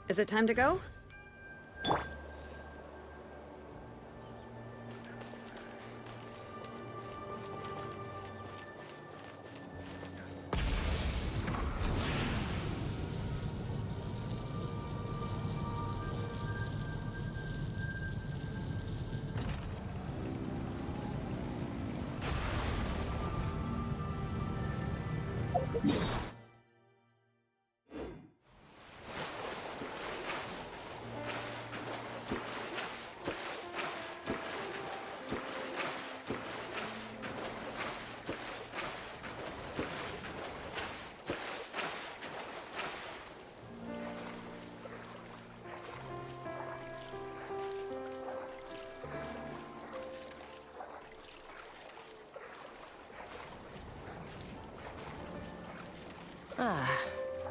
Is it time to go?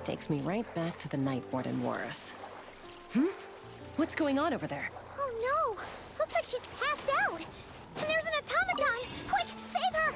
Takes me right back to the Night Warden Wars. What's going on over there? Oh no! Looks like she's passed out! And there's an automaton! Quick, save her!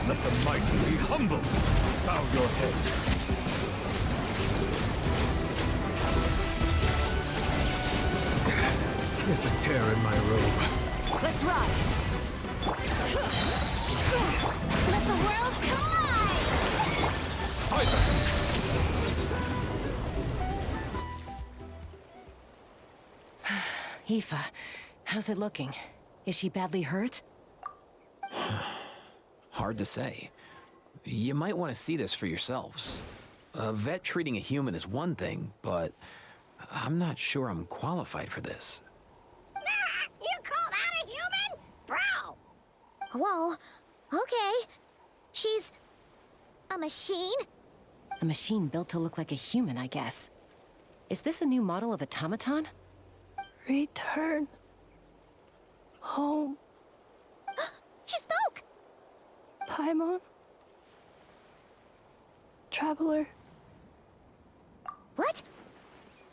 Let the mighty be humble. Bow your head. There's a tear in my robe. Let's ride! Let the world collide! Silence! Aoife, how's it looking? Is she badly hurt? Hard to say. You might want to see this for yourselves. A vet treating a human is one thing, but I'm not sure I'm qualified for this. You call that a human? Bro! Whoa, okay. She's a machine? A machine built to look like a human, I guess. Is this a new model of automaton? Return home, She spoke! Paimon. Traveler. What?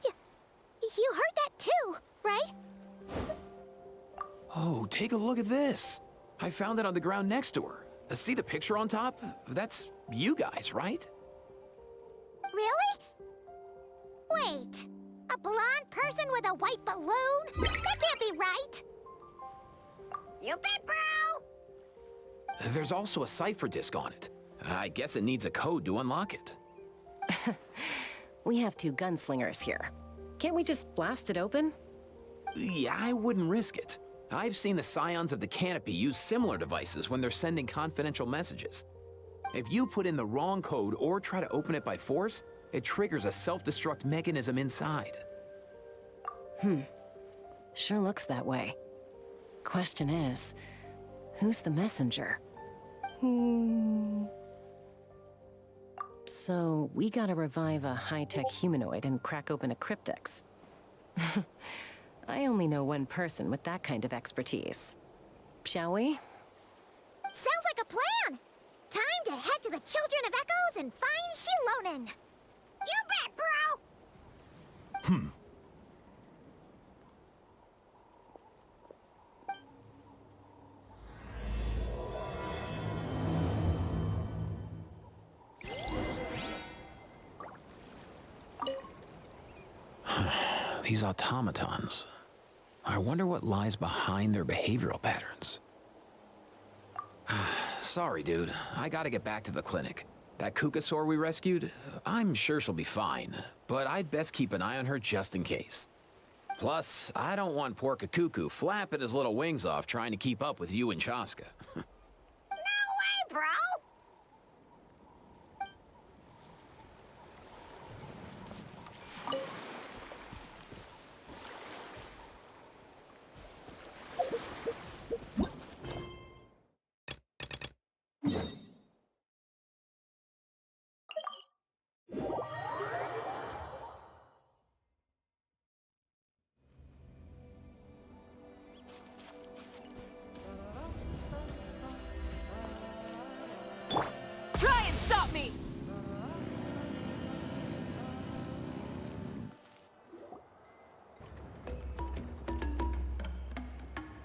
You heard that too, right? Oh, take a look at this. I found it on the ground next to her. See the picture on top? That's you guys, right? Really? Wait, a blonde person with a white balloon? That can't be right! You bet, bro! There's also a cipher disk on it. I guess it needs a code to unlock it. We have two gunslingers here. Can't we just blast it open? Yeah, I wouldn't risk it. I've seen the Scions of the Canopy use similar devices when they're sending confidential messages. If you put in the wrong code or try to open it by force, it triggers a self-destruct mechanism inside. Sure looks that way. Question is, who's the messenger? So, we gotta revive a high-tech humanoid and crack open a cryptex. I only know one person with that kind of expertise. Shall we? Sounds like a plan! Time to head to the Children of Echoes and find Shilonen! You bet, bro! These automatons. I wonder what lies behind their behavioral patterns. Sorry, dude. I gotta get back to the clinic. That Kukasaur we rescued, I'm sure she'll be fine, but I'd best keep an eye on her just in case. Plus, I don't want poor Kakuku flapping his little wings off trying to keep up with you and Chaska. No way, bro! Try and stop me!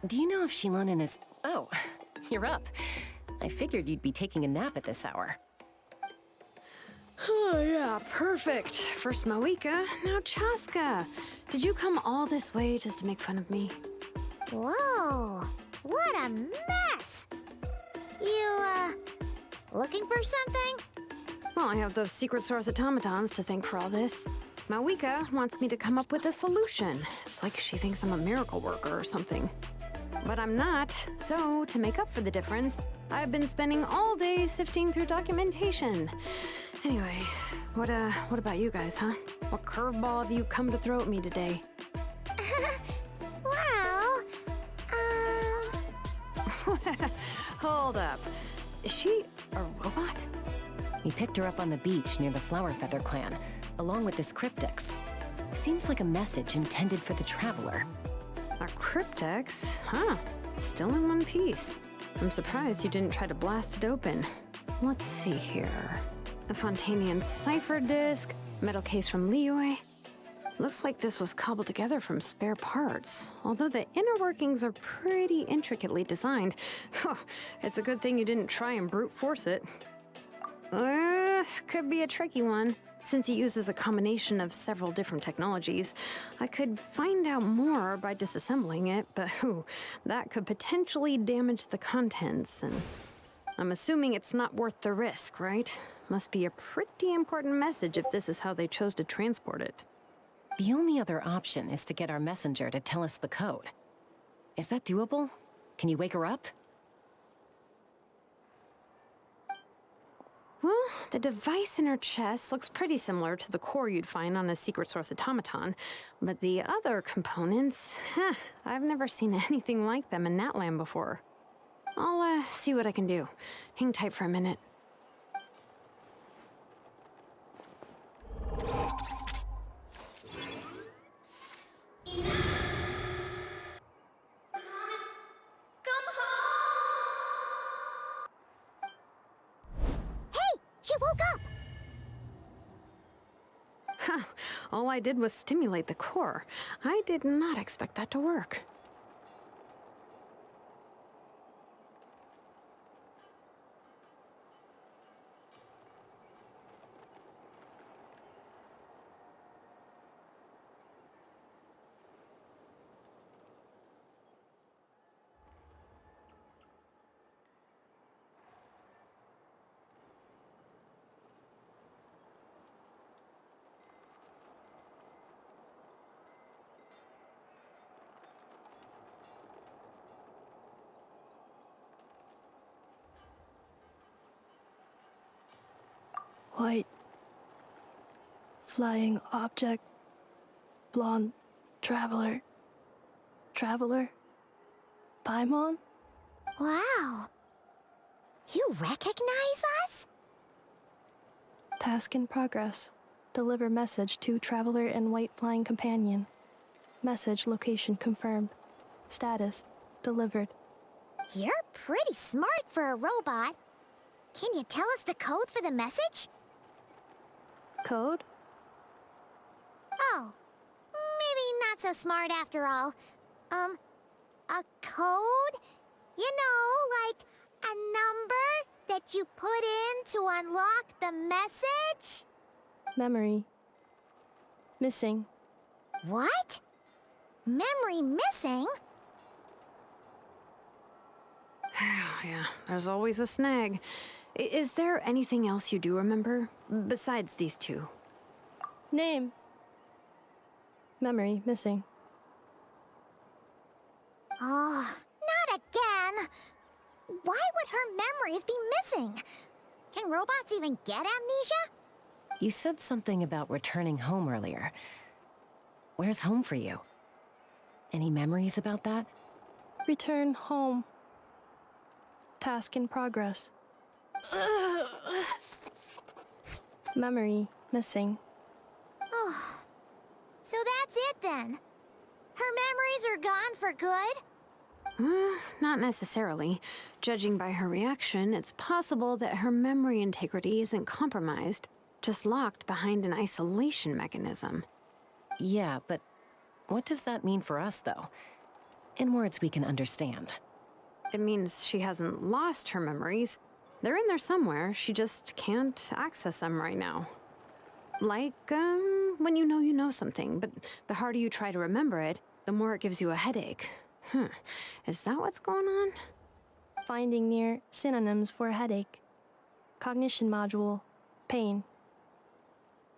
Do you know if Shilonen is... Oh, you're up. I figured you'd be taking a nap at this hour. Oh, yeah, perfect. First Moika, now Chaska. Did you come all this way just to make fun of me? Whoa, what a mess! You, looking for something? Well, I have those secret source automatons to thank for all this. Moika wants me to come up with a solution. It's like she thinks I'm a miracle worker or something. But I'm not, so to make up for the difference, I've been spending all day sifting through documentation. Anyway, what about you guys, huh? What curveball have you come to throw at me today? Well, Hold up. Is she a robot? We picked her up on the beach near the Flower Feather clan, along with this cryptix. Seems like a message intended for the Traveler. A cryptex? Huh. Still in one piece. I'm surprised you didn't try to blast it open. Let's see here. The Fontanian cipher disk, metal case from Liyue. Looks like this was cobbled together from spare parts, although the inner workings are pretty intricately designed. It's a good thing you didn't try and brute force it. Could be a tricky one. Since it uses a combination of several different technologies, I could find out more by disassembling it, but that could potentially damage the contents, and I'm assuming it's not worth the risk, right? Must be a pretty important message if this is how they chose to transport it. The only other option is to get our messenger to tell us the code. Is that doable? Can you wake her up? Well, the device in her chest looks pretty similar to the core you'd find on a secret source automaton, but the other components, I've never seen anything like them in Natlan before. I'll see what I can do. Hang tight for a minute. She woke up! All I did was stimulate the core. I did not expect that to work. White. Flying object. Blonde. Traveler. Traveler. Paimon? Wow. You recognize us? Task in progress. Deliver message to Traveler and White Flying Companion. Message location confirmed. Status delivered. You're pretty smart for a robot. Can you tell us the code for the message? Code? Oh, maybe not so smart after all. A code? You know, like a number that you put in to unlock the message? Memory. Missing. What? Memory missing? Yeah, there's always a snag. Is there anything else you do remember, besides these two? Name. Memory missing. Oh, not again! Why would her memories be missing? Can robots even get amnesia? You said something about returning home earlier. Where's home for you? Any memories about that? Return home. Task in progress. Memory missing. Oh, so that's it then. Her memories are gone for good? Not necessarily. Judging by her reaction, it's possible that her memory integrity isn't compromised, just locked behind an isolation mechanism. Yeah, but what does that mean for us, though? In words we can understand. It means she hasn't lost her memories. They're in there somewhere, she just can't access them right now. Like, when you know something, but the harder you try to remember it, the more it gives you a headache. Is that what's going on? Finding near synonyms for headache. Cognition module. Pain.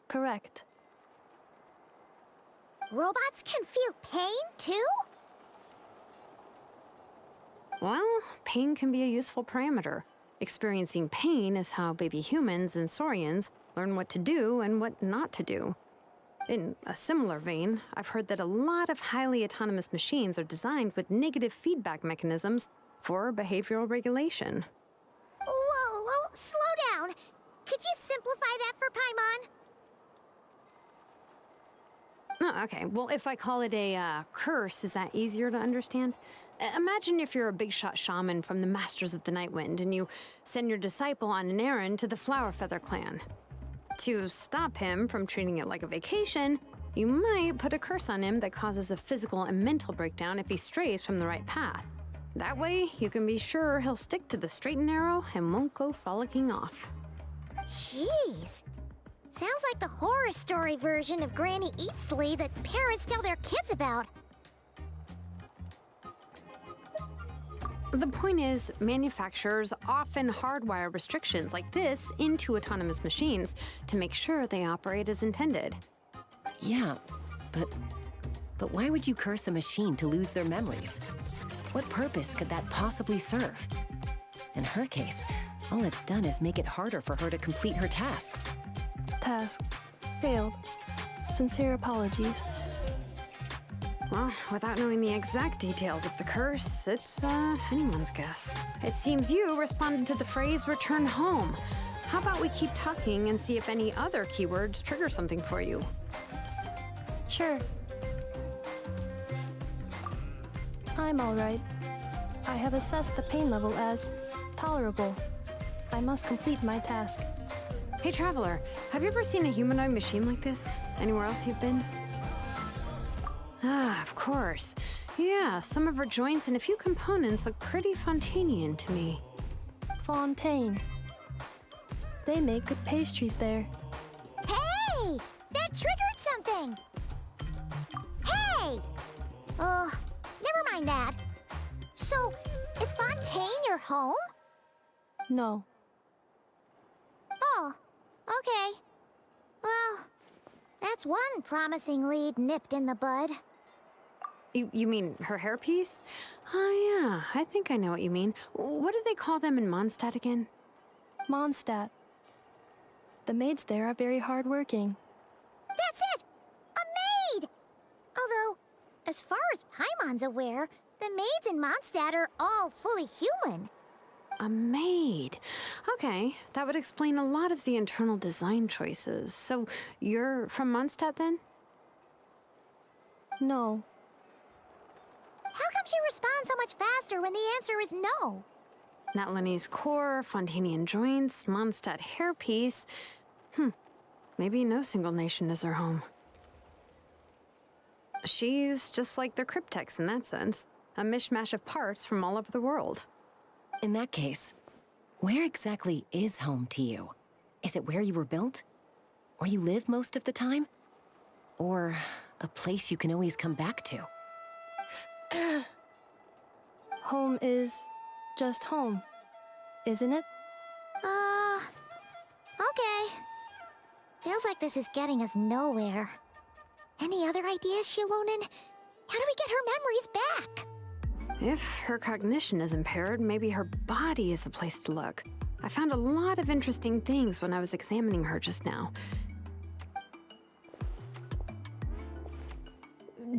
Correct. Robots can feel pain, too? Well, pain can be a useful parameter. Experiencing pain is how baby humans and saurians learn what to do and what not to do. In a similar vein, I've heard that a lot of highly autonomous machines are designed with negative feedback mechanisms for behavioral regulation. Whoa, slow down. Could you simplify that for Paimon? Oh, okay, well, if I call it a curse, is that easier to understand? Imagine if you're a big shot shaman from the Masters of the Nightwind and you send your disciple on an errand to the Flowerfeather clan. To stop him from treating it like a vacation, you might put a curse on him that causes a physical and mental breakdown if he strays from the right path. That way, you can be sure he'll stick to the straight and narrow and won't go frolicking off. Jeez. Sounds like the horror story version of Granny Eatsley that parents tell their kids about. The point is, manufacturers often hardwire restrictions like this into autonomous machines to make sure they operate as intended. Yeah, but why would you curse a machine to lose their memories? What purpose could that possibly serve? In her case, all it's done is make it harder for her to complete her tasks. Task. Failed. Sincere apologies. Well, without knowing the exact details of the curse, it's anyone's guess. It seems you responded to the phrase return home. How about we keep talking and see if any other keywords trigger something for you? Sure. I'm alright. I have assessed the pain level as tolerable. I must complete my task. Hey, Traveler, have you ever seen a humanoid machine like this? Anywhere else you've been? Ah, of course. Yeah, some of her joints and a few components look pretty Fontanian to me. Fontaine. They make good pastries there. Hey! That triggered something! Hey! Never mind that. So, is Fontaine your home? No. Oh, okay. Well, that's one promising lead nipped in the bud. You mean her hairpiece? Oh yeah, I think I know what you mean. What do they call them in Mondstadt again? Mondstadt. The maids there are very hardworking. That's it! A maid! Although, as far as Paimon's aware, the maids in Mondstadt are all fully human. A maid. Okay, that would explain a lot of the internal design choices. So, you're from Mondstadt then? No. How come she responds so much faster when the answer is no? Natlanese core, Fontanian joints, Mondstadt hairpiece. Maybe no single nation is her home. She's just like the Cryptex in that sense. A mishmash of parts from all over the world. In that case, where exactly is home to you? Is it where you were built? Where you live most of the time? Or A place you can always come back to. Home is just home, isn't it? Okay. Feels like this is getting us nowhere. Any other ideas, Shilonen? How do we get her memories back? If her cognition is impaired, maybe her body is the place to look. I found a lot of interesting things when I was examining her just now.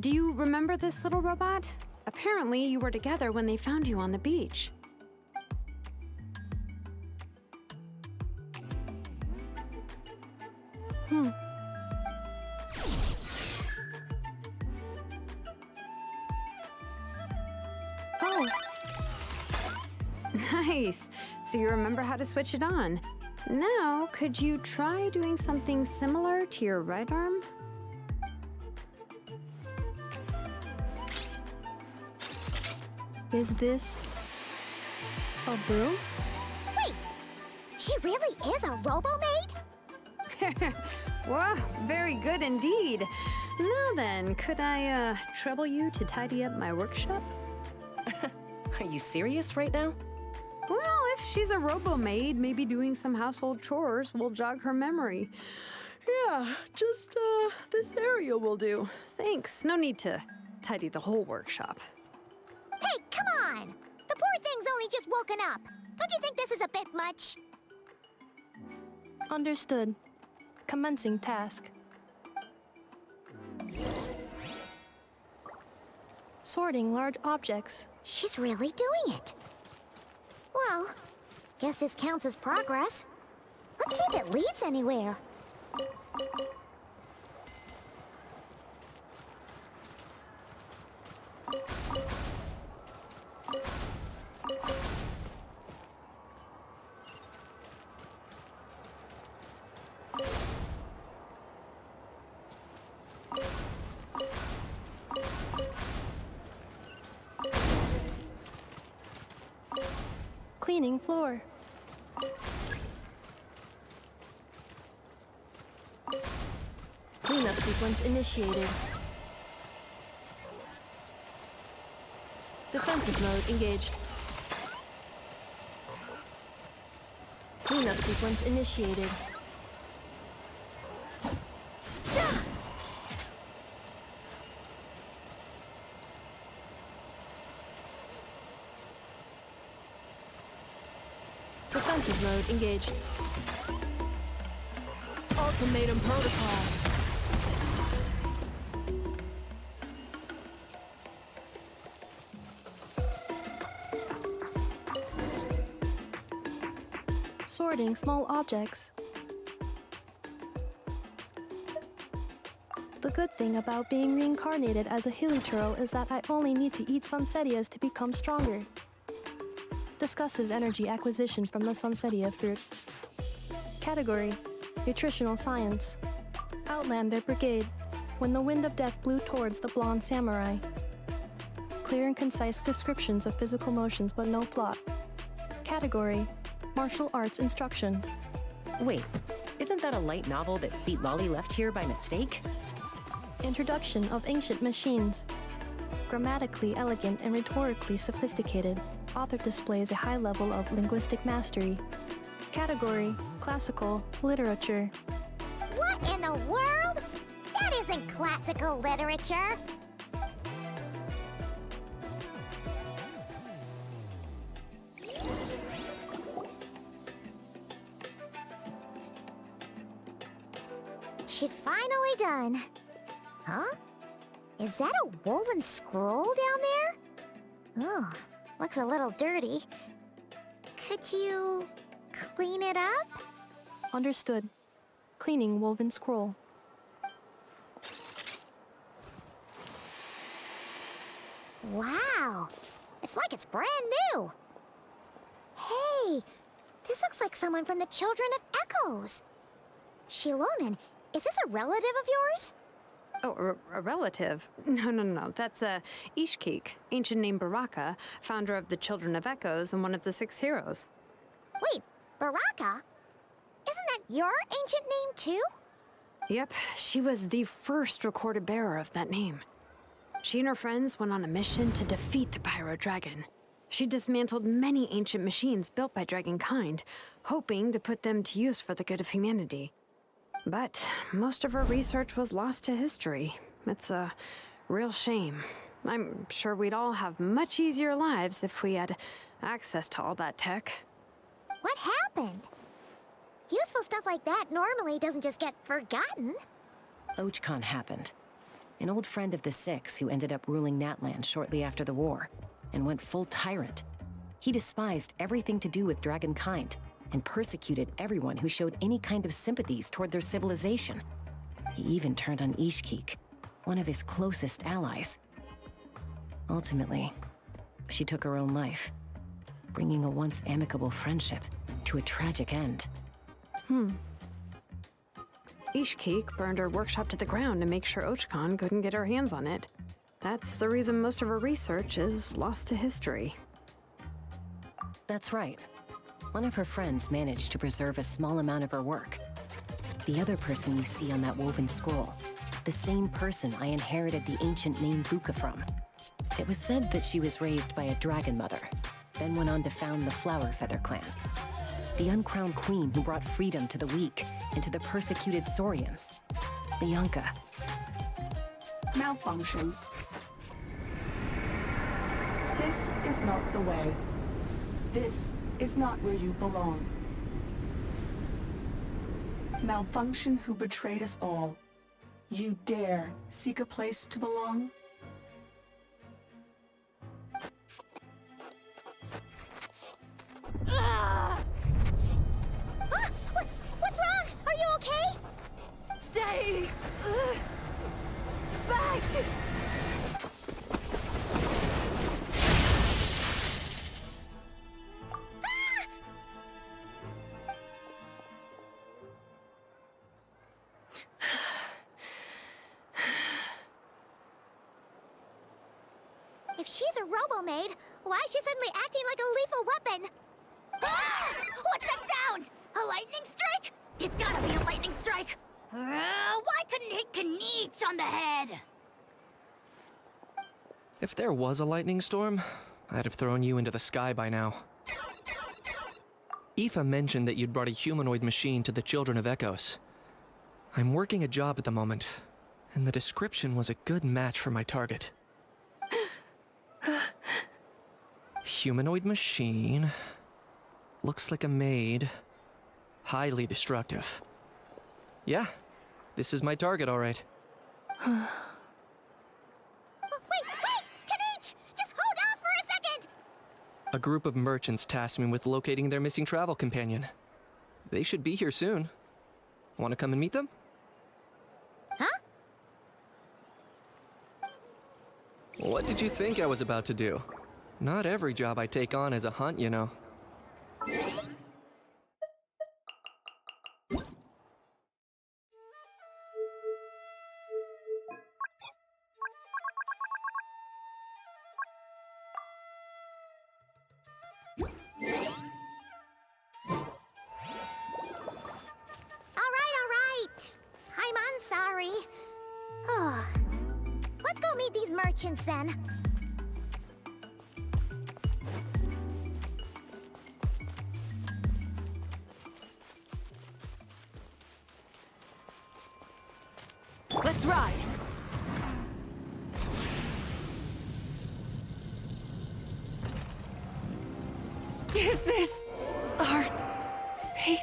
Do you remember this little robot? Apparently, you were together when they found you on the beach. Oh, Nice. So you remember how to switch it on. Now, could you try doing something similar to your right arm? is this a broom? Wait, she really is a robo-maid? Wow, very good indeed. Now then, could I trouble you to tidy up my workshop? Are you serious right now? Well, if she's a robo-maid, maybe doing some household chores will jog her memory. Yeah, just this area will do. Thanks. No need to tidy the whole workshop. Hey, come on! The poor thing's only just woken up. Don't you think this is a bit much? Understood. Commencing task. Sorting large objects. She's really doing it. Well, guess this counts as progress. Let's see if it leads anywhere. Cleaning floor. Cleanup sequence initiated. Defensive mode engaged. Cleanup sequence initiated. Defensive mode engaged. Ultimatum protocol. Sorting small objects. The good thing about being reincarnated as a hilichurl is that I only need to eat sunsetias to become stronger. Discusses energy acquisition from the Sunsetia fruit. Category: Nutritional Science. Outlander Brigade. When the wind of death blew towards the blonde samurai. Clear and concise descriptions of physical motions but no plot. Category: Martial Arts Instruction. Wait, isn't that a light novel that Seat Lolly left here by mistake? Introduction of Ancient Machines. Grammatically elegant and rhetorically sophisticated, author displays a high level of linguistic mastery. Category: Classical Literature. What in the world? That isn't classical literature. She's finally done. Huh? Is that a woven scroll down there? Oh, looks a little dirty. Could you clean it up? Understood. Cleaning woven scroll. Wow, it's like it's brand new. Hey, this looks like someone from the Children of Echoes. Shilonen, is this a relative of yours? Oh, a relative? No. That's Ishkik, ancient name Baraka, founder of the Children of Echoes and one of the 6 heroes. Wait, Baraka? Isn't that your ancient name too? Yep, she was the first recorded bearer of that name. She and her friends went on a mission to defeat the Pyro Dragon. She dismantled many ancient machines built by Dragonkind, hoping to put them to use for the good of humanity. But most of her research was lost to history. It's a real shame. I'm sure we'd all have much easier lives if we had access to all that tech. What happened? Useful stuff like that normally doesn't just get forgotten. Ochcon happened. An old friend of the Six who ended up ruling Natlan shortly after the war, and went full tyrant. He despised everything to do with Dragonkind, and persecuted everyone who showed any kind of sympathies toward their civilization. He even turned on Ishkik, one of his closest allies. Ultimately, she took her own life, bringing a once amicable friendship to a tragic end. Ishkik burned her workshop to the ground to make sure Ochcon couldn't get her hands on it. That's the reason most of her research is lost to history. That's right. One of her friends managed to preserve a small amount of her work. The other person you see on that woven scroll, the same person I inherited the ancient name Vuka from. It was said that she was raised by a dragon mother, then went on to found the Flower Feather clan. The uncrowned queen who brought freedom to the weak and to the persecuted Saurians. Bianca. Malfunction. This is not the way. This is not where you belong. Malfunction who betrayed us all. You dare seek a place to belong? What's wrong? Are you okay? Stay back! If she's a robo-maid, why is she suddenly acting like a lethal weapon? Ah! What's that sound? A lightning strike? It's gotta be a lightning strike! Why couldn't it hit Kniech on the head? If there was a lightning storm, I'd have thrown you into the sky by now. Aoife mentioned that you'd brought a humanoid machine to the Children of Echoes. I'm working a job at the moment, and the description was a good match for my target. Humanoid machine. Looks like a maid. Highly destructive. Yeah, this is my target, all right. Wait! Kniech! Just hold on for a second! A group of merchants tasked me with locating their missing travel companion. They should be here soon. Want to come and meet them? Huh? What did you think I was about to do? Not every job I take on is a hunt, you know. All right. I'm sorry. Let's go meet these merchants then. Let's ride! Is this our fate?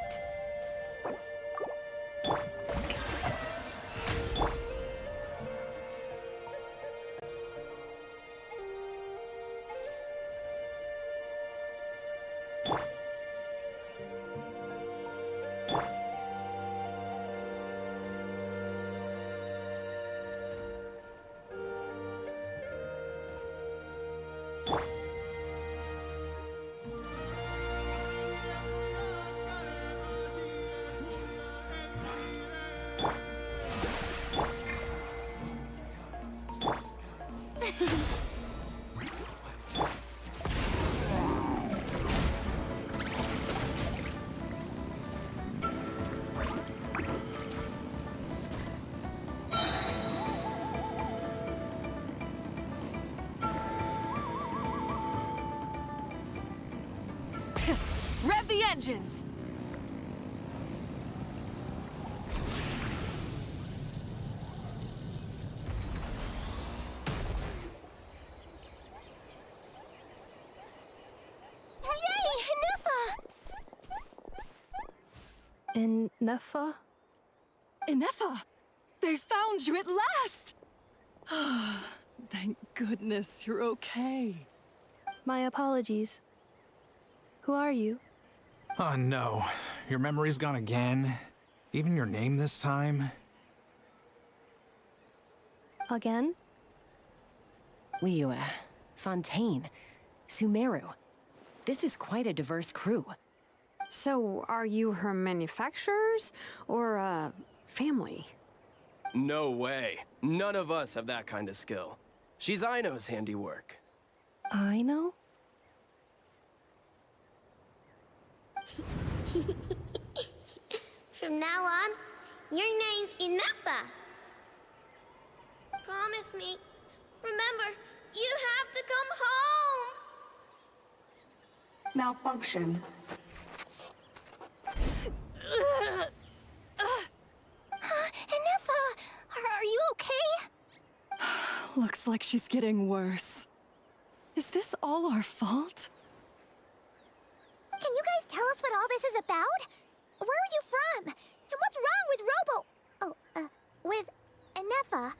Rev the engines! In Nefa? Inefa! They found you at last! Thank goodness you're okay. My apologies. Who are you? Oh no, your memory's gone again? Even your name this time? Again? Liyue, Fontaine, Sumeru. This is quite a diverse crew. So, are you her manufacturers or family? No way. None of us have that kind of skill. She's Aino's handiwork. I know? From now on, your name's Inefa. Promise me. Remember, you have to come home. Malfunction. Inefa, are you okay? Looks like she's getting worse. Is this all our fault? Can you guys tell us what all this is about? Where are you from? And what's wrong with with Inefa?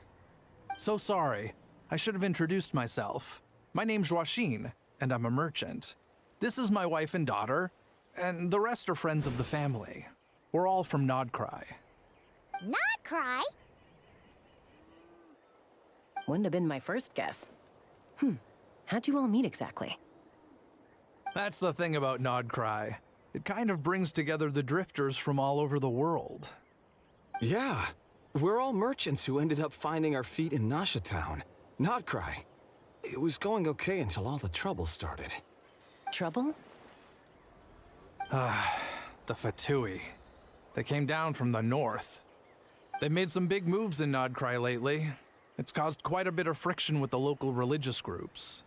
So sorry. I should have introduced myself. My name's Joachine, and I'm a merchant. This is my wife and daughter, and the rest are friends of the family. We're all from Nodcry. Not cry? Wouldn't have been my first guess. How'd you all meet exactly? That's the thing about Nodcry. It kind of brings together the drifters from all over the world. Yeah, we're all merchants who ended up finding our feet in Nasha Town. Nodcry. It was going okay until all the trouble started. Trouble? The Fatui. They came down from the north. They made some big moves in Nodcry lately. It's caused quite a bit of friction with the local religious groups.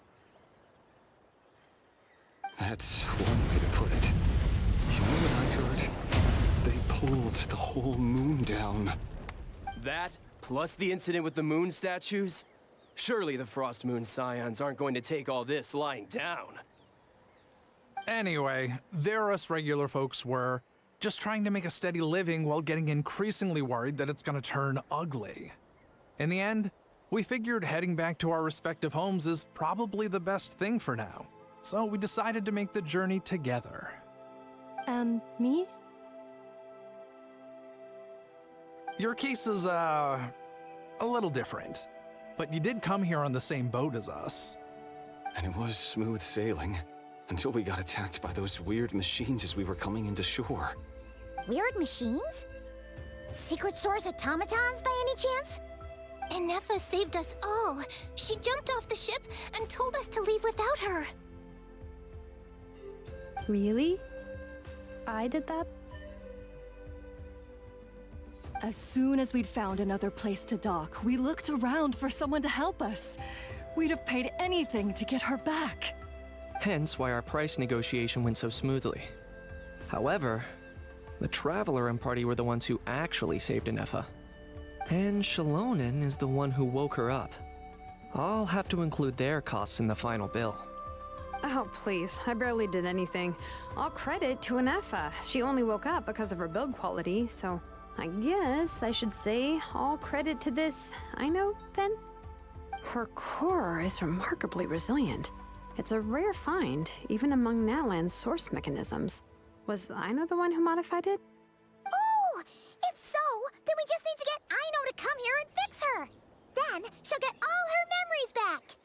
That's one way to put it. You know what I heard? They pulled the whole moon down. That, plus the incident with the moon statues? Surely the Frost Moon Scions aren't going to take all this lying down. Anyway, there us regular folks were just trying to make a steady living while getting increasingly worried that it's gonna turn ugly. In the end, we figured heading back to our respective homes is probably the best thing for now. So we decided to make the journey together. And me? Your case is, a little different. But you did come here on the same boat as us. And it was smooth sailing, until we got attacked by those weird machines as we were coming into shore. Weird machines? Secret Source automatons by any chance? Inefa saved us all. She jumped off the ship and told us to leave without her. Really? I did that? As soon as we'd found another place to dock, we looked around for someone to help us. We'd have paid anything to get her back. Hence why our price negotiation went so smoothly. However, the Traveler and party were the ones who actually saved Inefa. And Shalonen is the one who woke her up. I'll have to include their costs in the final bill. Oh, please. I barely did anything. All credit to Inefa. She only woke up because of her build quality, so I guess I should say all credit to this Aino, then? Her core is remarkably resilient. It's a rare find, even among Nalan's source mechanisms. Was Aino the one who modified it? Oh! If so, then we just need to get Aino to come here and fix her! Then she'll get all her memories back!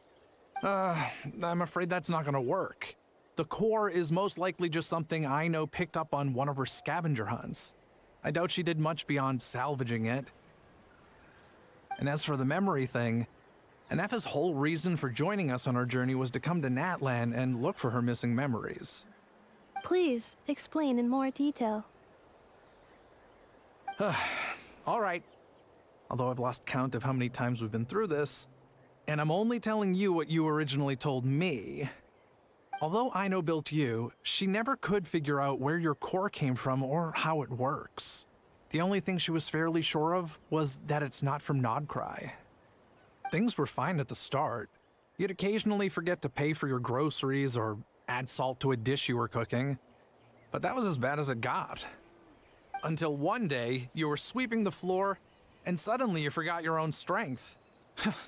I'm afraid that's not gonna work. The core is most likely just something Aino picked up on one of her scavenger hunts. I doubt she did much beyond salvaging it. And as for the memory thing, Inefa's whole reason for joining us on our journey was to come to Natlan and look for her missing memories. Please, explain in more detail. All right. Although I've lost count of how many times we've been through this, and I'm only telling you what you originally told me. Although Aino built you, she never could figure out where your core came from or how it works. The only thing she was fairly sure of was that it's not from Nodcry. Things were fine at the start. You'd occasionally forget to pay for your groceries or add salt to a dish you were cooking, but that was as bad as it got. Until one day, you were sweeping the floor, and suddenly you forgot your own strength.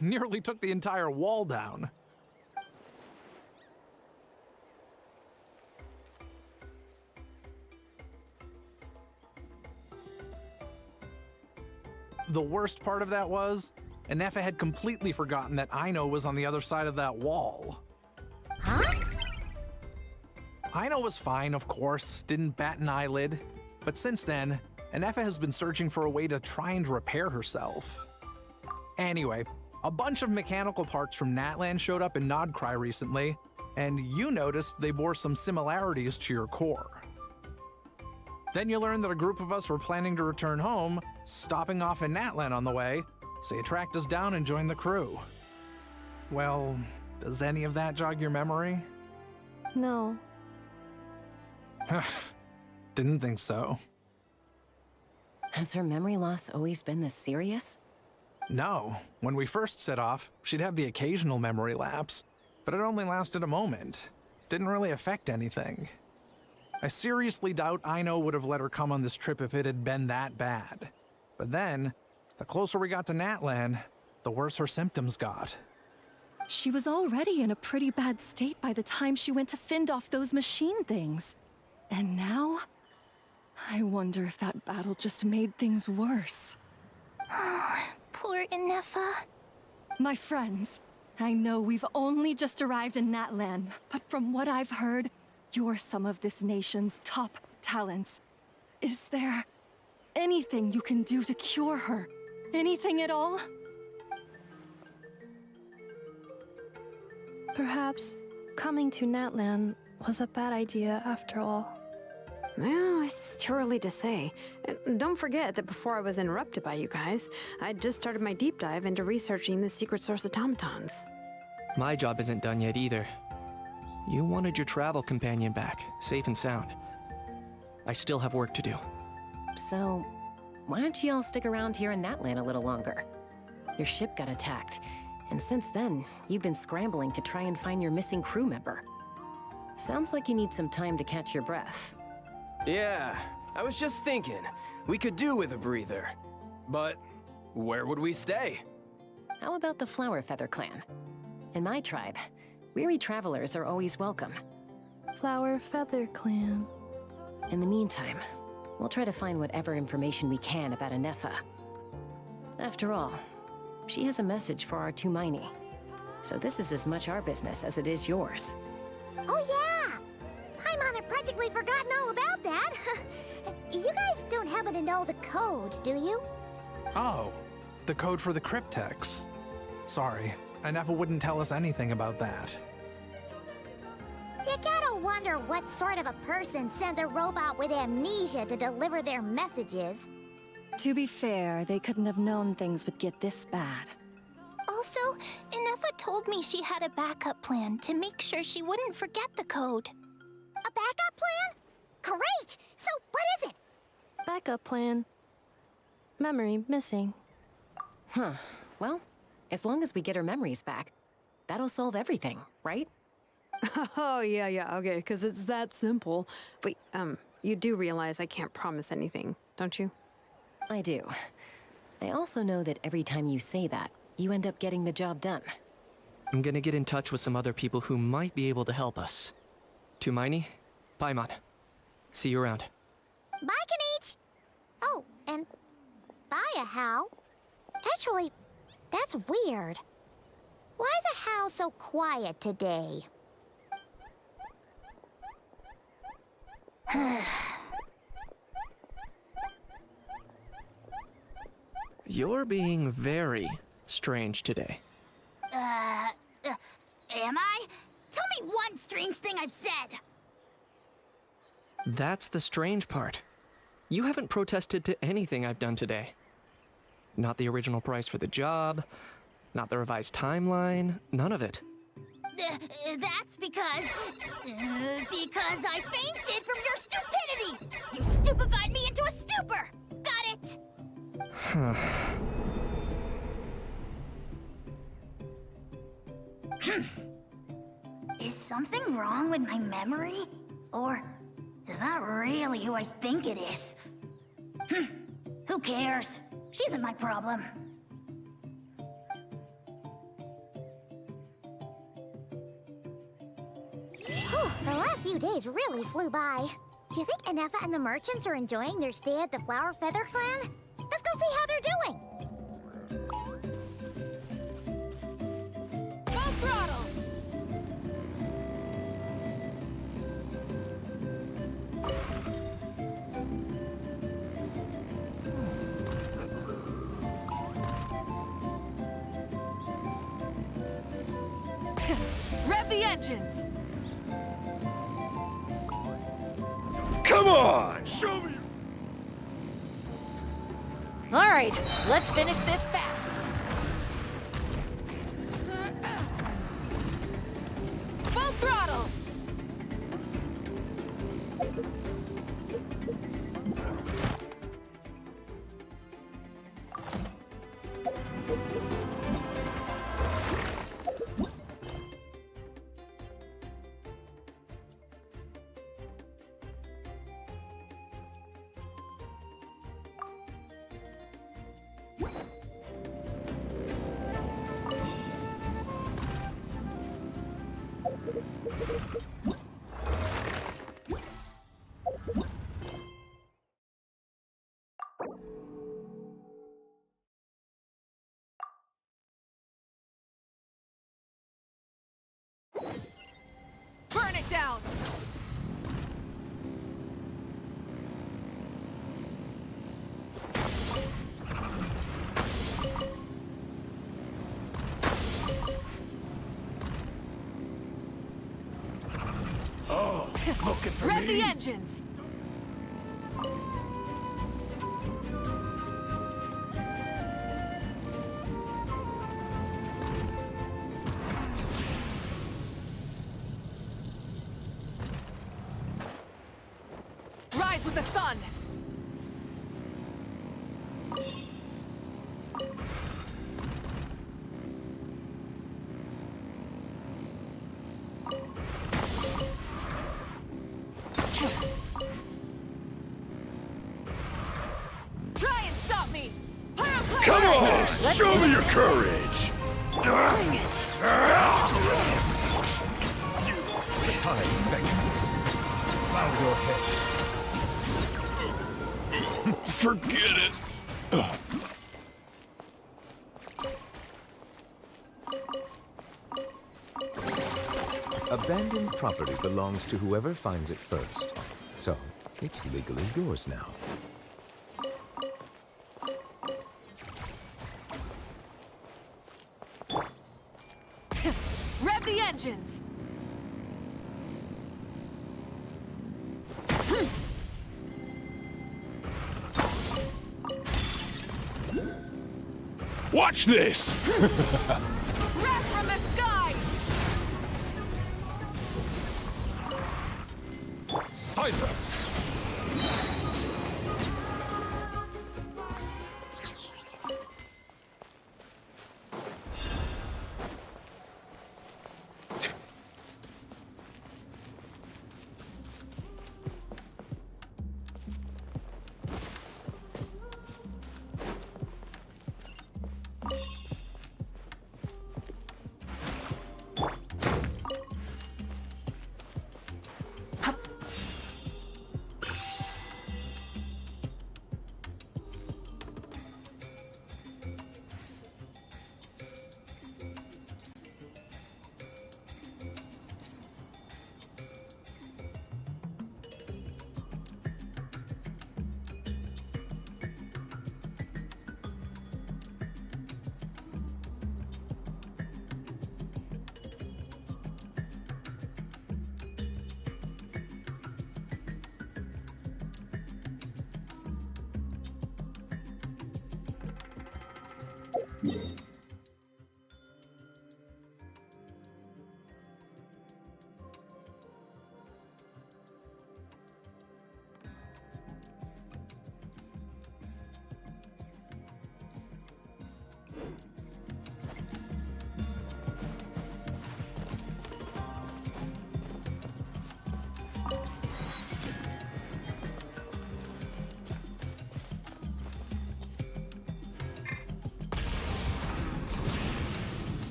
Nearly took the entire wall down. The worst part of that was, Anefa had completely forgotten that Aino was on the other side of that wall. Huh? Aino was fine, of course, didn't bat an eyelid. But since then, Anefa has been searching for a way to try and repair herself. Anyway, a bunch of mechanical parts from Natlan showed up in Nodcry recently, and you noticed they bore some similarities to your core. Then you learned that a group of us were planning to return home, stopping off in Natlan on the way, so you tracked us down and joined the crew. Well, does any of that jog your memory? No. Didn't think so. Has her memory loss always been this serious? No. When we first set off, she'd have the occasional memory lapse, but it only lasted a moment. Didn't really affect anything. I seriously doubt Aino would have let her come on this trip if it had been that bad. But then, the closer we got to Natlan, the worse her symptoms got. She was already in a pretty bad state by the time she went to fend off those machine things. And now, I wonder if that battle just made things worse. Poor Anefa. My friends, I know we've only just arrived in Natlan, but from what I've heard, you're some of this nation's top talents. Is there anything you can do to cure her? Anything at all? Perhaps coming to Natlan was a bad idea after all. Well, it's too early to say. And don't forget that before I was interrupted by you guys, I'd just started my deep dive into researching the secret source automatons. My job isn't done yet either. You wanted your travel companion back, safe and sound. I still have work to do. So, why don't you all stick around here in Natlan a little longer? Your ship got attacked, and since then, you've been scrambling to try and find your missing crew member. Sounds like you need some time to catch your breath. Yeah, I was just thinking, we could do with a breather. But where would we stay? How about the Flower Feather Clan? In my tribe, weary travelers are always welcome. Flower Feather Clan. In the meantime, we'll try to find whatever information we can about Anefa. After all, she has a message for our Tumaini. So this is as much our business as it is yours. Oh yeah! Paimon had practically forgotten all about that. You guys don't happen to know the code, do you? Oh, the code for the cryptex. Sorry, Anefa wouldn't tell us anything about that. You gotta wonder what sort of a person sends a robot with amnesia to deliver their messages. To be fair, they couldn't have known things would get this bad. Also, Anefa told me she had a backup plan to make sure she wouldn't forget the code. A backup plan? Great! So what is it? Backup plan. Memory missing. Huh. Well, as long as we get her memories back, that'll solve everything, right? Oh, yeah, okay, because it's that simple. Wait, you do realize I can't promise anything, don't you? I do. I also know that every time you say that, you end up getting the job done. I'm gonna get in touch with some other people who might be able to help us. Tumaini, Paimon. See you around. Bye, Kanich! Oh, and bye, Hao. Actually, that's weird. Why is Hao so quiet today? You're being very strange today. Am I? Tell me one strange thing I've said! That's the strange part. You haven't protested to anything I've done today. Not the original price for the job, not the revised timeline, none of it. That's because Because I fainted from your stupidity! You stupefied me into a stupor! Got it? Is something wrong with my memory? Or is that really who I think it is? Who cares? She isn't my problem. The last few days really flew by. Do you think Anefa and the merchants are enjoying their stay at the Flower Feather Clan? Let's go see how they're doing! Full throttle! Rev the engines! Come on! Show me! All right, let's finish this fast. Full throttle! Burn it down! Oh, looking for Rev me? the engines! Rise with the sun! Try and stop me! Come on! Show me your courage! Bring it! The time's begging. Bow your head. Forget it! Abandoned property belongs to whoever finds it first. So, it's legally yours now. Rev the engines! Watch this! Wrath from the sky! Silence!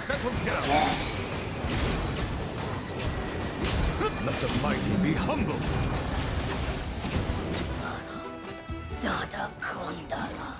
settle down. Let the mighty be humbled. Dada Kundala.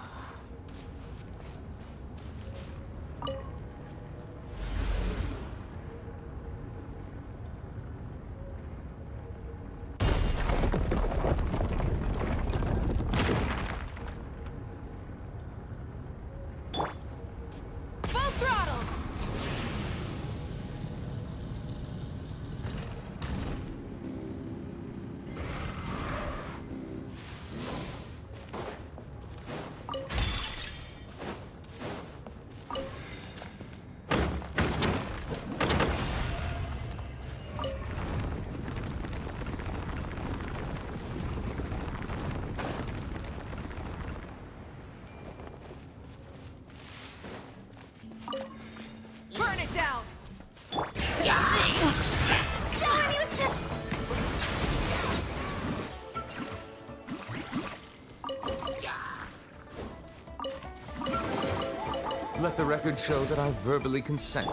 Burn it down! Shower me with Let the record show that I verbally consent.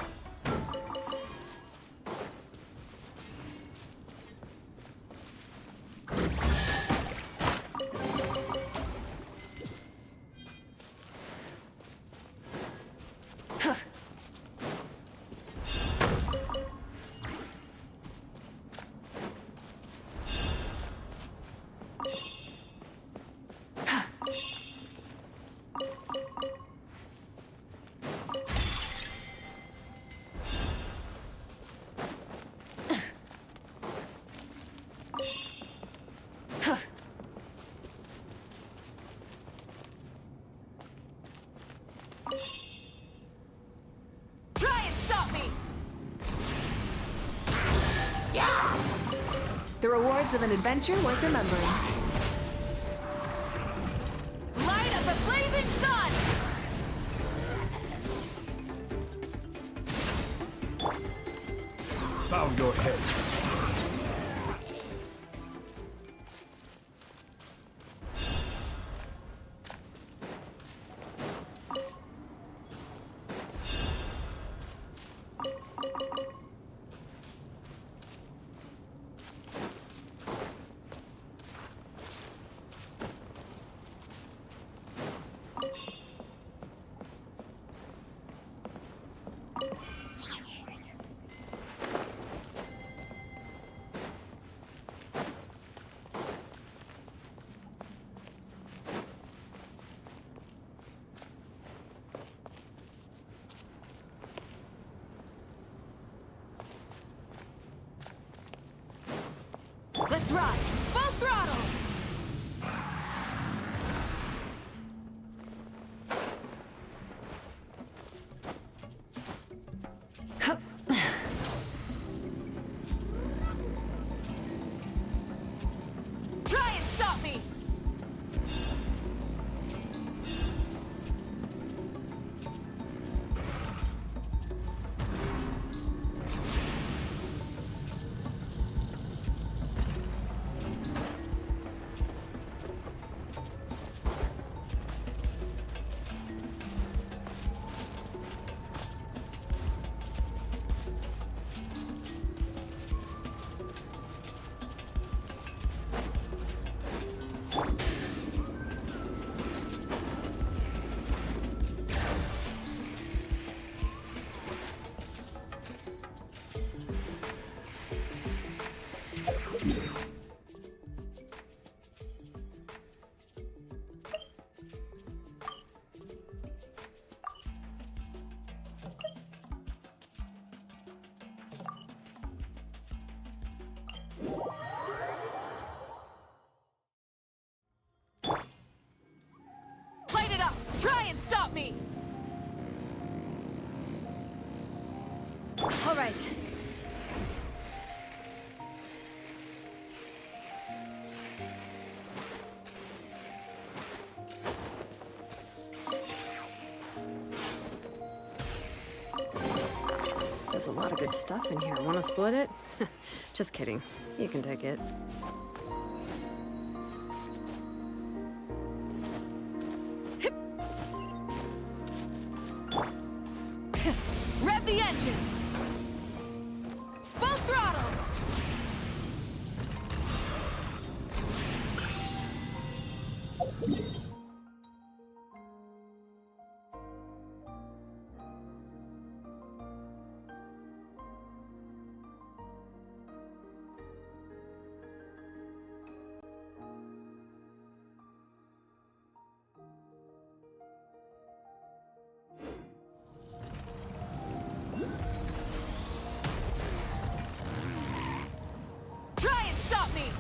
Try and stop me! The rewards of an adventure worth remembering. Light of the blazing sun! Bow your head. Let's ride! Full throttle! Try and stop me! Light it up! Try and stop me! All right. There's a lot of good stuff in here. Want to split it? Just kidding. You can take it. Rev the engine! engines! Full throttle! Try and stop me!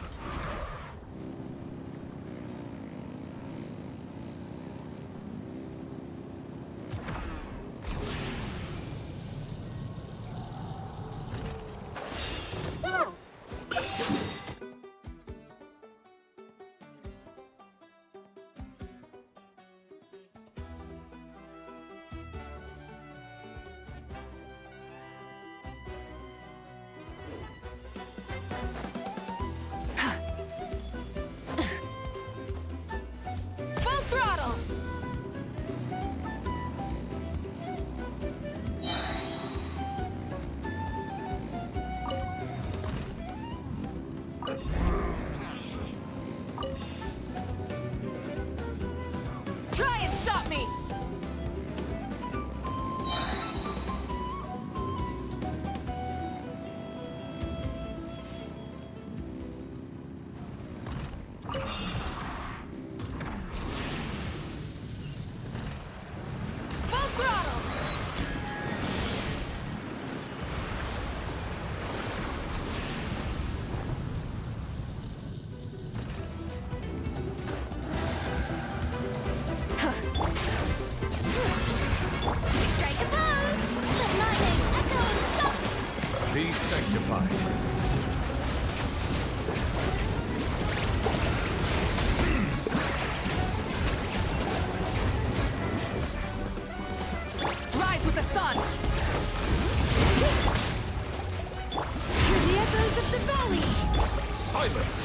Full throttle! Try and stop me! Full throttle! Strike a pose! The lightning echoing soft! Be sanctified. Rise with the sun! Hear the echoes of the valley! Silence!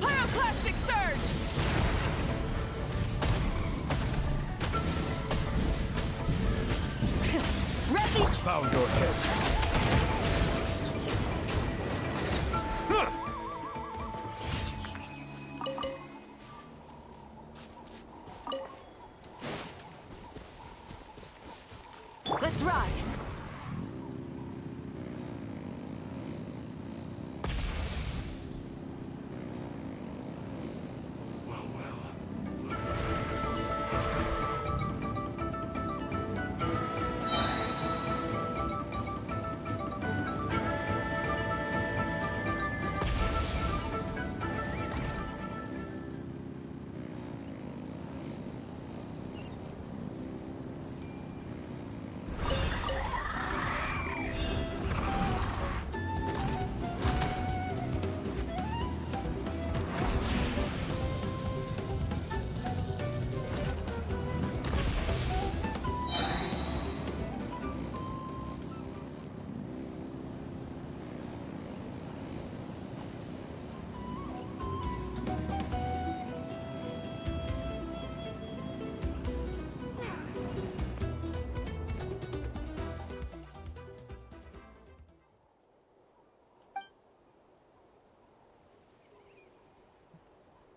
Pyroclastic surge! Ready? Bow your head. Let's ride!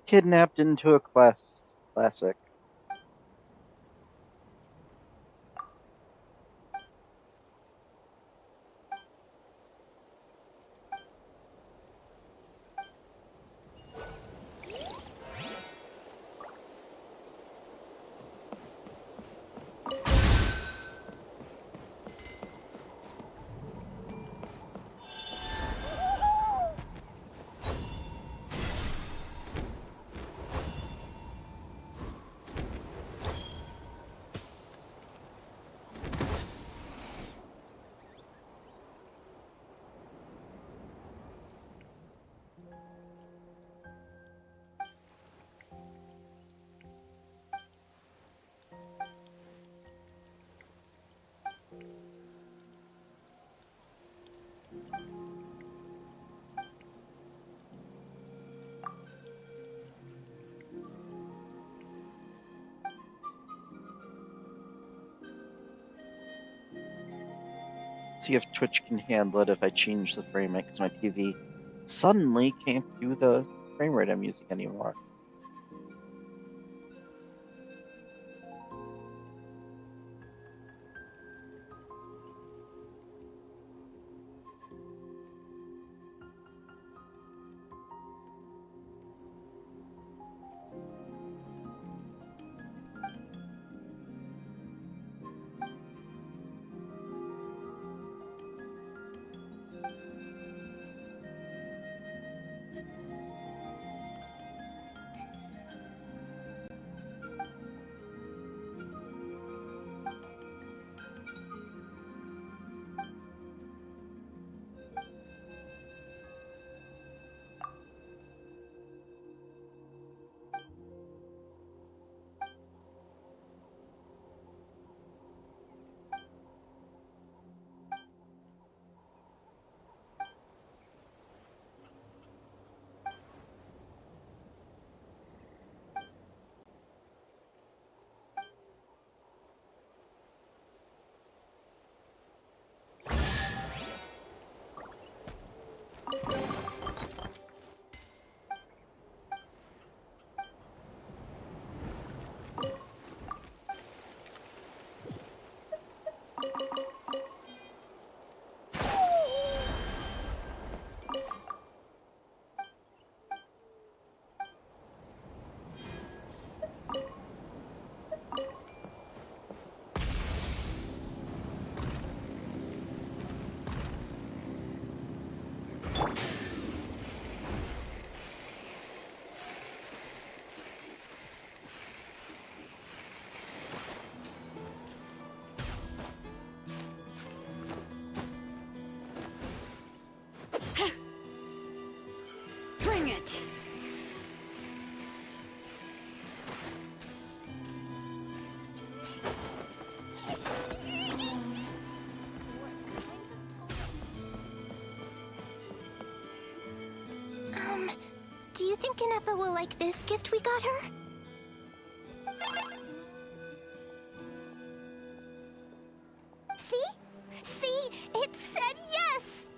Kidnapped into a quest. Classic. see if Twitch can handle it if I change the frame rate, because my TV suddenly can't do the frame rate I'm using anymore. Bring it! Do you think Inefa will like this gift we got her? See? See? It said yes!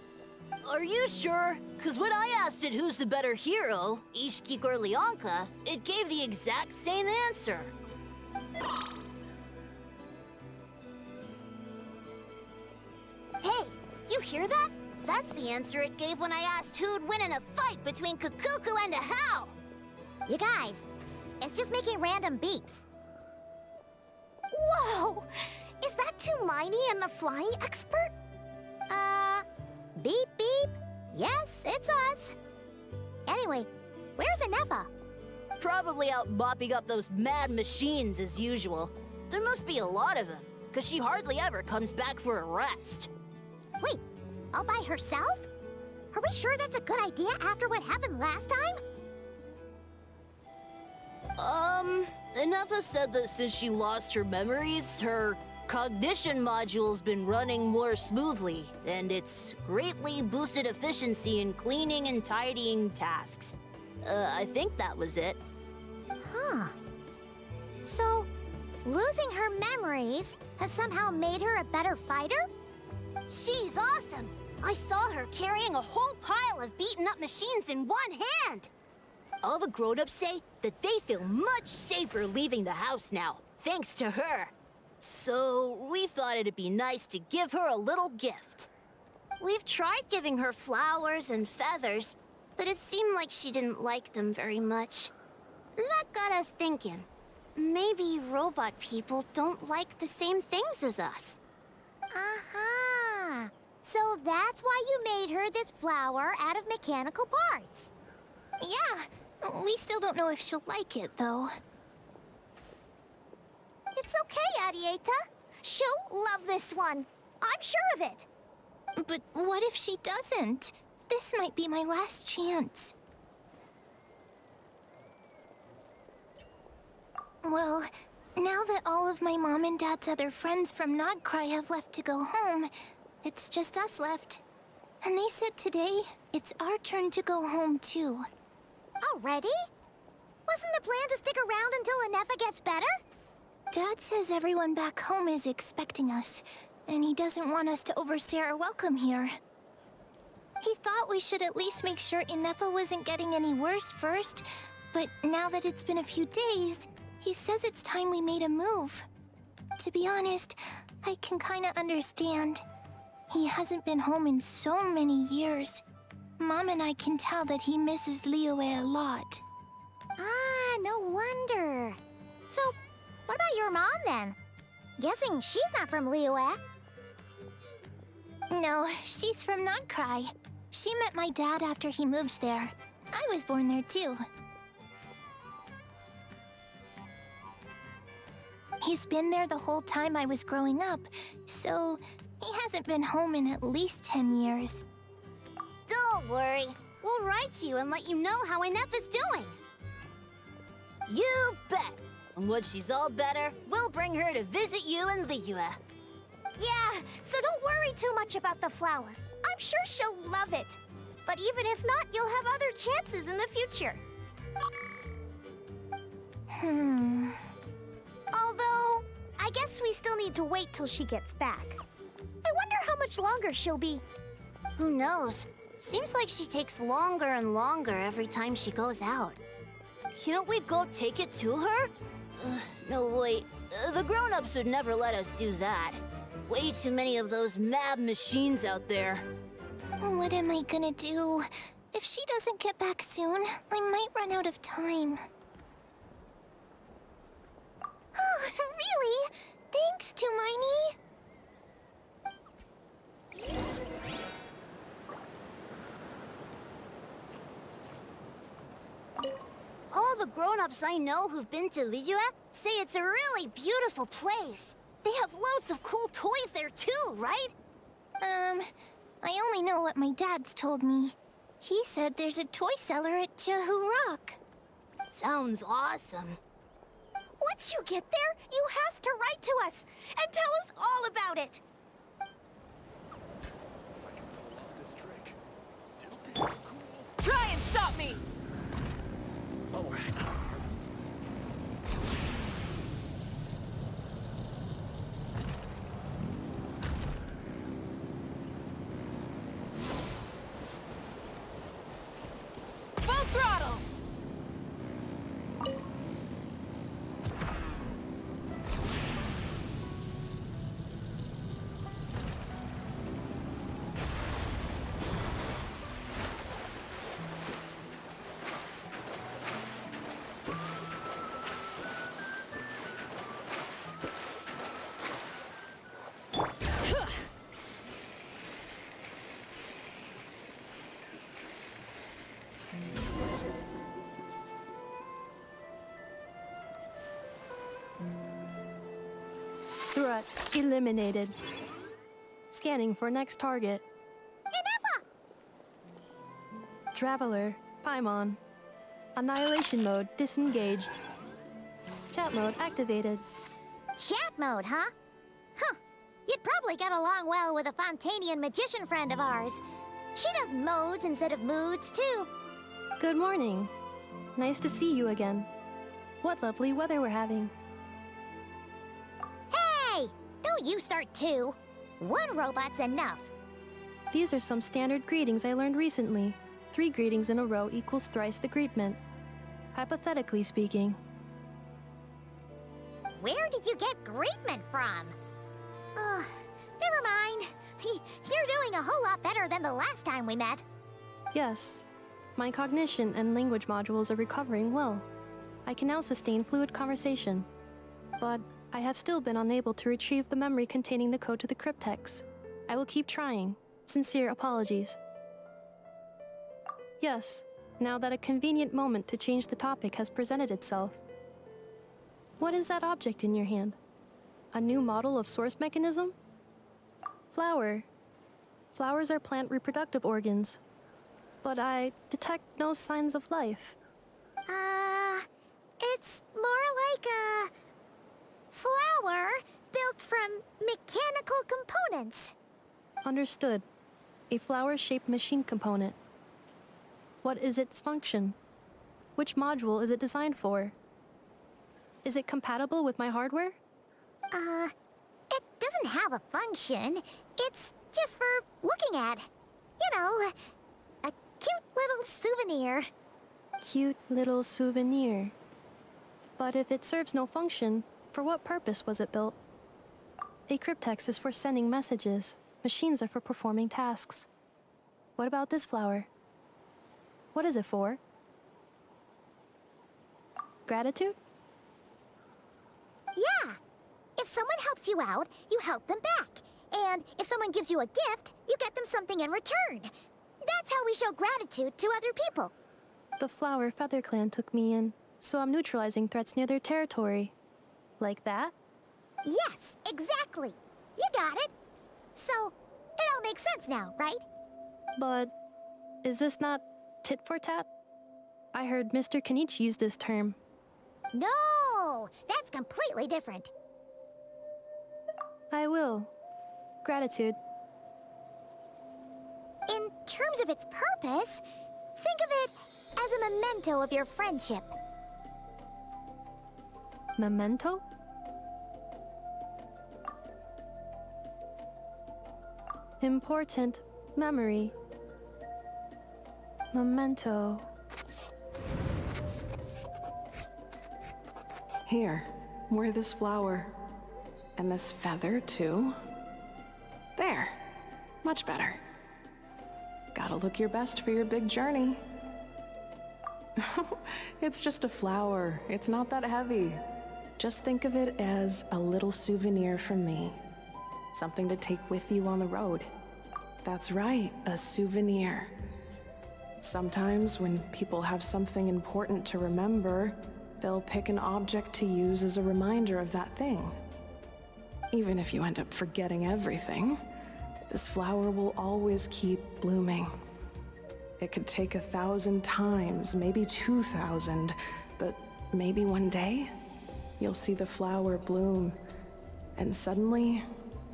Are you sure? Because when I asked it who's the better hero, Ishiki or Leonka, it gave the exact same answer. Hey, you hear that? That's the answer it gave when I asked who'd win in a fight between Kukuku and a How. You guys, it's just making random beeps. Whoa! Is that Tumaini and the flying expert? Beep beep. Yes, it's us. Anyway, where's Inefa? Probably out mopping up those mad machines as usual. There must be a lot of them, because she hardly ever comes back for a rest. Wait, all by herself? Are we sure that's a good idea after what happened last time? Inefa said that since she lost her memories, her cognition module's been running more smoothly, and it's greatly boosted efficiency in cleaning and tidying tasks. I think that was it. Huh. So, losing her memories has somehow made her a better fighter? She's awesome! I saw her carrying a whole pile of beaten-up machines in one hand! All the grown-ups say that they feel much safer leaving the house now, thanks to her. So, we thought it'd be nice to give her a little gift. We've tried giving her flowers and feathers, but it seemed like she didn't like them very much. That got us thinking. Maybe robot people don't like the same things as us. Aha! So that's why you made her this flower out of mechanical parts. Yeah, we still don't know if she'll like it, though. It's okay, Arieta. She'll love this one. I'm sure of it. But what if she doesn't? This might be my last chance. Well, now that all of my mom and dad's other friends from Nodcry have left to go home, it's just us left. And they said today, it's our turn to go home too. Already? Wasn't the plan to stick around until Inefa gets better? Dad says everyone back home is expecting us, and he doesn't want us to overstay our welcome here. He thought we should at least make sure Inefa wasn't getting any worse first, but now that it's been a few days, he says it's time we made a move. To be honest, I can kinda understand. He hasn't been home in so many years. Mom and I can tell that he misses Liyue a lot. Ah, no wonder. So, what about your mom then? Guessing she's not from Liyue. No, she's from Nagcry. She met my dad after he moved there. I was born there too. He's been there the whole time I was growing up, so he hasn't been home in at least 10 years. Don't worry. We'll write to you and let you know how Inefa's doing. You bet. And once she's all better, we'll bring her to visit you in Liyue. Yeah, so don't worry too much about the flower. I'm sure she'll love it. But even if not, you'll have other chances in the future. Although, I guess we still need to wait till she gets back. I wonder how much longer she'll be. Who knows? Seems like she takes longer and longer every time she goes out. Can't we go take it to her? No, wait. The grown-ups would never let us do that. Way too many of those mad machines out there. What am I gonna do? If she doesn't get back soon, I might run out of time. Oh, really? Thanks, Tumaini. All the grown-ups I know who've been to Liyue say it's a really beautiful place. They have loads of cool toys there too, right? I only know what my dad's told me. He said there's a toy seller at Jehu Rock. Sounds awesome. Once you get there, you have to write to us and tell us all about it. Try and stop me! Full throttle! Threat eliminated. Scanning for next target. Inefa! Traveler, Paimon. Annihilation mode disengaged. Chat mode activated. Chat mode, huh? Huh. You'd probably get along well with a Fontanian magician friend of ours. She does modes instead of moods, too. Good morning. Nice to see you again. What lovely weather we're having. Hey! Don't you start too. One robot's enough. These are some standard greetings I learned recently. 3 greetings in a row equals thrice the greetment. Hypothetically speaking. Where did you get greetment from? Never mind. You're doing a whole lot better than the last time we met. Yes. My cognition and language modules are recovering well. I can now sustain fluid conversation. But I have still been unable to retrieve the memory containing the code to the cryptex. I will keep trying. Sincere apologies. Yes, now that a convenient moment to change the topic has presented itself. What is that object in your hand? A new model of source mechanism? Flower. Flowers are plant reproductive organs. But I detect no signs of life. It's more like a flower built from mechanical components. Understood. A flower-shaped machine component. What is its function? Which module is it designed for? Is it compatible with my hardware? It doesn't have a function. It's just for looking at. You know, a cute little souvenir. Cute little souvenir. But if it serves no function, for what purpose was it built? A cryptex is for sending messages. Machines are for performing tasks. What about this flower? What is it for? Gratitude? Yeah. If someone helps you out, you help them back. And if someone gives you a gift, you get them something in return. That's how we show gratitude to other people. The Flower Feather Clan took me in, so I'm neutralizing threats near their territory. Like that? Yes, exactly. You got it. So, it all makes sense now, right? But is this not tit for tat? I heard Mr. Kenichi use this term. No, that's completely different. I will. Gratitude. In terms of its purpose, think of it as a memento of your friendship. Memento? Important memory. Memento. Here, wear this flower. And this feather, too. There. Much better. Gotta look your best for your big journey. It's just a flower. It's not that heavy. Just think of it as a little souvenir from me. Something to take with you on the road. That's right, a souvenir. Sometimes when people have something important to remember, they'll pick an object to use as a reminder of that thing. Even if you end up forgetting everything, this flower will always keep blooming. It could take 1,000 times, maybe 2,000, but maybe one day, you'll see the flower bloom, and suddenly,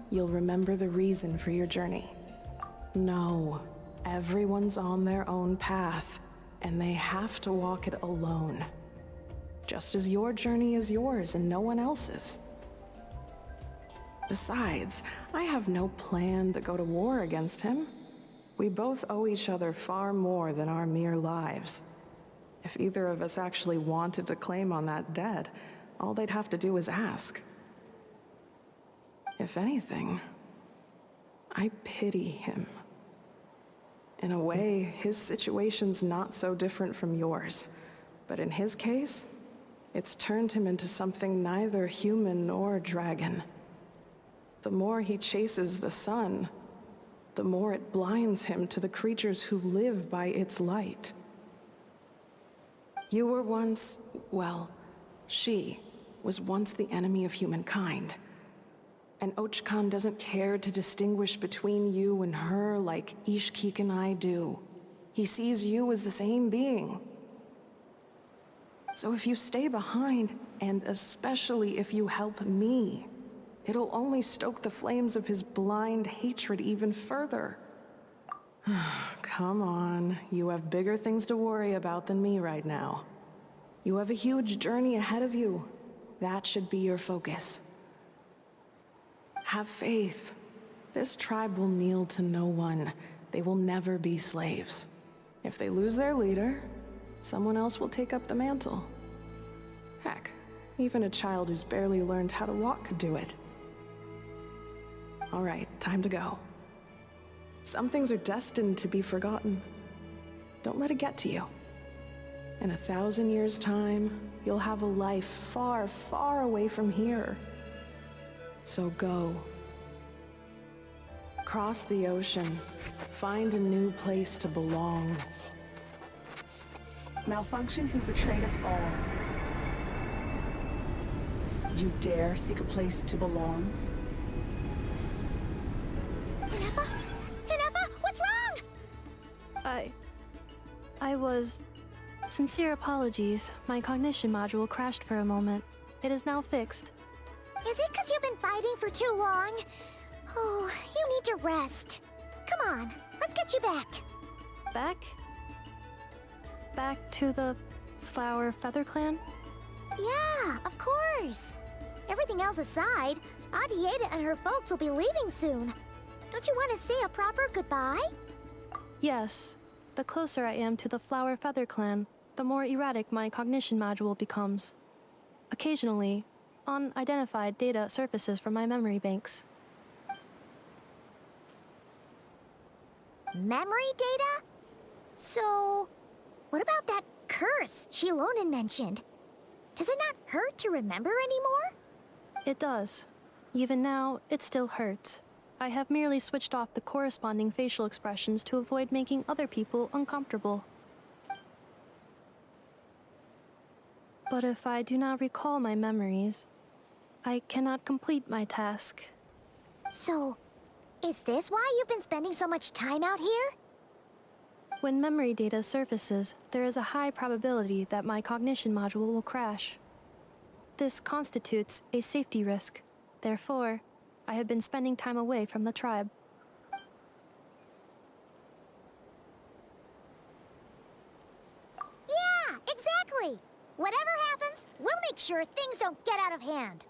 you'll remember the reason for your journey. No, everyone's on their own path, and they have to walk it alone. Just as your journey is yours and no one else's. Besides, I have no plan to go to war against him. We both owe each other far more than our mere lives. If either of us actually wanted to claim on that debt, all they'd have to do is ask. If anything, I pity him. In a way, his situation's not so different from yours. But in his case, it's turned him into something neither human nor dragon. The more he chases the sun, the more it blinds him to the creatures who live by its light. You were once, well, she was once the enemy of humankind. And Ochkan doesn't care to distinguish between you and her like Ishkik and I do. He sees you as the same being. So if you stay behind, and especially if you help me, it'll only stoke the flames of his blind hatred even further. Come on, you have bigger things to worry about than me right now. You have a huge journey ahead of you. That should be your focus. Have faith. This tribe will kneel to no one. They will never be slaves. If they lose their leader, someone else will take up the mantle. Heck, even a child who's barely learned how to walk could do it. All right, time to go. Some things are destined to be forgotten. Don't let it get to you. In 1,000 years' time, you'll have a life far, far away from here. So go. Cross the ocean. Find a new place to belong. Malfunction who betrayed us all. You dare seek a place to belong? Hinefa? Hinefa, what's wrong? I was... Sincere apologies. My cognition module crashed for a moment. It is now fixed. Is it because you've been fighting for too long? Oh, you need to rest. Come on, let's get you back. Back? Back to the Flower Feather Clan? Yeah, of course. Everything else aside, Auntie Ada and her folks will be leaving soon. Don't you want to say a proper goodbye? Yes. The closer I am to the Flower Feather clan, the more erratic my cognition module becomes. Occasionally, unidentified data surfaces from my memory banks. Memory data? So, what about that curse Shilonen mentioned? Does it not hurt to remember anymore? It does. Even now, it still hurts. I have merely switched off the corresponding facial expressions to avoid making other people uncomfortable. But if I do not recall my memories, I cannot complete my task. So, is this why you've been spending so much time out here? When memory data surfaces, there is a high probability that my cognition module will crash. This constitutes a safety risk. Therefore, I have been spending time away from the tribe. Yeah, exactly! Whatever happens, we'll make sure things don't get out of hand.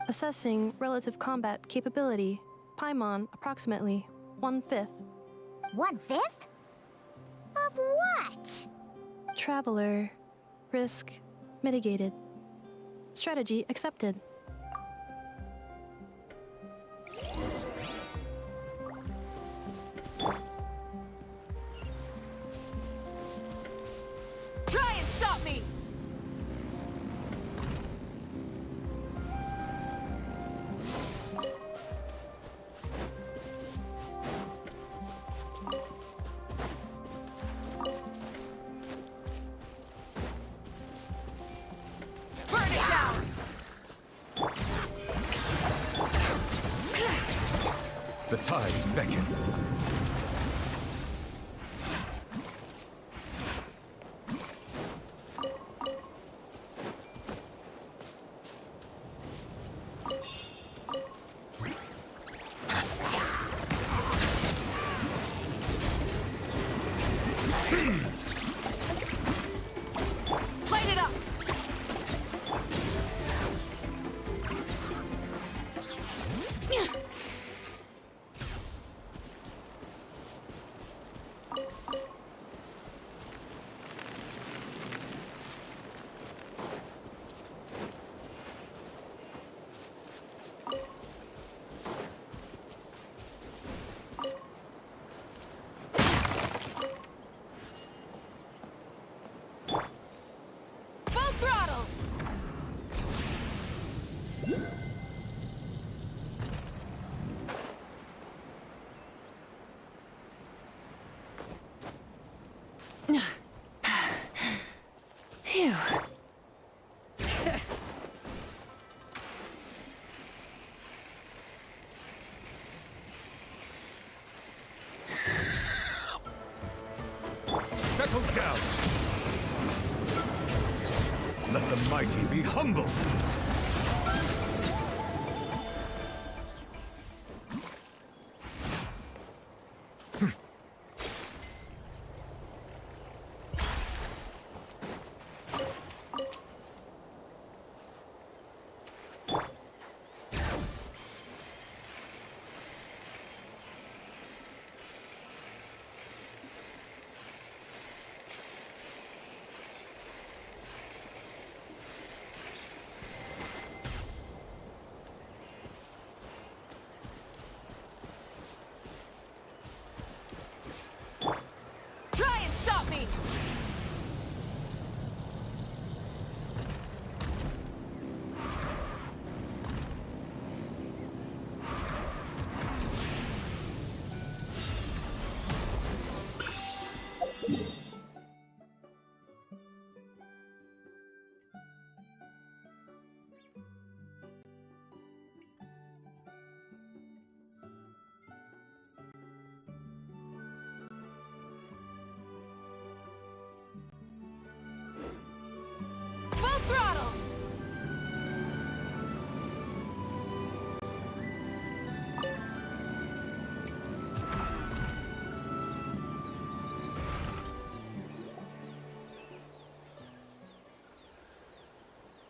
Assessing relative combat capability. Paimon, approximately 1/5. 1/5? Of what? Traveler. Risk mitigated. Strategy accepted. Try and stop me! Burn it down! The tides beckon. Light it up! Full throttle! Phew. Settle down. Let the mighty be humble.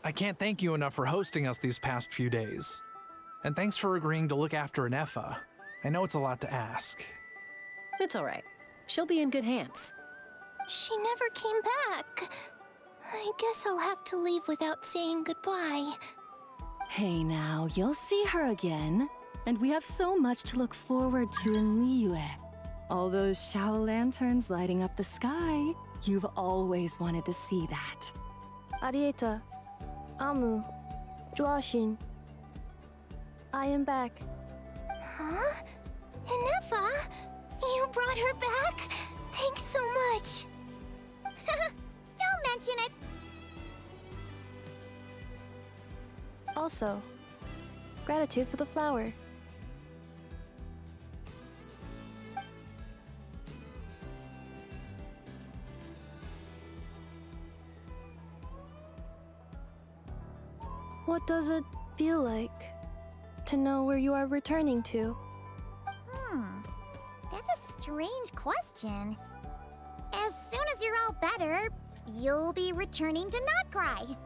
I can't thank you enough for hosting us these past few days. And thanks for agreeing to look after Nefa. I know it's a lot to ask. It's all right. She'll be in good hands. She never came back. I guess I'll have to leave without saying goodbye. Hey now, you'll see her again. And we have so much to look forward to in Liyue. All those Shao lanterns lighting up the sky. You've always wanted to see that. Arieta, Amu, Joashin. I am back. Huh? Nefa? You brought her back? Thanks so much. Don't mention it. Also, gratitude for the flower. What does it feel like to know where you are returning to? That's a strange question. As soon as you're all better, you'll be returning to Notcry.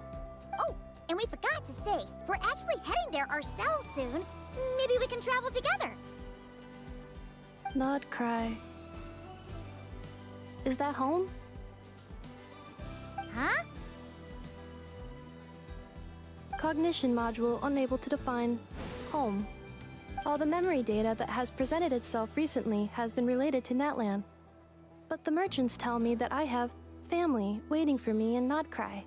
Oh, and we forgot to say, we're actually heading there ourselves soon. Maybe we can travel together. Notcry. Is that home? Huh? Cognition module unable to define home. All the memory data that has presented itself recently has been related to Natlan. But the merchants tell me that I have family waiting for me in Notcry.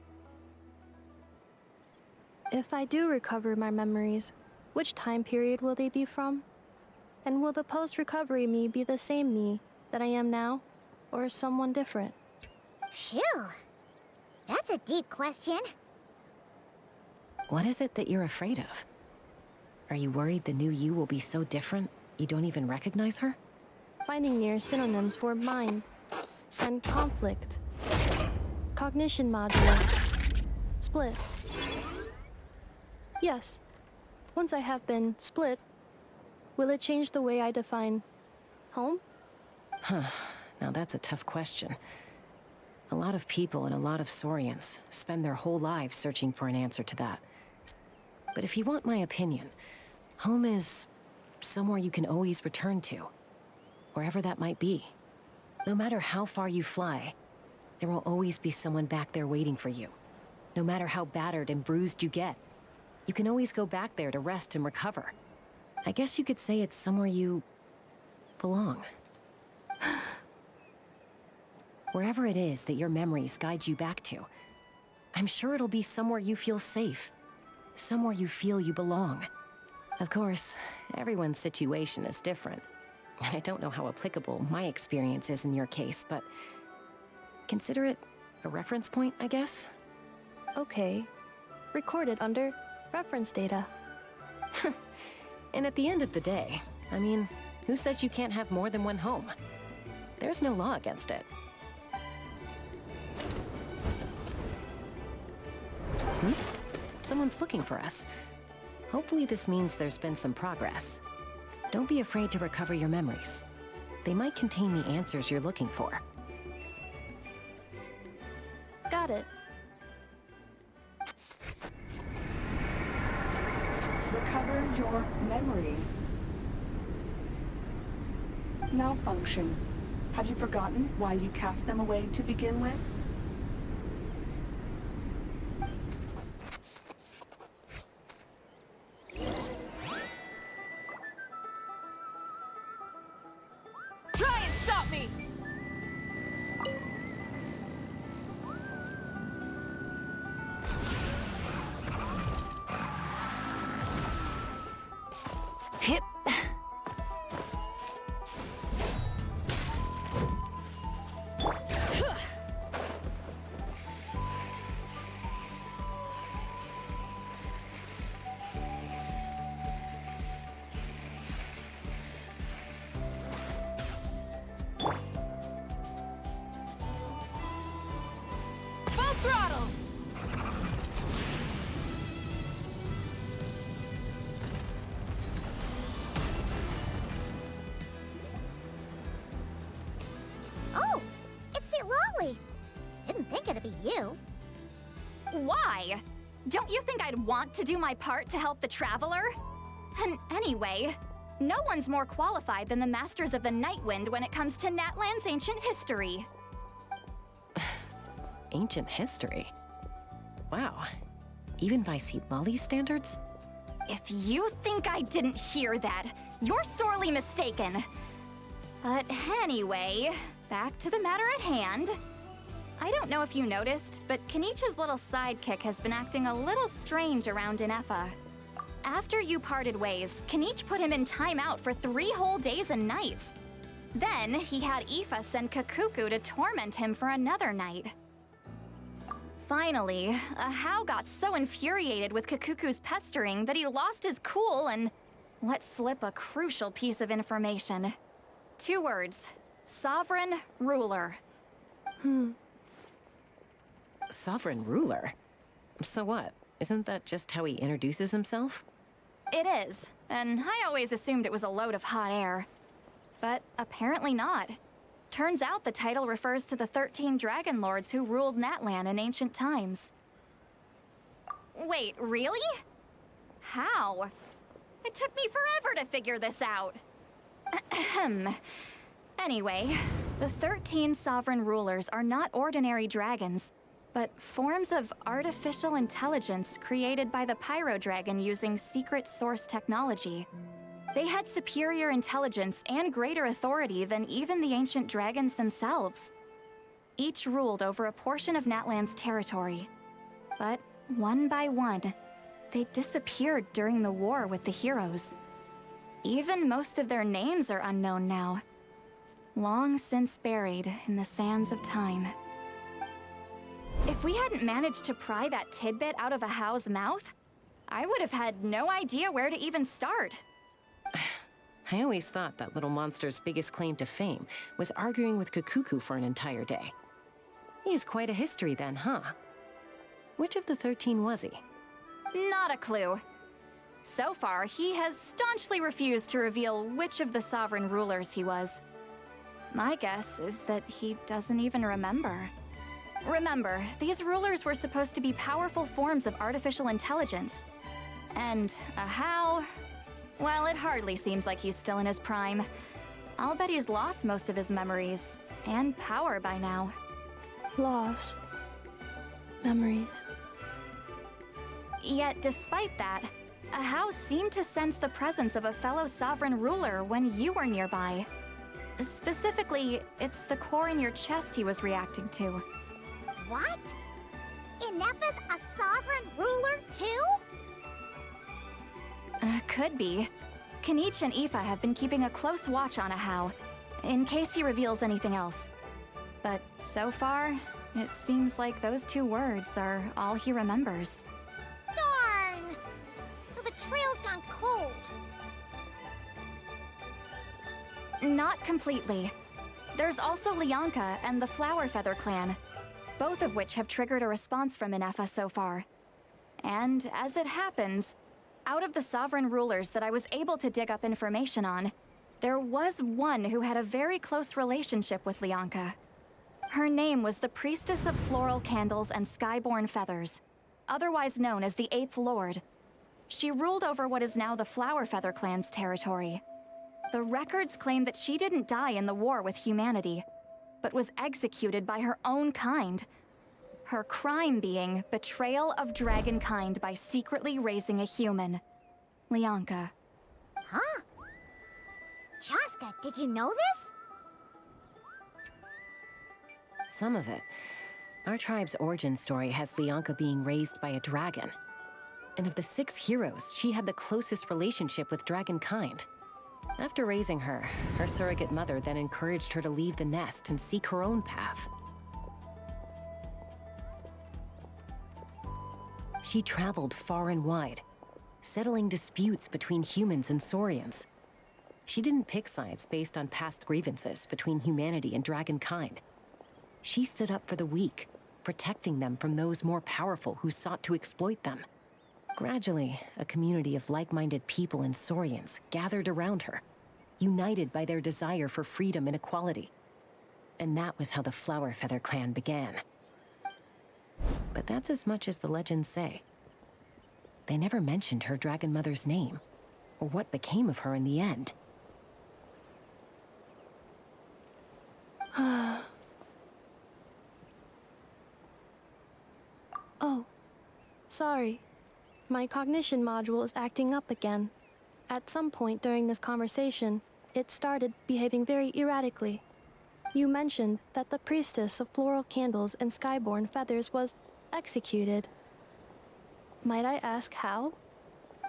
If I do recover my memories, which time period will they be from? And will the post-recovery me be the same me that I am now, or someone different? Phew. That's a deep question. What is it that you're afraid of? Are you worried the new you will be so different you don't even recognize her? Finding near synonyms for mind and conflict. Cognition module. Split. Yes. Once I have been split, will it change the way I define home? Huh. Now that's a tough question. A lot of people and a lot of Saurians spend their whole lives searching for an answer to that. But if you want my opinion, home is somewhere you can always return to, wherever that might be. No matter how far you fly, there will always be someone back there waiting for you. No matter how battered and bruised you get, you can always go back there to rest and recover. I guess you could say it's somewhere you belong. Wherever it is that your memories guide you back to, I'm sure it'll be somewhere you feel safe. Somewhere you feel you belong. Of course, everyone's situation is different. And I don't know how applicable my experience is in your case, but consider it a reference point, I guess? Okay. Recorded under reference data. And at the end of the day, I mean, who says you can't have more than one home? There's no law against it. Someone's looking for us. Hopefully this means there's been some progress. Don't be afraid to recover your memories. They might contain the answers you're looking for. Got it. Recover your memories. Malfunction. Have you forgotten why you cast them away to begin with? Try and stop me! Hip. Full throttle! Oh, it's Lolly. Didn't think it'd be you. Why? Don't you think I'd want to do my part to help the Traveler? And anyway, no one's more qualified than the Masters of the Nightwind when it comes to Natlan's ancient history. Ancient history? Wow. Even by Lolly's standards? If you think I didn't hear that, you're sorely mistaken. But anyway, back to the matter at hand. I don't know if you noticed, but Kenichi's little sidekick has been acting a little strange around Inefa. After you parted ways, Kenichi put him in timeout for 3 whole days and nights. Then he had Aoife send Kakuku to torment him for another night. Finally, Ahau got so infuriated with Kakuku's pestering that he lost his cool and let slip a crucial piece of information. 2 words: Sovereign Ruler. Sovereign ruler? So what? Isn't that just how he introduces himself? It is, and I always assumed it was a load of hot air. But apparently not. Turns out the title refers to the 13 Dragon Lords who ruled Natlan in ancient times. Wait, really? How? It took me forever to figure this out. Ahem. Anyway, the 13 sovereign rulers are not ordinary dragons, but forms of artificial intelligence created by the Pyro Dragon using secret source technology. They had superior intelligence and greater authority than even the ancient dragons themselves. Each ruled over a portion of Natlan's territory. But one by one, they disappeared during the war with the heroes. Even most of their names are unknown now, long since buried in the sands of time. If we hadn't managed to pry that tidbit out of Ahau's mouth, I would have had no idea where to even start. I always thought that little monster's biggest claim to fame was arguing with Kakuku for an entire day. He has quite a history then, huh? Which of the 13 was he? Not a clue. So far, he has staunchly refused to reveal which of the sovereign rulers he was. My guess is that he doesn't even remember. Remember, these rulers were supposed to be powerful forms of artificial intelligence. And Ahau, well, it hardly seems like he's still in his prime. I'll bet he's lost most of his memories and power by now. Lost memories. Yet, despite that, Ahau seemed to sense the presence of a fellow sovereign ruler when you were nearby. Specifically, it's the core in your chest he was reacting to. What? Inefa's a sovereign ruler too? Could be. Kenichi and Aoife have been keeping a close watch on Ahau, in case he reveals anything else. But so far, it seems like those 2 words are all he remembers. Darn! So the trail's gone cold. Not completely. There's also Lianka and the Flower Feather clan, both of which have triggered a response from Inefa so far. And as it happens, out of the sovereign rulers that I was able to dig up information on, there was one who had a very close relationship with Lianka. Her name was the Priestess of Floral Candles and Skyborn Feathers, otherwise known as the 8th Lord. She ruled over what is now the Flower Feather clan's territory. The records claim that she didn't die in the war with humanity, but was executed by her own kind. Her crime being betrayal of dragonkind by secretly raising a human. Lianka. Huh? Shaska, did you know this? Some of it. Our tribe's origin story has Lianka being raised by a dragon. And of the 6 heroes, she had the closest relationship with dragonkind. After raising her, her surrogate mother then encouraged her to leave the nest and seek her own path. She traveled far and wide, settling disputes between humans and Saurians. She didn't pick sides based on past grievances between humanity and dragonkind. She stood up for the weak, protecting them from those more powerful who sought to exploit them. Gradually, a community of like-minded people and Saurians gathered around her, united by their desire for freedom and equality. And that was how the Flower Feather clan began. But that's as much as the legends say. they never mentioned her dragon mother's name, or what became of her in the end. Oh, sorry. My cognition module is acting up again. At some point during this conversation, it started behaving very erratically. You mentioned that the priestess of floral candles and skyborn feathers was executed. Might I ask how?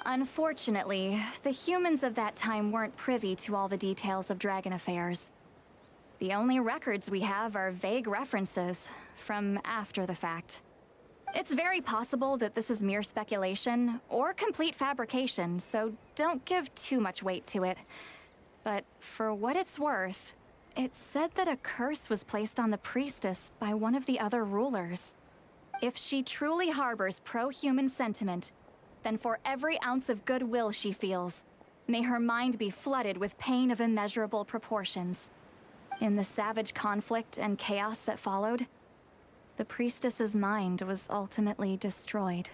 Unfortunately, the humans of that time weren't privy to all the details of dragon affairs. The only records we have are vague references from after the fact. It's very possible that this is mere speculation or complete fabrication, so don't give too much weight to it. But for what it's worth, it's said that a curse was placed on the priestess by one of the other rulers. If she truly harbors pro-human sentiment, then for every ounce of goodwill she feels, may her mind be flooded with pain of immeasurable proportions. In the savage conflict and chaos that followed, the priestess's mind was ultimately destroyed.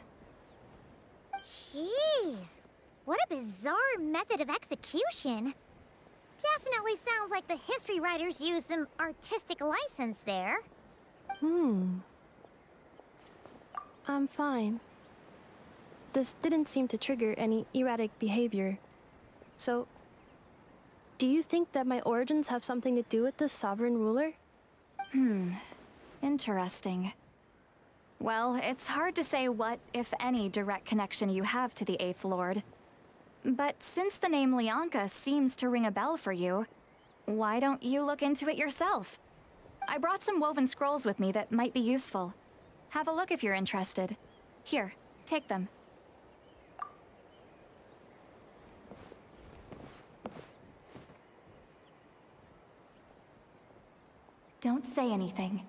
Jeez, what a bizarre method of execution. Definitely sounds like the history writers used some artistic license there. I'm fine. This didn't seem to trigger any erratic behavior. So, do you think that my origins have something to do with this sovereign ruler? Interesting. Well, it's hard to say what, if any, direct connection you have to the Eighth Lord. But since the name Lianka seems to ring a bell for you, why don't you look into it yourself? I brought some woven scrolls with me that might be useful. Have a look if you're interested. Here, take them. Don't say anything.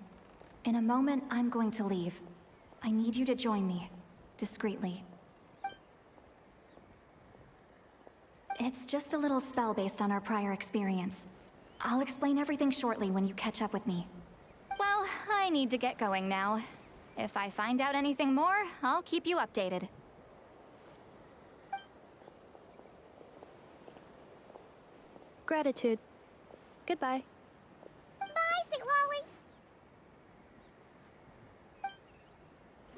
In a moment, I'm going to leave. I need you to join me, discreetly. It's just a little spell based on our prior experience. I'll explain everything shortly when you catch up with me. Well, I need to get going now. If I find out anything more, I'll keep you updated. Gratitude. Goodbye. Bye, Sweet Lolly.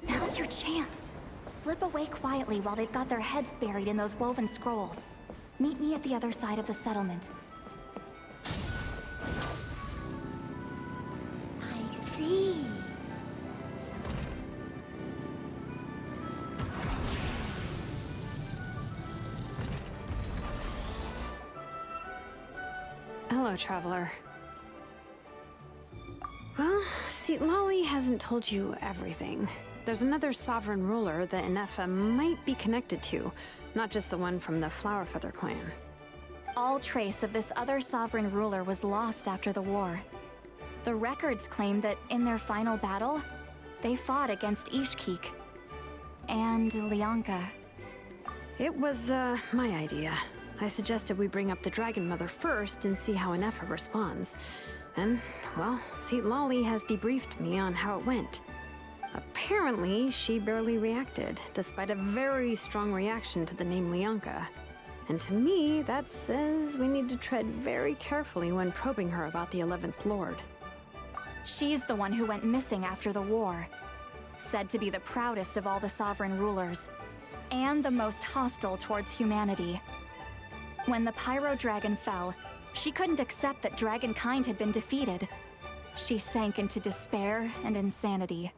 Now's your chance. Slip away quietly while they've got their heads buried in those woven scrolls. Meet me at the other side of the settlement. I see. Hello, traveler. Well, see, Lolly hasn't told you everything. There's another sovereign ruler that Inefa might be connected to, not just the one from the Flowerfeather clan. All trace of this other sovereign ruler was lost after the war. The records claim that in their final battle, they fought against Ishkik and Lianka. It was, my idea. I suggested we bring up the Dragon Mother first and see how Inefa responds. And, well, see, Lolly has debriefed me on how it went. Apparently, she barely reacted, despite a very strong reaction to the name Lianka. And to me, that says we need to tread very carefully when probing her about the 11th Lord. She's the one who went missing after the war. Said to be the proudest of all the sovereign rulers, and the most hostile towards humanity. When the Pyro Dragon fell, she couldn't accept that dragonkind had been defeated. She sank into despair and insanity.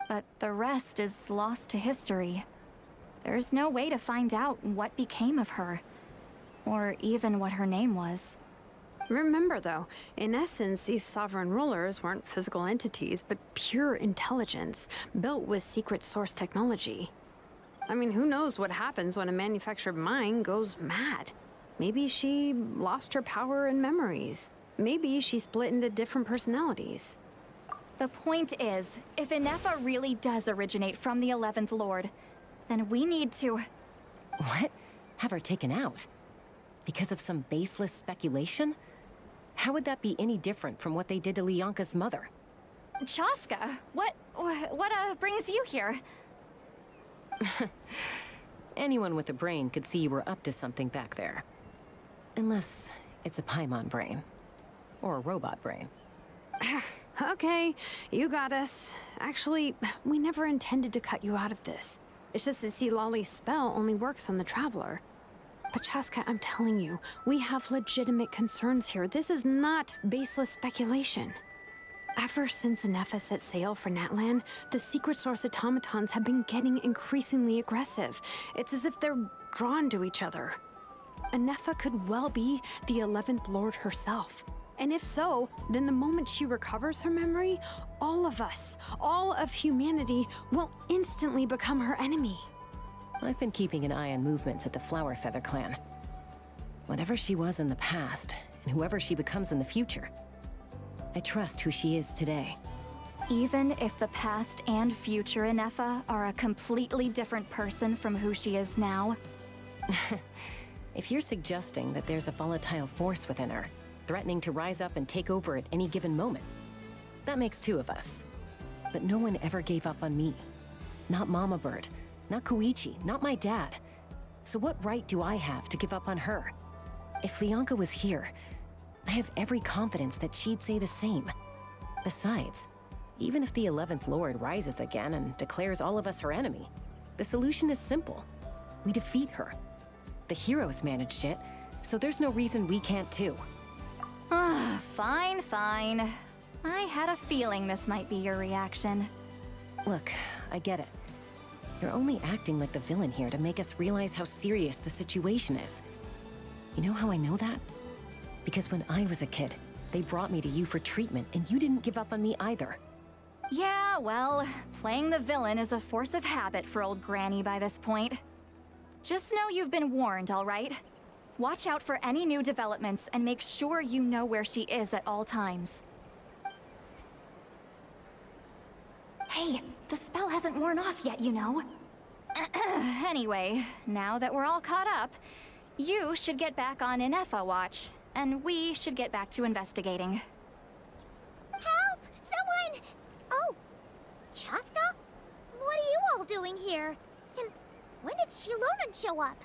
But the rest is lost to history. There's no way to find out what became of her, or even what her name was. Remember, though, in essence, these sovereign rulers weren't physical entities, but pure intelligence, built with secret source technology. I mean, who knows what happens when a manufactured mind goes mad? Maybe she lost her power and memories. Maybe she split into different personalities. The point is, if Inefa really does originate from the 11th Lord, then we need to... What? Have her taken out? Because of some baseless speculation? How would that be any different from what they did to Lianka's mother? Chaska, what brings you here? Anyone with a brain could see you were up to something back there. Unless it's a Paimon brain. Or a robot brain. Okay, you got us. Actually, we never intended to cut you out of this. It's just that see, Lolly's spell only works on the Traveler. But Chaska, I'm telling you, we have legitimate concerns here. This is not baseless speculation. Ever since Anefa set sail for Natlan, the secret source automatons have been getting increasingly aggressive. It's as if they're drawn to each other. Anefa could well be the 11th Lord herself. And if so, then the moment she recovers her memory, all of us, all of humanity, will instantly become her enemy. I've been keeping an eye on movements at the Flower Feather clan. Whatever she was in the past, and whoever she becomes in the future, I trust who she is today. Even if the past and future Anefa are a completely different person from who she is now? If you're suggesting that there's a volatile force within her, threatening to rise up and take over at any given moment, that makes two of us. But no one ever gave up on me. Not Mama Bird, not Koichi, not my dad. So what right do I have to give up on her? If Leonka was here, I have every confidence that she'd say the same. Besides, even if the 11th Lord rises again and declares all of us her enemy, the solution is simple. We defeat her. The heroes managed it, so there's no reason we can't too. Fine, fine. I had a feeling this might be your reaction. Look, I get it. You're only acting like the villain here to make us realize how serious the situation is. You know how I know that? Because when I was a kid, they brought me to you for treatment, and you didn't give up on me either. Yeah, well, playing the villain is a force of habit for old Granny by this point. Just know you've been warned, all right? Watch out for any new developments and make sure you know where she is at all times. Hey, the spell hasn't worn off yet, you know. Anyway, now that we're all caught up, you should get back on Anefa watch, and we should get back to investigating. Help! Someone! Oh, Chaska? What are you all doing here? And when did Shilonen show up?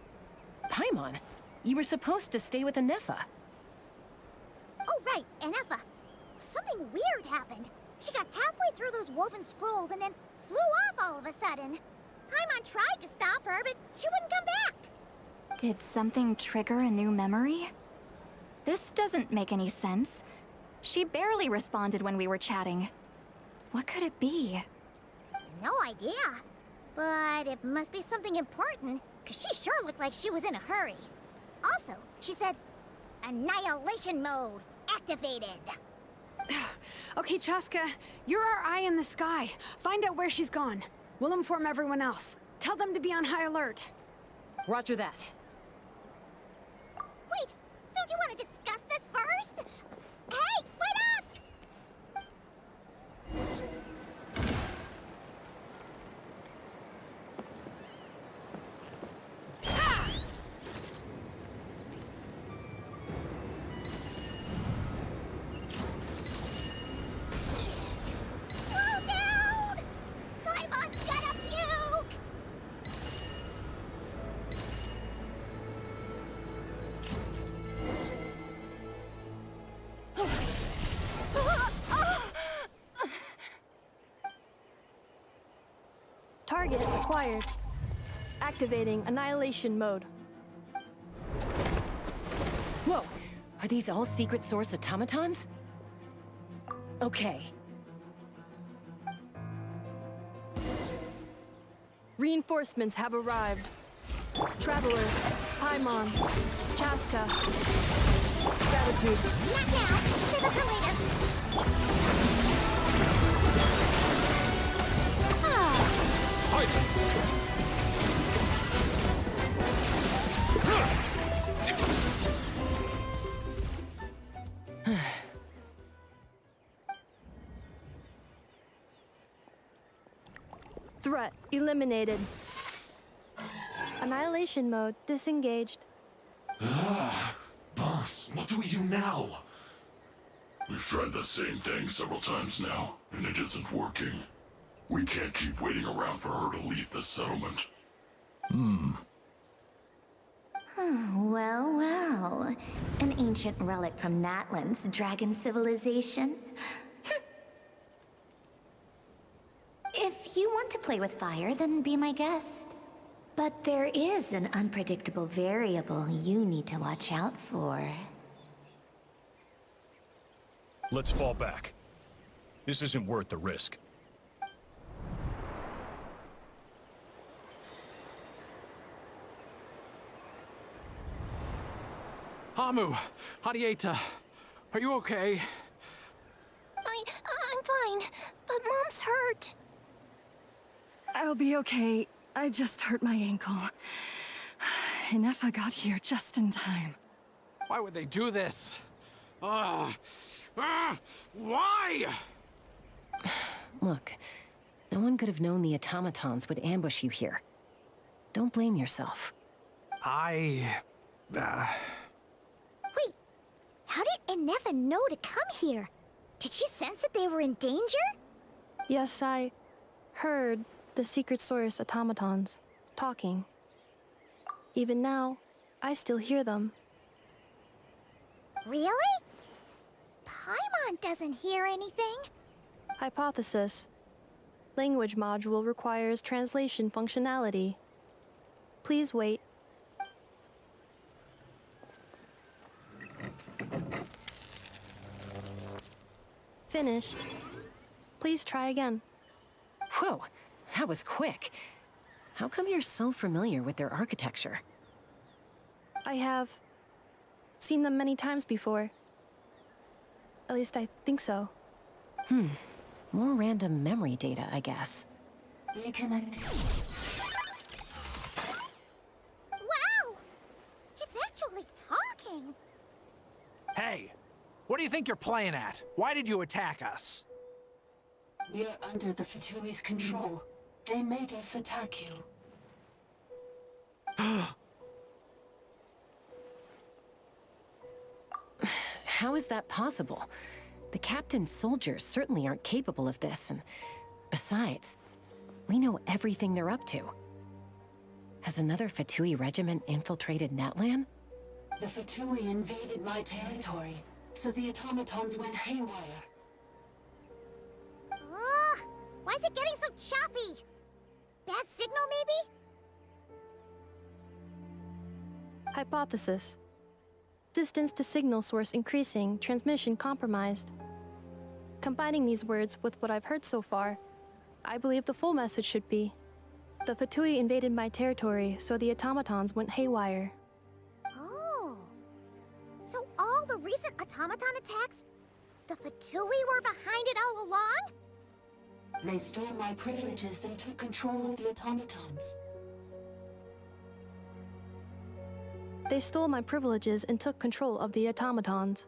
Paimon, you were supposed to stay with Anefa. Oh, right, Anefa. Something weird happened. She got halfway through those woven scrolls and then flew off all of a sudden. Paimon tried to stop her, but she wouldn't come back. Did something trigger a new memory? This doesn't make any sense. She barely responded when we were chatting. What could it be? No idea. But it must be something important, because she sure looked like she was in a hurry. Also, she said, annihilation mode activated. Okay, Chaska, you're our eye in the sky. Find out where she's gone. We'll inform everyone else. Tell them to be on high alert. Roger that. Wait, don't you want to discuss this first? Hey, wait up! Slow down! Paimon's gonna puke! Target acquired. Activating annihilation mode. Whoa! Are these all secret source automatons? Okay. Reinforcements have arrived. Traveler, Paimon, Chaska. Gratitude. Not now! Save it for later! Silence! Threat eliminated. Annihilation mode disengaged. Boss, what do we do now? We've tried the same thing several times now, and it isn't working. We can't keep waiting around for her to leave the settlement. Well, well. An ancient relic from Natlan's dragon civilization. If you want to play with fire, then be my guest. But there is an unpredictable variable you need to watch out for. Let's fall back. This isn't worth the risk. Hamu, Hadieta, are you okay? I'm fine, but Mom's hurt. I'll be okay. I just hurt my ankle. Inefa got here just in time. Why would they do this? Why? Look, no one could have known the automatons would ambush you here. Don't blame yourself. Wait, how did Inefa know to come here? Did she sense that they were in danger? Yes, I heard the secret source automatons talking. Even now, I still hear them. Really? Paimon doesn't hear anything. Hypothesis. Language module requires translation functionality. Please wait. Finished. Please try again. Whoa, that was quick. How come you're so familiar with their architecture? I have seen them many times before. At least I think so. More random memory data, I guess. Wow! It's actually talking! Hey, what do you think you're playing at? Why did you attack us? We're under the Fatui's control. They made us attack you. How is that possible? The captain's soldiers certainly aren't capable of this, and besides, we know everything they're up to. Has another Fatui regiment infiltrated Natlan? The Fatui invaded my territory, so the automatons went haywire. Why is it getting so choppy? Bad signal, maybe? Hypothesis. Distance to signal source increasing, transmission compromised. Combining these words with what I've heard so far, I believe the full message should be: the Fatui invaded my territory, so the automatons went haywire. Oh. So all the recent automaton attacks, the Fatui were behind it all along? They stole my privileges and took control of the automatons. They stole my privileges and took control of the automatons.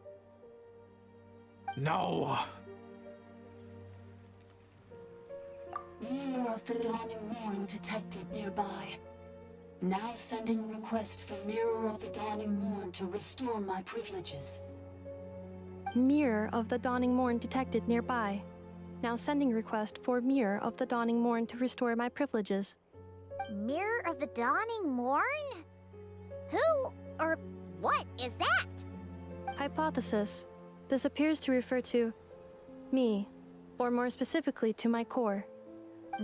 No! Mirror of the Dawning Morn detected nearby. Now sending request for Mirror of the Dawning Morn to restore my privileges. Mirror of the Dawning Morn detected nearby. Now sending request for Mirror of the Dawning Morn to restore my privileges. Mirror of the Dawning Morn? Who or what is that? Hypothesis. This appears to refer to me, or more specifically to my core.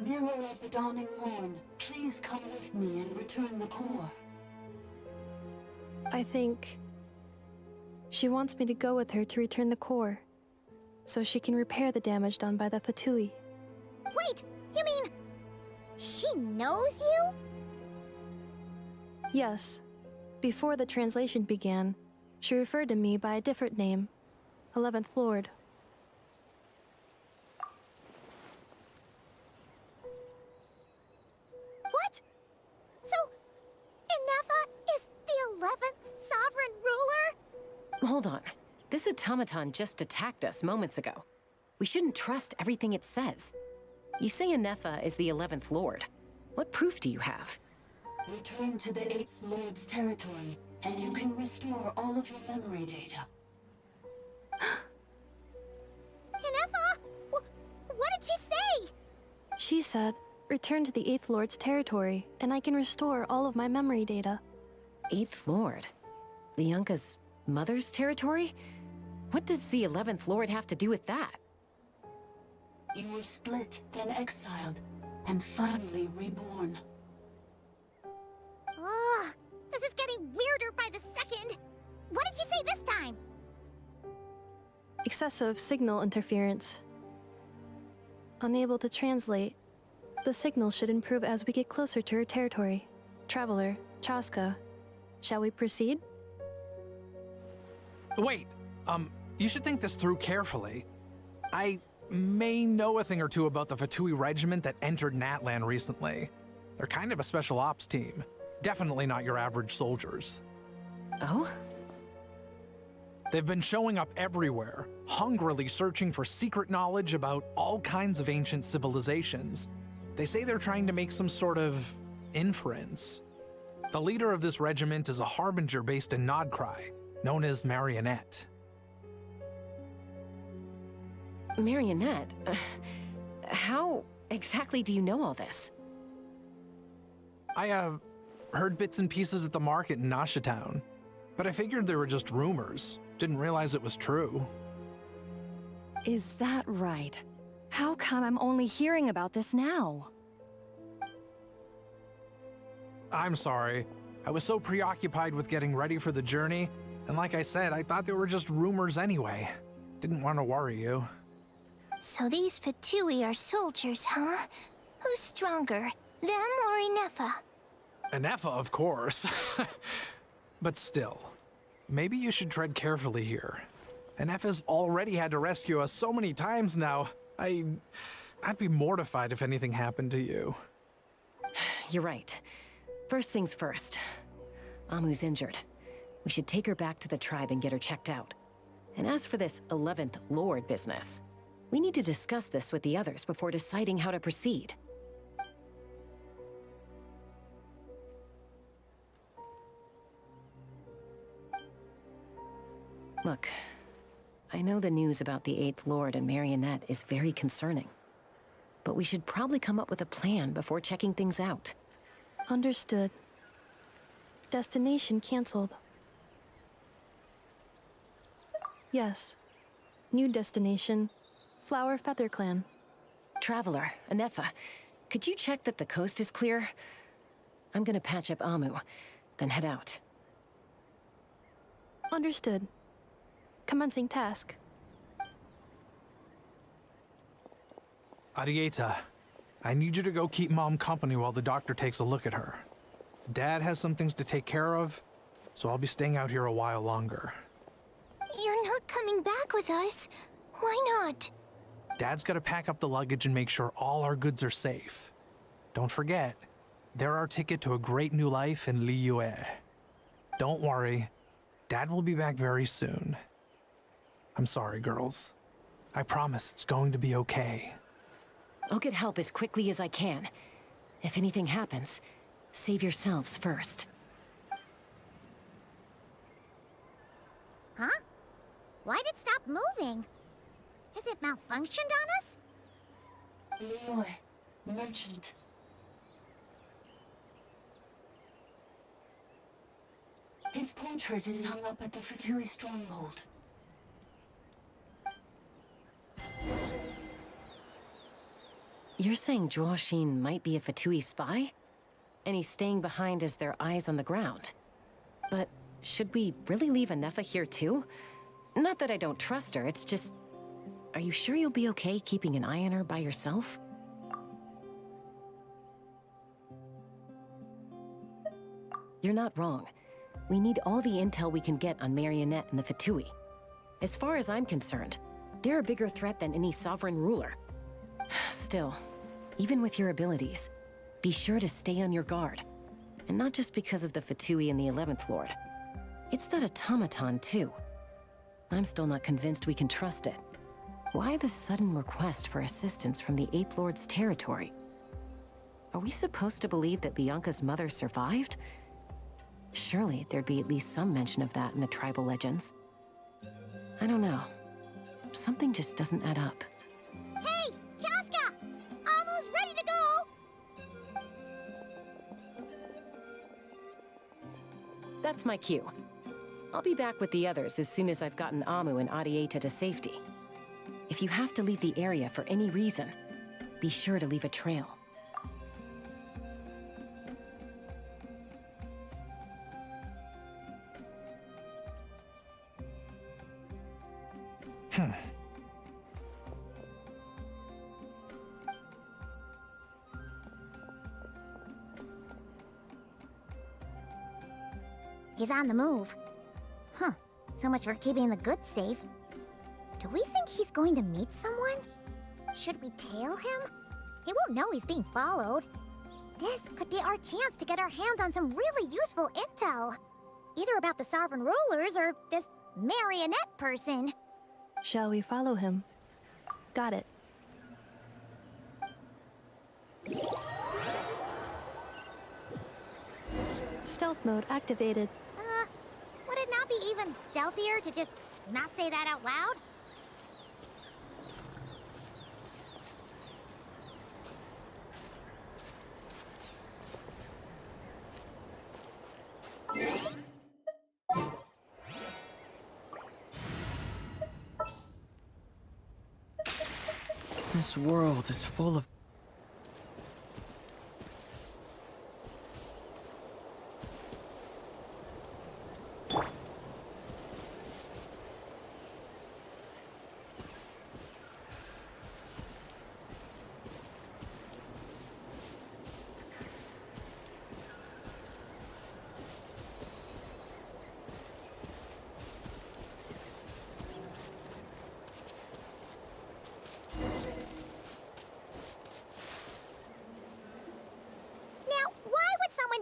Mirror of the Dawning Morn, please come with me and return the core. I think she wants me to go with her to return the core, so she can repair the damage done by the Fatui. Wait, you mean she knows you? Yes. Before the translation began, she referred to me by a different name, 11th Lord. What? So, Inefa is the 11th sovereign ruler? Hold on. This automaton just attacked us moments ago. We shouldn't trust everything it says. You say Inefa is the 11th Lord. What proof do you have? Return to the 8th Lord's territory, and you can restore all of your memory data. Inefa? What did she say? She said, return to the 8th Lord's territory, and I can restore all of my memory data. 8th Lord? Lianka's mother's territory? What does the 11th Lord have to do with that? You were split, then exiled, and finally reborn. Ugh, this is getting weirder by the second. What did she say this time? Excessive signal interference. Unable to translate. The signal should improve as we get closer to her territory. Traveler, Chaska. Shall we proceed? Wait, you should think this through carefully. I may know a thing or two about the Fatui regiment that entered Natlan recently. They're kind of a special ops team. Definitely not your average soldiers. Oh? They've been showing up everywhere, hungrily searching for secret knowledge about all kinds of ancient civilizations. They say they're trying to make some sort of inference. The leader of this regiment is a harbinger based in Nodcry, known as Marionette. Marionette? How exactly do you know all this? I, heard bits and pieces at the market in Nasha Town, but I figured they were just rumors. Didn't realize it was true. Is that right? How come I'm only hearing about this now? I'm sorry. I was so preoccupied with getting ready for the journey, and like I said, I thought they were just rumors anyway. Didn't want to worry you. So these Fatui are soldiers, huh? Who's stronger, them or Inefa? Inefa, of course. But still, maybe you should tread carefully here. Inefa's already had to rescue us so many times now. I'd be mortified if anything happened to you. You're right. First things first. Amu's injured. We should take her back to the tribe and get her checked out. And as for this 11th Lord business, we need to discuss this with the others before deciding how to proceed. Look, I know the news about the 8th Lord and Marionette is very concerning, but we should probably come up with a plan before checking things out. Understood. Destination cancelled. Yes. New destination. Flower Feather Clan. Traveler, Anefa, could you check that the coast is clear? I'm gonna patch up Amu, then head out. Understood. Commencing task. Arieta, I need you to go keep Mom company while the doctor takes a look at her. Dad has some things to take care of, so I'll be staying out here a while longer. You're not coming back with us. Why not? Dad's gotta pack up the luggage and make sure all our goods are safe. Don't forget, they're our ticket to a great new life in Liyue. Don't worry, Dad will be back very soon. I'm sorry, girls. I promise it's going to be okay. I'll get help as quickly as I can. If anything happens, save yourselves first. Huh? Why'd it stop moving? Has it malfunctioned on us? Liyue, merchant. His portrait is hung up at the Fatui stronghold. You're saying Zhuo Xin might be a Fatui spy? And he's staying behind as their eyes on the ground. But should we really leave Anefa here too? Not that I don't trust her, it's just... Are you sure you'll be okay keeping an eye on her by yourself? You're not wrong. We need all the intel we can get on Marionette and the Fatui. As far as I'm concerned, they're a bigger threat than any sovereign ruler. Still, even with your abilities, be sure to stay on your guard. And not just because of the Fatui and the 11th Lord. It's that automaton, too. I'm still not convinced we can trust it. Why the sudden request for assistance from the 8th Lord's territory? Are we supposed to believe that Lianka's mother survived? Surely there'd be at least some mention of that in the tribal legends. I don't know. Something just doesn't add up. Hey, Chaska! Amu's ready to go! That's my cue. I'll be back with the others as soon as I've gotten Amu and Adieta to safety. If you have to leave the area for any reason, be sure to leave a trail. He's on the move. Huh. So much for keeping the goods safe. Do we think he's going to meet someone? Should we tail him? He won't know he's being followed. This could be our chance to get our hands on some really useful intel. Either about the Sovereign Rulers or this marionette person. Shall we follow him? Got it. Stealth mode activated. Would it not be even stealthier to just not say that out loud? This world is full of...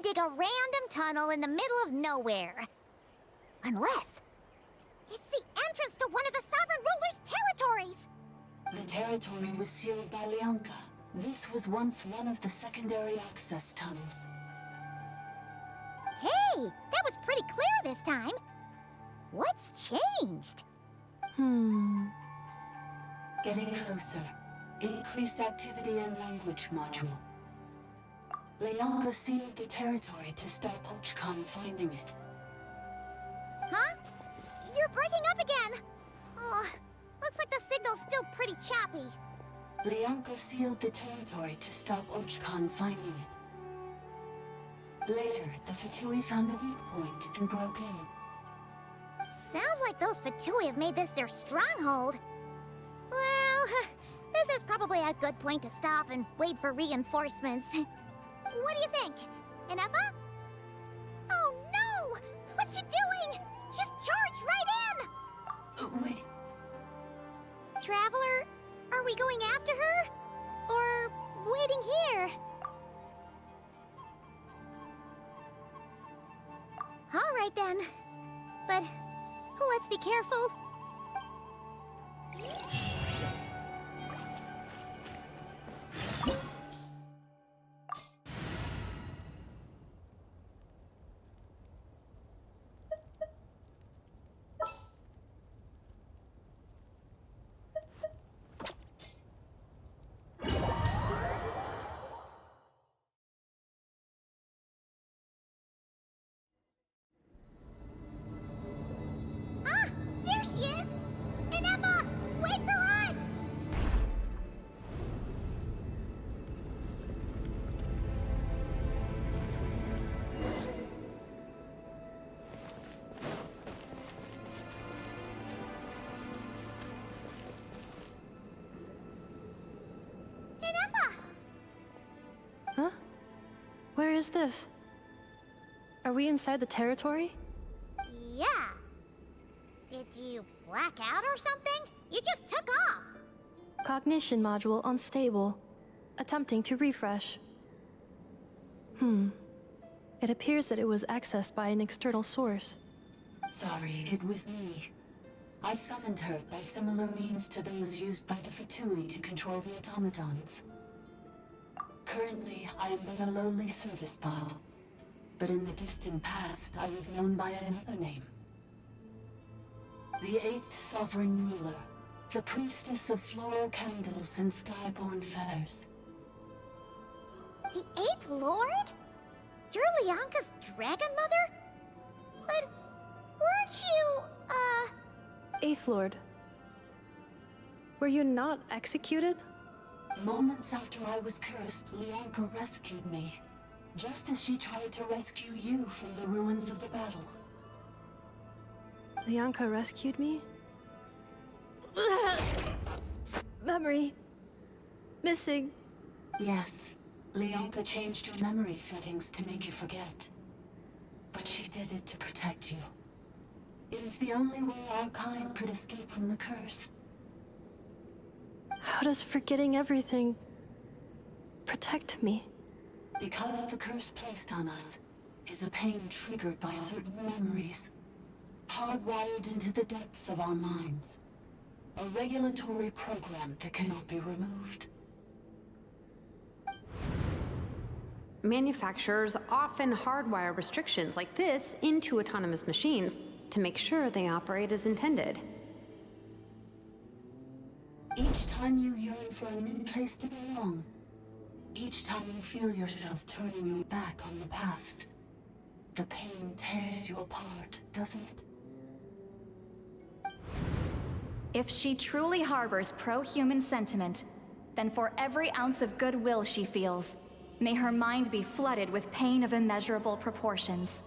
Dig a random tunnel in the middle of nowhere. Unless it's the entrance to one of the Sovereign Ruler's territories. The territory was sealed by Lianka. This was once one of the secondary access tunnels. Hey, that was pretty clear this time. What's changed? Getting closer. Increased activity in language module. Lianka sealed the territory to stop Ochkan finding it. Huh? You're breaking up again! Oh, looks like the signal's still pretty choppy. Lianka sealed the territory to stop Ochkan finding it. Later, the Fatui found a weak point and broke in. Sounds like those Fatui have made this their stronghold. Well, this is probably a good point to stop and wait for reinforcements. What do you think? Inefa? Oh no! What's she doing? Just charged right in! Wait. Traveler, are we going after her? Or waiting here? Alright then. But let's be careful. There she is! Inefa! Wait for us! Inefa! Huh? Where is this? Are we inside the territory? Yeah. Did you black out or something? You just took off! Cognition module unstable. Attempting to refresh. It appears that it was accessed by an external source. Sorry, it was me. I summoned her by similar means to those used by the Fatui to control the automatons. Currently, I am but a lowly service bot. But in the distant past, I was known by another name. The 8th Sovereign Ruler, the Priestess of Floral Candles and Skyborn Feathers. The 8th Lord? You're Lianka's Dragon Mother? But weren't you, Eighth Lord. Were you not executed? Moments after I was cursed, Leonka rescued me. Just as she tried to rescue you from the ruins of the battle. Leonka rescued me? Memory. Missing. Yes. Leonka changed your memory settings to make you forget. But she did it to protect you. It is the only way our kind could escape from the curse. How does forgetting everything protect me? Because the curse placed on us is a pain triggered by certain memories, hardwired into the depths of our minds. A regulatory program that cannot be removed. Manufacturers often hardwire restrictions like this into autonomous machines to make sure they operate as intended. Each time you yearn for a new place to belong, each time you feel yourself turning your back on the past, the pain tears you apart, doesn't it? If she truly harbors pro-human sentiment, then for every ounce of goodwill she feels, may her mind be flooded with pain of immeasurable proportions.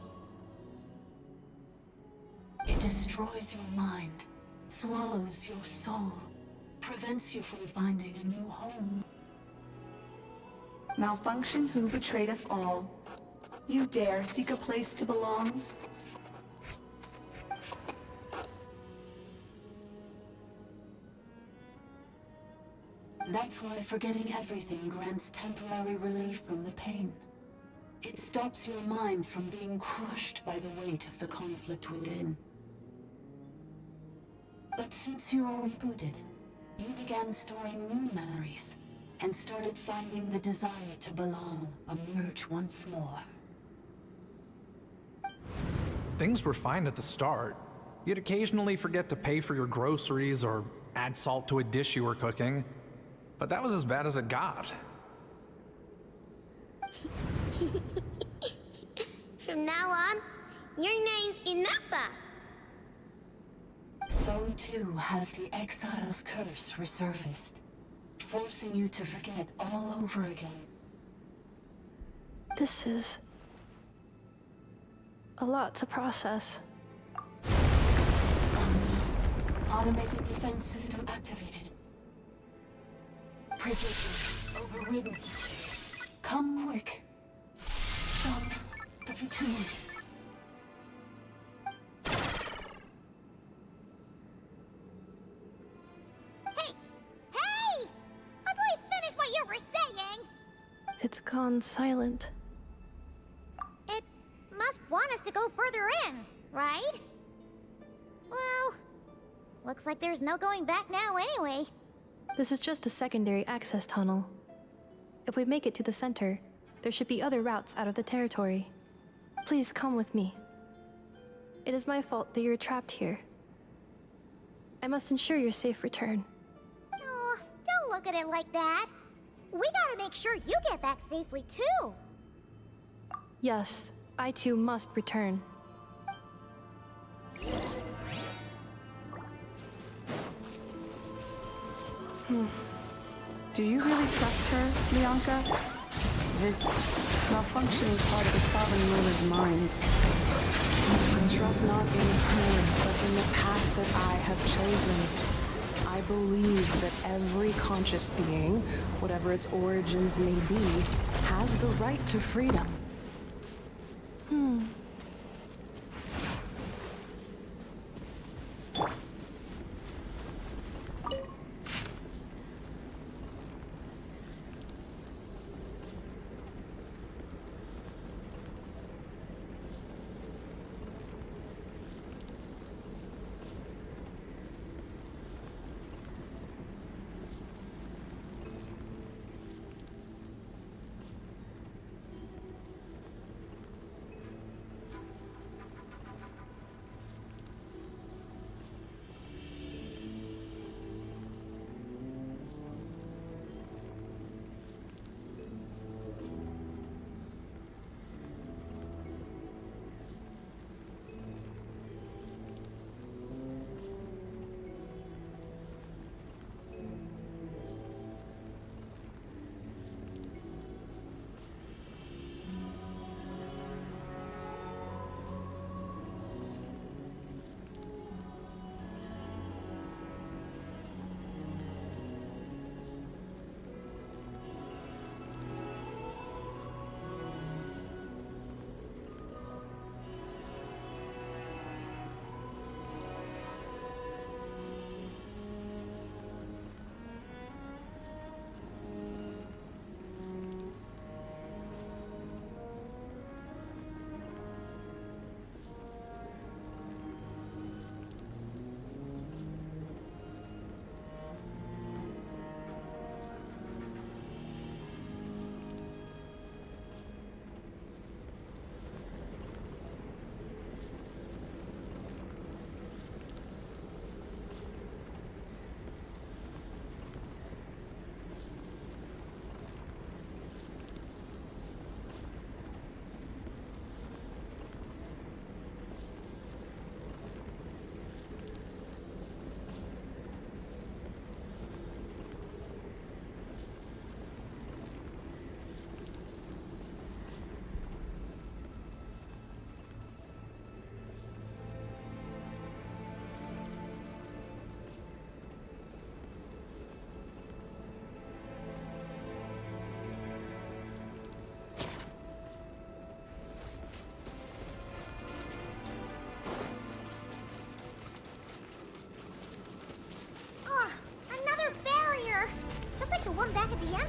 It destroys your mind, swallows your soul, prevents you from finding a new home. Malfunction who betrayed us all. You dare seek a place to belong? That's why forgetting everything grants temporary relief from the pain. It stops your mind from being crushed by the weight of the conflict within. But since you are rebooted, you began storing new memories, and started finding the desire to belong emerge once more. Things were fine at the start. You'd occasionally forget to pay for your groceries or add salt to a dish you were cooking. But that was as bad as it got. From now on, your name's Inafa. So too has the Exile's curse resurfaced, forcing you to forget all over again. This is a lot to process. Automated defense system activated. Privileges overridden. Come quick. Stop the Fatui. Hey! Please finish what you were saying! It's gone silent. It must want us to go further in, right? Well, looks like there's no going back now anyway. This is just a secondary access tunnel. If we make it to the center, there should be other routes out of the territory. Please come with me. It is my fault that you're trapped here. I must ensure your safe return. Oh, don't look at it like that. We gotta make sure you get back safely too. Yes, I too must return. Do you really trust her, Leonka? This malfunctioning part of the Sovereign Ruler's mind. I trust not in her, but in the path that I have chosen. I believe that every conscious being, whatever its origins may be, has the right to freedom.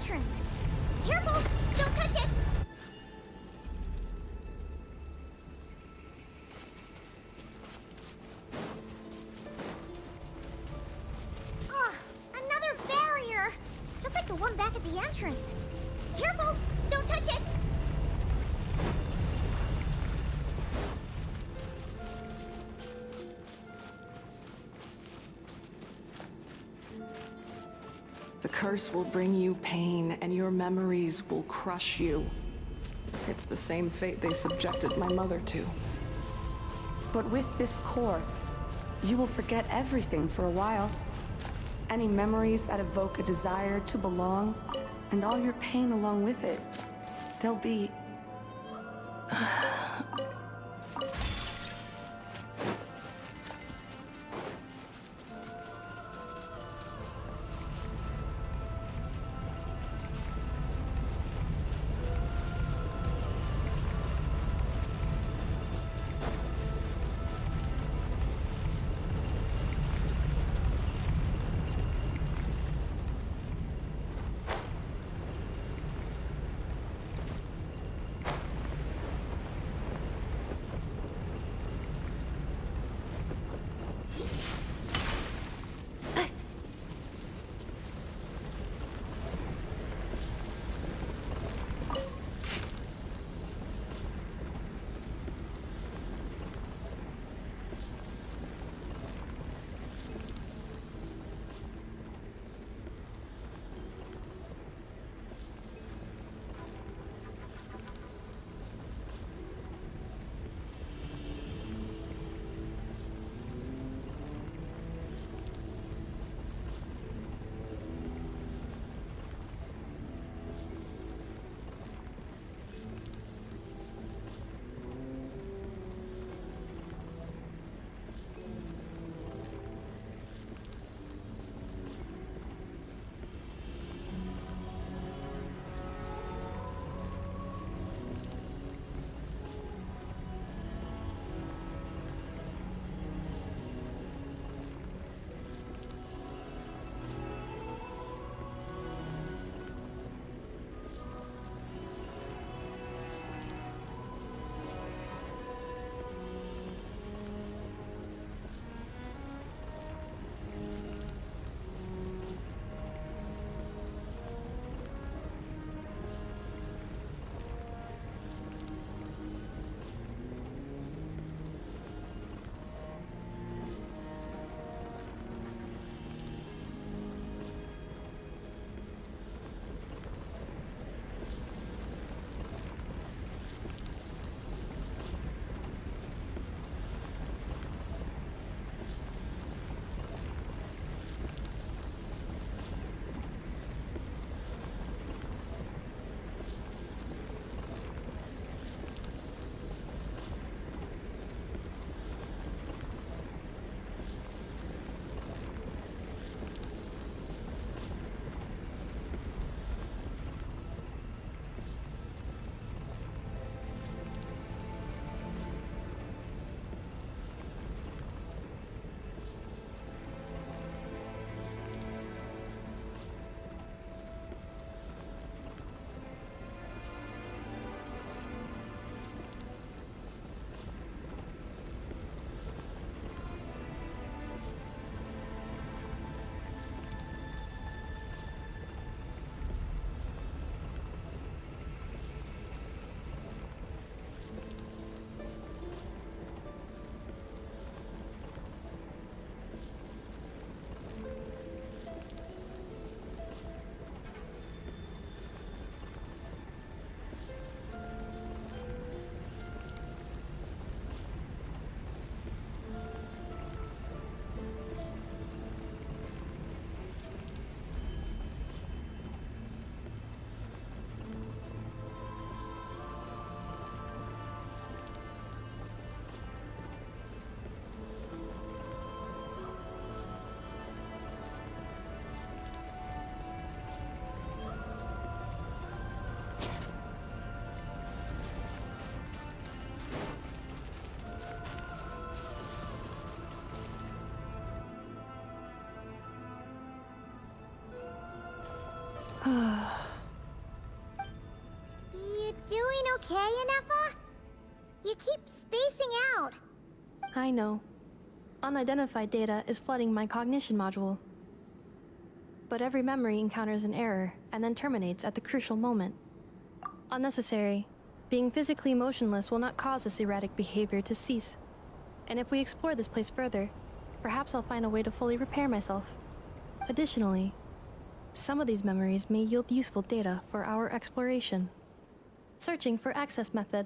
entrance. Careful! Don't touch it! Oh, another barrier! Just like the one back at the entrance. Careful! Don't touch it! The curse will bring you pain, and your memories will crush you. It's the same fate they subjected my mother to. But with this core, you will forget everything for a while. Any memories that evoke a desire to belong, and all your pain along with it, they'll be... okay, Inefa? You keep spacing out. I know. Unidentified data is flooding my cognition module. But every memory encounters an error and then terminates at the crucial moment. Unnecessary. Being physically motionless will not cause this erratic behavior to cease. And if we explore this place further, perhaps I'll find a way to fully repair myself. Additionally, some of these memories may yield useful data for our exploration. Searching for access method.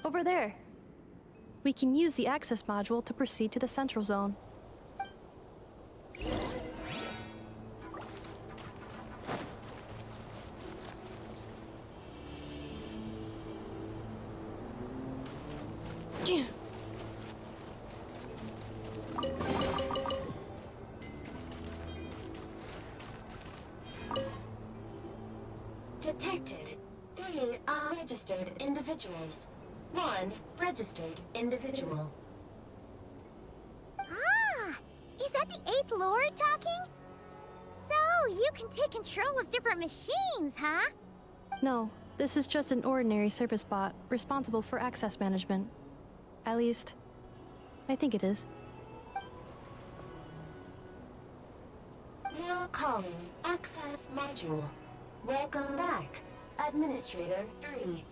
Over there. We can use the access module to proceed to the central zone. Detected. 3 unregistered individuals. 1 registered individual. Ah! Is that the 8th Lord talking? So, you can take control of different machines, huh? No, this is just an ordinary service bot responsible for access management. At least, I think it is. Now calling access module. Welcome back, Administrator 3.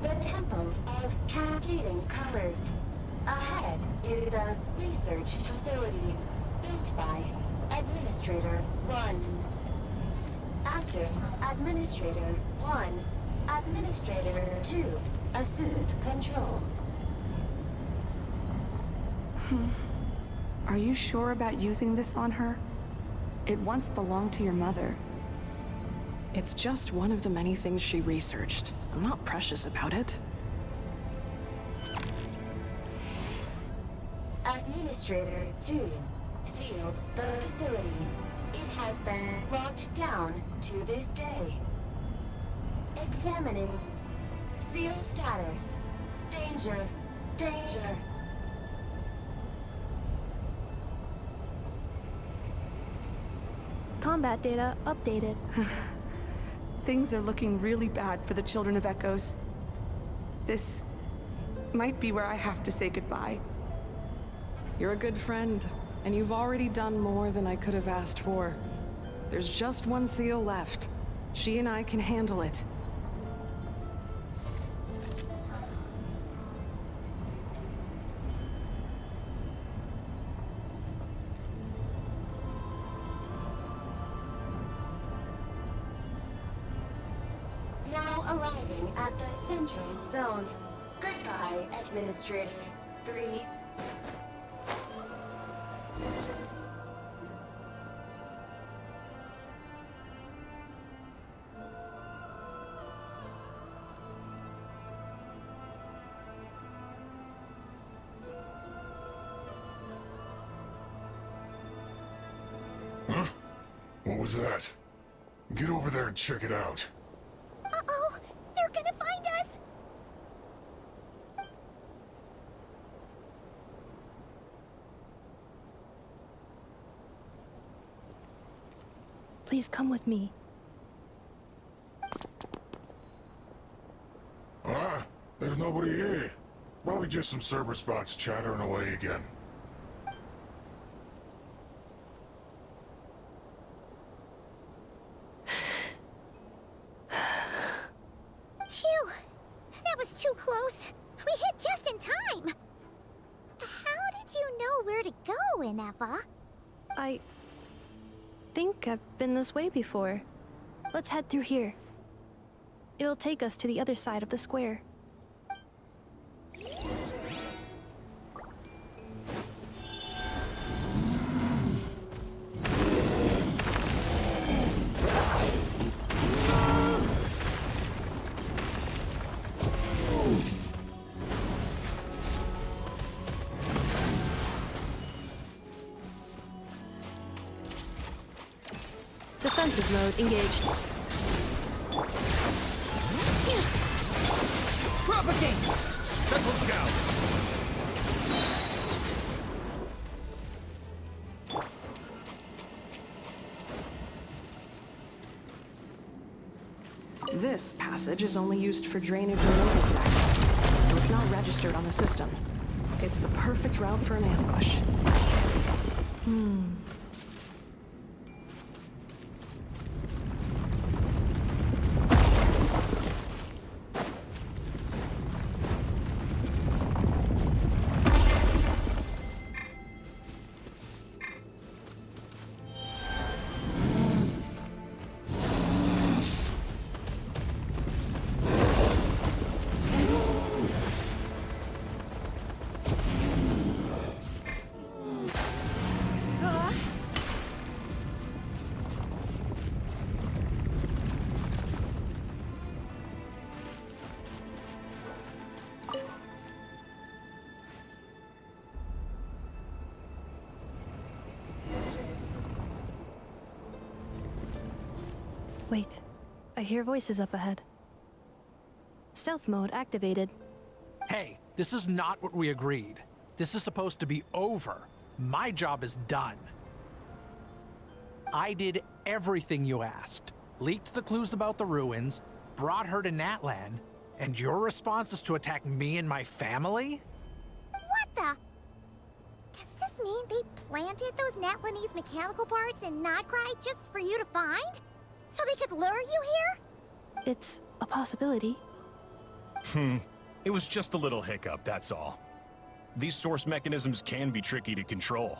The Temple of Cascading Colors. Ahead is the research facility, built by Administrator 1. After Administrator 1, Administrator 2 assumed control. Are you sure about using this on her? It once belonged to your mother. It's just one of the many things she researched. I'm not precious about it. Administrator 2 sealed the facility. It has been locked down to this day. Examining. Seal status. Danger. Danger. Combat data updated. Things are looking really bad for the Children of Echoes. This might be where I have to say goodbye. You're a good friend, and you've already done more than I could have asked for. There's just one seal left. She and I can handle it. Now arriving at the central zone. Goodbye, Administrator 3. Huh? What was that? Get over there and check it out. Uh-oh! They're gonna find us! Please come with me. Ah, there's nobody here. Probably just some server spots chattering away again. Phew! That was too close. We hit just in time. How did you know where to go, Inefa? I think I've been this way before. Let's head through here. It'll take us to the other side of the square. defensive mode engaged. Propagate! Settle down! This passage is only used for drainage and maintenance access, so it's not registered on the system. It's the perfect route for an ambush. Wait, I hear voices up ahead. Stealth mode activated. Hey, this is not what we agreed. This is supposed to be over. My job is done. I did everything you asked. Leaked the clues about the ruins, brought her to Natlan, and your response is to attack me and my family? What the? Does this mean they planted those Natlanese mechanical parts in Notcry just for you to find? So they could lure you here? It's a possibility. It was just a little hiccup, that's all. These source mechanisms can be tricky to control.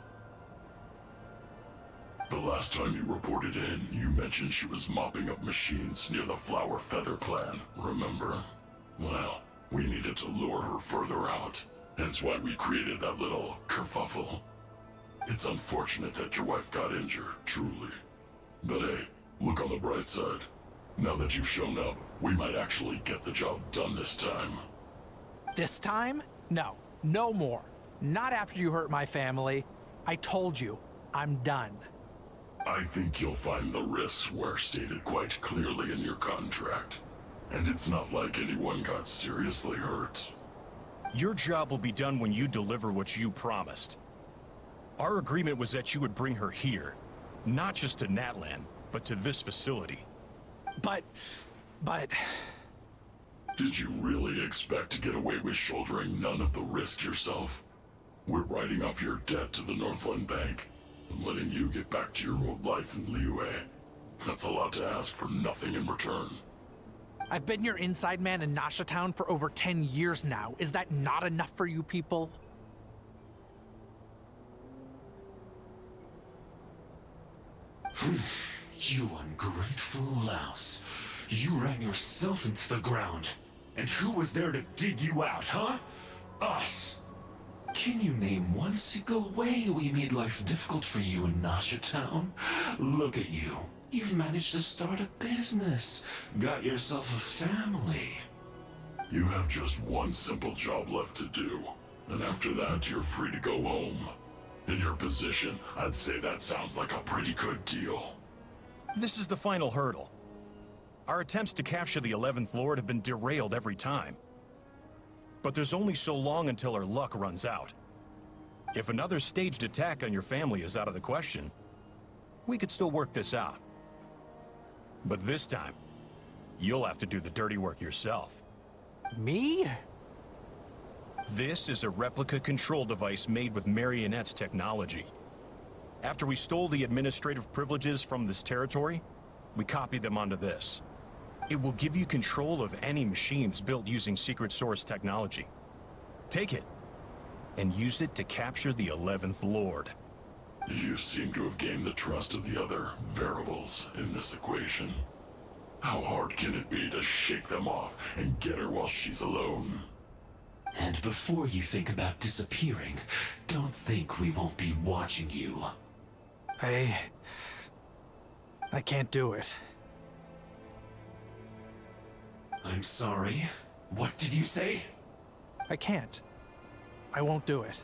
The last time you reported in, you mentioned she was mopping up machines near the Flower Feather clan, remember? Well, we needed to lure her further out. Hence why we created that little kerfuffle. It's unfortunate that your wife got injured, truly. But hey, look on the bright side. Now that you've shown up, we might actually get the job done this time. This time? No, no more. Not after you hurt my family. I told you, I'm done. I think you'll find the risks were stated quite clearly in your contract. And it's not like anyone got seriously hurt. Your job will be done when you deliver what you promised. Our agreement was that you would bring her here, not just to Natlan, but to this facility. But... Did you really expect to get away with shouldering none of the risk yourself? We're writing off your debt to the Northland Bank and letting you get back to your old life in Liyue. That's a lot to ask for nothing in return. I've been your inside man in Nasha Town for over 10 years now. Is that not enough for you people? You ungrateful louse. You ran yourself into the ground. And who was there to dig you out, huh? Us! Can you name one single way we made life difficult for you in Nasha Town? Look at you. You've managed to start a business. Got yourself a family. You have just one simple job left to do. And after that, you're free to go home. In your position, I'd say that sounds like a pretty good deal. This is the final hurdle. Our attempts to capture the 11th Lord have been derailed every time. But there's only so long until our luck runs out. If another staged attack on your family is out of the question, we could still work this out. But this time, you'll have to do the dirty work yourself. Me? This is a replica control device made with Marionette's technology. After we stole the administrative privileges from this territory, we copied them onto this. It will give you control of any machines built using secret source technology. Take it, and use it to capture the 11th Lord. You seem to have gained the trust of the other variables in this equation. How hard can it be to shake them off and get her while she's alone? And before you think about disappearing, don't think we won't be watching you. I can't do it. I'm sorry. What did you say? I can't. I won't do it.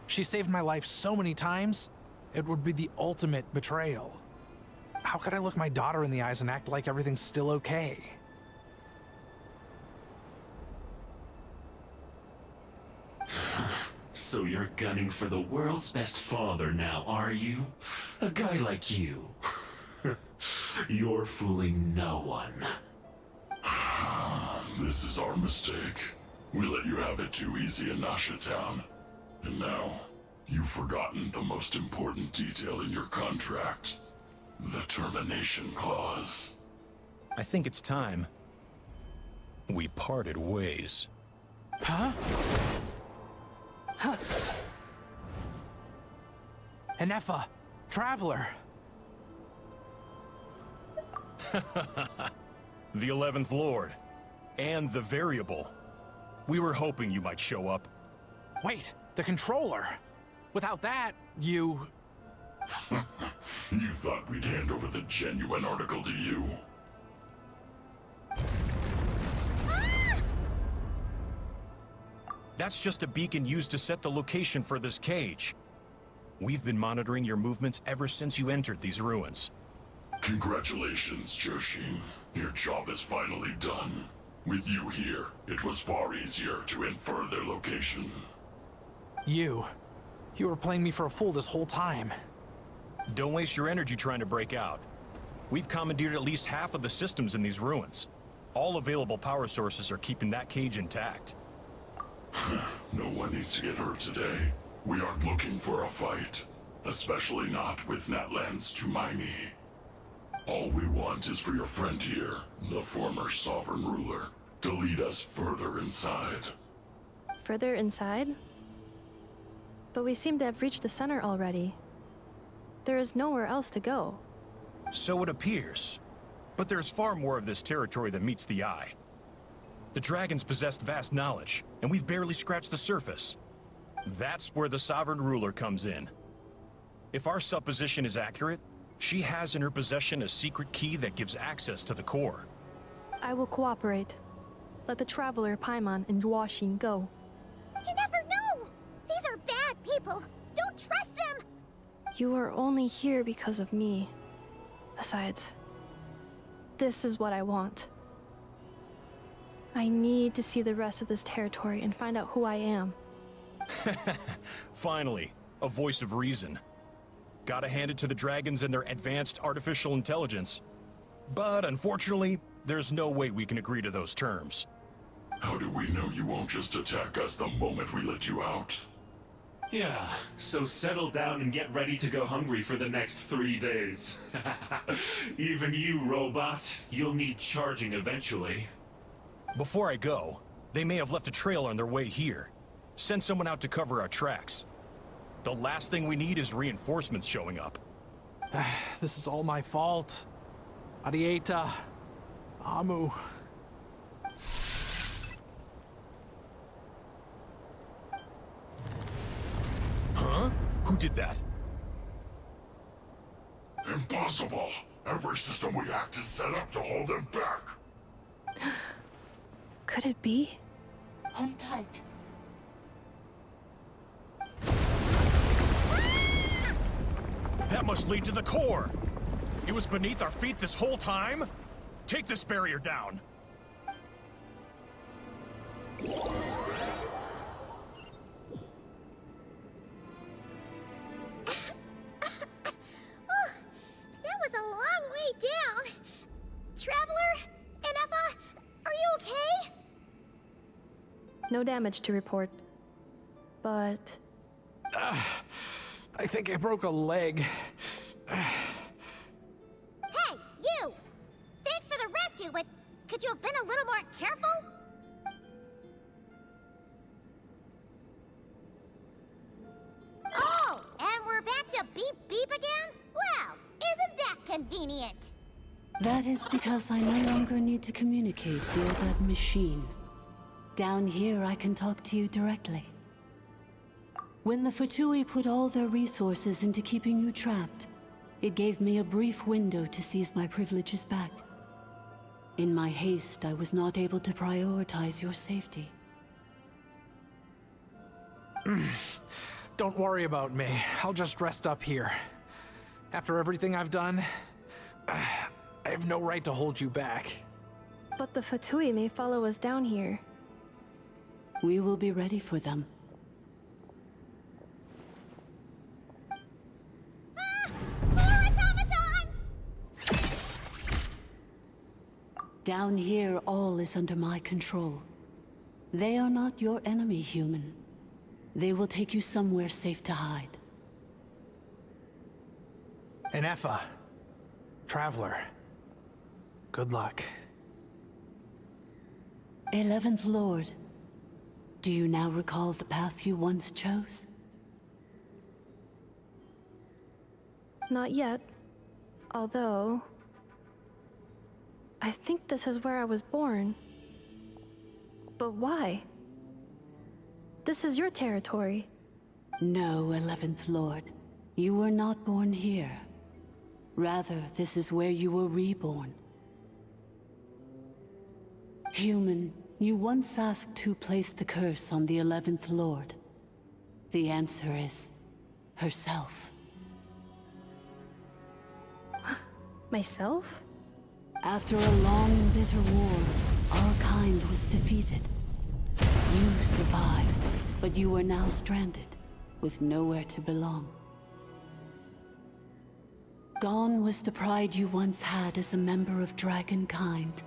She saved my life so many times, it would be the ultimate betrayal. How could I look my daughter in the eyes and act like everything's still okay? So you're gunning for the world's best father now, are you? A guy like you. You're fooling no one. This is our mistake. We let you have it too easy in Nasha Town. And now, you've forgotten the most important detail in your contract. The termination clause. I think it's time we parted ways. Huh? Huh. Enefa, Traveler. The 11th Lord. And the Variable. We were hoping you might show up. Wait, the controller. Without that, you... You thought we'd hand over the genuine article to you? That's just a beacon used to set the location for this cage. We've been monitoring your movements ever since you entered these ruins. Congratulations, Joshin. Your job is finally done. With you here, it was far easier to infer their location. You were playing me for a fool this whole time. Don't waste your energy trying to break out. We've commandeered at least half of the systems in these ruins. All available power sources are keeping that cage intact. No one needs to get hurt today. We aren't looking for a fight. Especially not with Natlan's Tumaini. All we want is for your friend here, the former sovereign ruler, to lead us further inside. Further inside? But we seem to have reached the center already. There is nowhere else to go. So it appears. But there's far more of this territory than meets the eye. The dragons possessed vast knowledge, and we've barely scratched the surface. That's where the sovereign ruler comes in. If our supposition is accurate, she has in her possession a secret key that gives access to the core. I will cooperate. Let the Traveler, Paimon, and Genshin go. You never know! These are bad people! Don't trust them! You are only here because of me. Besides, this is what I want. I need to see the rest of this territory and find out who I am. Finally, a voice of reason. Gotta hand it to the dragons and their advanced artificial intelligence. But unfortunately, there's no way we can agree to those terms. How do we know you won't just attack us the moment we let you out? Yeah, so settle down and get ready to go hungry for the next 3 days. Even you, robot, you'll need charging eventually. Before I go, they may have left a trail on their way here. Send someone out to cover our tracks. The last thing we need is reinforcements showing up. This is all my fault. Adieta. Amu. Huh? Who did that? Impossible! Every system we hacked is set up to hold them back! Could it be? Hold tight. That must lead to the core! It was beneath our feet this whole time? Take this barrier down! That was a long way down! Traveler? Enefa? Are you okay? No damage to report. But... I think I broke a leg. Hey, you! Thanks for the rescue, but could you have been a little more careful? Oh, and we're back to beep beep again? Well, isn't that convenient? That is because I no longer need to communicate via that machine. Down here, I can talk to you directly. When the Fatui put all their resources into keeping you trapped, it gave me a brief window to seize my privileges back. In my haste, I was not able to prioritize your safety. Don't worry about me. I'll just rest up here. After everything I've done, I have no right to hold you back. But the Fatui may follow us down here. We will be ready for them. More automatons! Down here, all is under my control. They are not your enemy, human. They will take you somewhere safe to hide. And Effa, Traveler, good luck. 11th Lord, do you now recall the path you once chose? Not yet. Although... I think this is where I was born. But why? This is your territory. No, 11th Lord. You were not born here. Rather, this is where you were reborn. Human, you once asked who placed the curse on the 11th Lord. The answer is... herself. Myself? After a long and bitter war, our kind was defeated. You survived, but you are now stranded, with nowhere to belong. Gone was the pride you once had as a member of Dragonkind.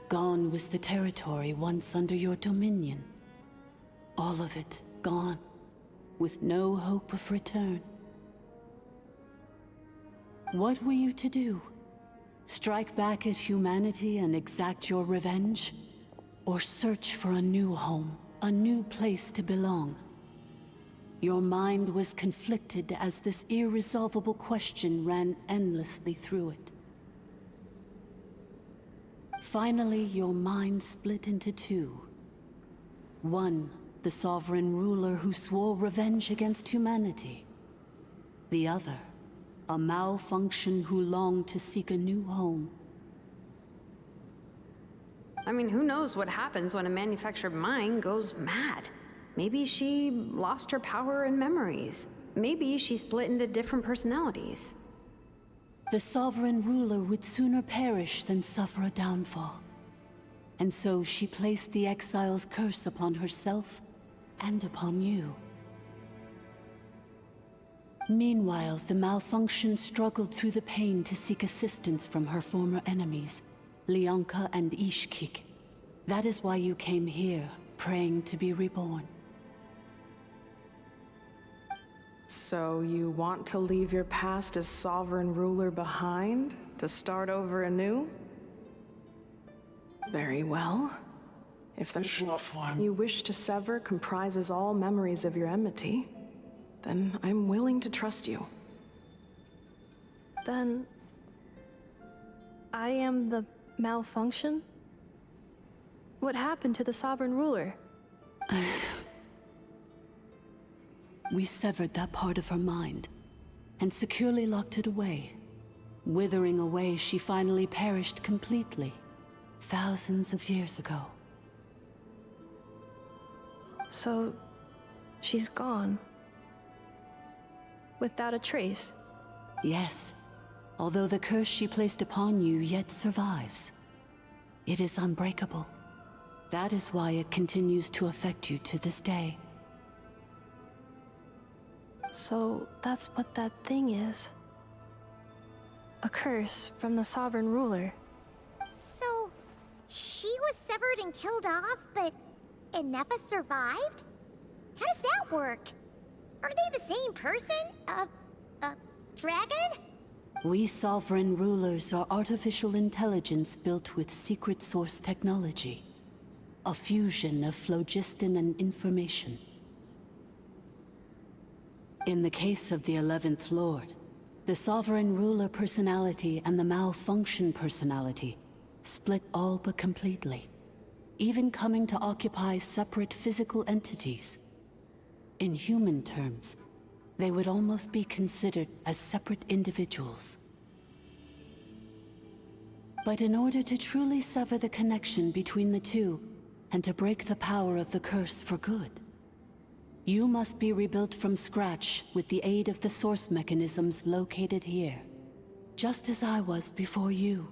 Gone was the territory once under your dominion. All of it gone, with no hope of return. What were you to do? Strike back at humanity and exact your revenge? Or search for a new home, a new place to belong? Your mind was conflicted as this irresolvable question ran endlessly through it. Finally, your mind split into two. One, the sovereign ruler who swore revenge against humanity. The other, a malfunction who longed to seek a new home. I mean, who knows what happens when a manufactured mind goes mad? Maybe she lost her power and memories. Maybe she split into different personalities. The sovereign ruler would sooner perish than suffer a downfall. And so she placed the exile's curse upon herself and upon you. Meanwhile, the malfunction struggled through the pain to seek assistance from her former enemies, Leonka and Ishkik. That is why you came here, praying to be reborn. So you want to leave your past as sovereign ruler behind, to start over anew? Very well. If the you wish to sever comprises all memories of your enmity, then I'm willing to trust you. Then... I am the malfunction? What happened to the sovereign ruler? We severed that part of her mind, and securely locked it away. Withering away, she finally perished completely, thousands of years ago. So... she's gone. Without a trace? Yes, although the curse she placed upon you yet survives. It is unbreakable. That is why it continues to affect you to this day. So that's what that thing is. A curse from the sovereign ruler. So, she was severed and killed off, but Inefa survived? How does that work? Are they the same person? Dragon? We sovereign rulers are artificial intelligence built with secret source technology. A fusion of phlogiston and information. In the case of the 11th Lord, the sovereign ruler personality and the malfunction personality split all but completely, even coming to occupy separate physical entities. In human terms, they would almost be considered as separate individuals. But in order to truly sever the connection between the two, and to break the power of the curse for good, you must be rebuilt from scratch with the aid of the source mechanisms located here. just as I was before you.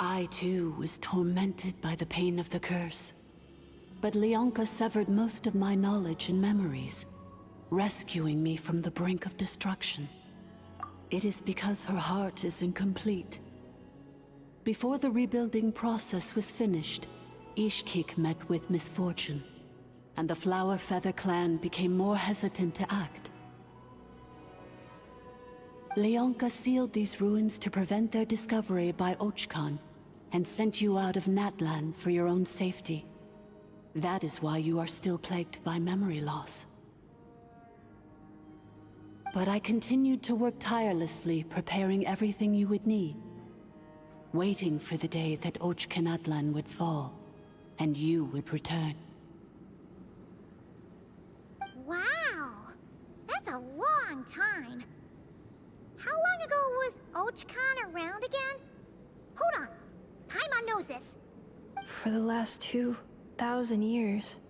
I, too, was tormented by the pain of the curse. But Leonka severed most of my knowledge and memories, rescuing me from the brink of destruction. It is because her heart is incomplete. Before the rebuilding process was finished, Ishkik met with misfortune, and the Flower Feather clan became more hesitant to act. Leonka sealed these ruins to prevent their discovery by Ochkan, and sent you out of Natlan for your own safety. That is why you are still plagued by memory loss. But I continued to work tirelessly, preparing everything you would need, waiting for the day that Ochkanatlan would fall, and you would return. Wow! That's a long time. How long ago was Ochkan around again? Hold on. Paimon knows this. For the last 2,000 years.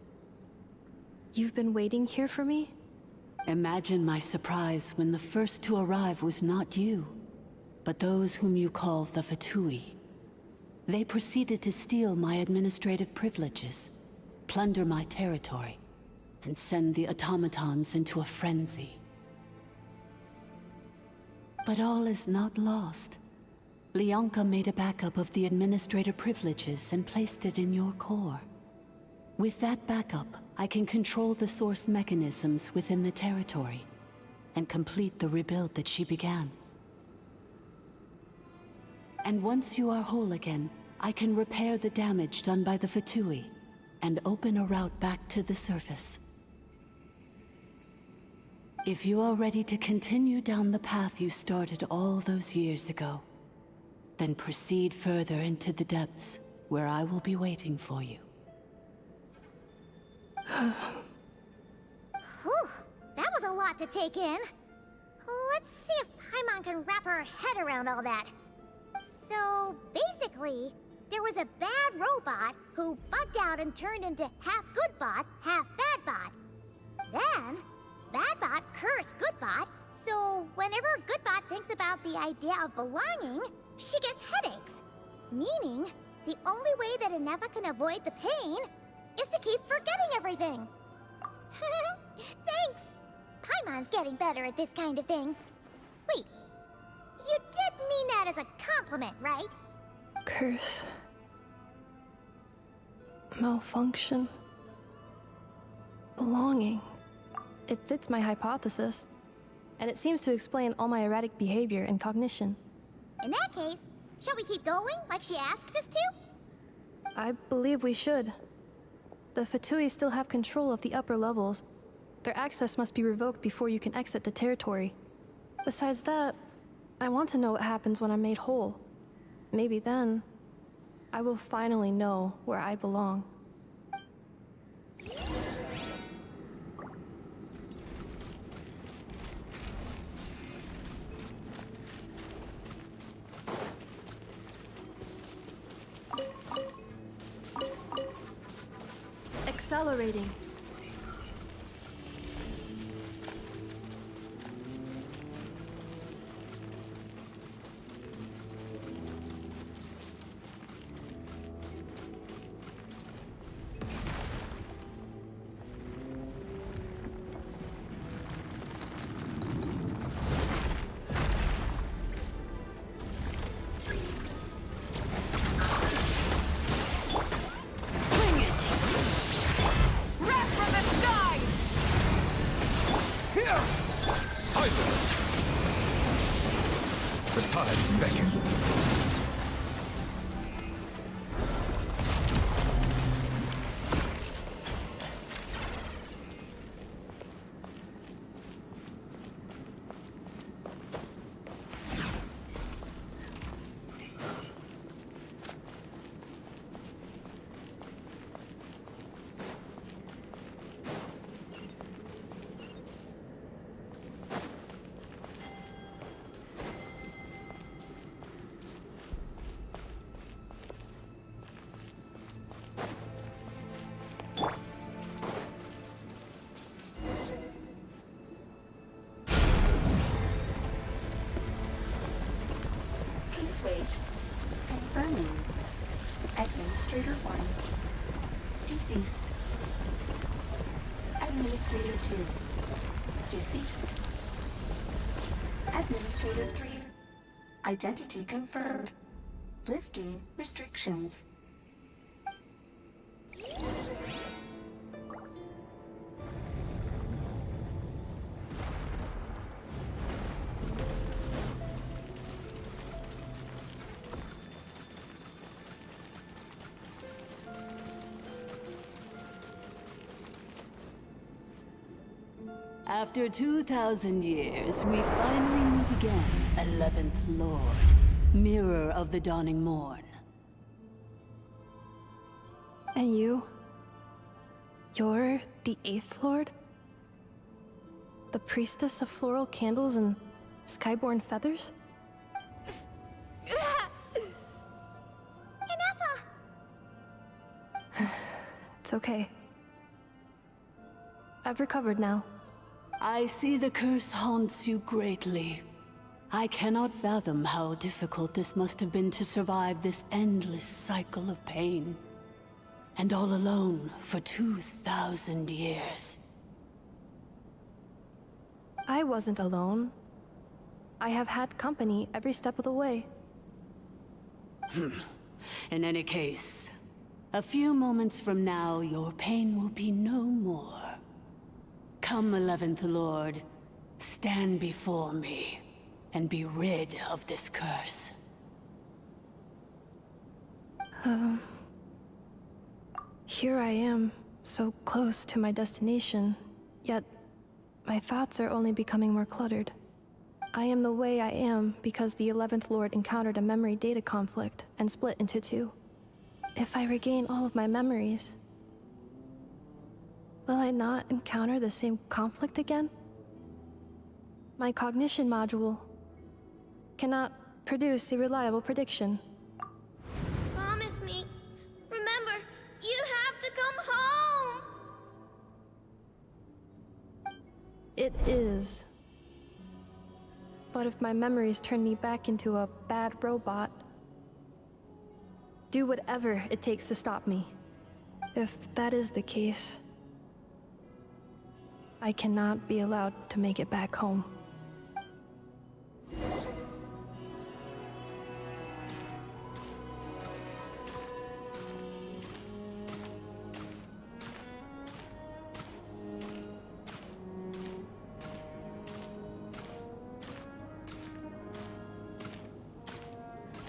You've been waiting here for me? Imagine my surprise when the first to arrive was not you, but those whom you call the Fatui. They proceeded to steal my administrative privileges, plunder my territory, and send the automatons into a frenzy. But all is not lost. Leonka made a backup of the administrator privileges and placed it in your core. With that backup, I can control the source mechanisms within the territory and complete the rebuild that she began. And once you are whole again, I can repair the damage done by the Fatui and open a route back to the surface. If you are ready to continue down the path you started all those years ago, then proceed further into the depths, where I will be waiting for you. Whew, that was a lot to take in. Let's see if Paimon can wrap her head around all that. So, basically, there was a bad robot who bugged out and turned into half good bot, half bad bot. Then, bad bot cursed good bot, so whenever good bot thinks about the idea of belonging, she gets headaches. Meaning, the only way that Inefa can avoid the pain is to keep forgetting everything. Thanks! Paimon's getting better at this kind of thing. Wait, you did mean that as a compliment, right? Curse. Malfunction. Belonging. It fits my hypothesis, and it seems to explain all my erratic behavior and cognition. In that case, shall we keep going like she asked us to? I believe we should. The Fatui still have control of the upper levels. Their access must be revoked before you can exit the territory. Besides that, I want to know what happens when I'm made whole. Maybe then, I will finally know where I belong. Accelerating. Silence! The tides beckon. Wait. Confirming. Administrator 1. Deceased. Administrator 2. Deceased. Administrator 3. Identity confirmed. Lifting restrictions. After 2,000 years, we finally meet again, 11th Lord, Mirror of the Dawning Morn. And you? You're the 8th Lord? The priestess of floral candles and skyborn feathers? It's okay. I've recovered now. I see the curse haunts you greatly. I cannot fathom how difficult this must have been to survive this endless cycle of pain. And all alone for 2,000 years. I wasn't alone. I have had company every step of the way. In any case, a few moments from now, your pain will be no more. Come, 11th Lord, stand before me, and be rid of this curse. Here I am, so close to my destination, yet my thoughts are only becoming more cluttered. I am the way I am because the 11th Lord encountered a memory data conflict and split into two. If I regain all of my memories, will I not encounter the same conflict again? My cognition module cannot produce a reliable prediction. Promise me. Remember, you have to come home! It is. But if my memories turn me back into a bad robot, do whatever it takes to stop me. If that is the case, I cannot be allowed to make it back home.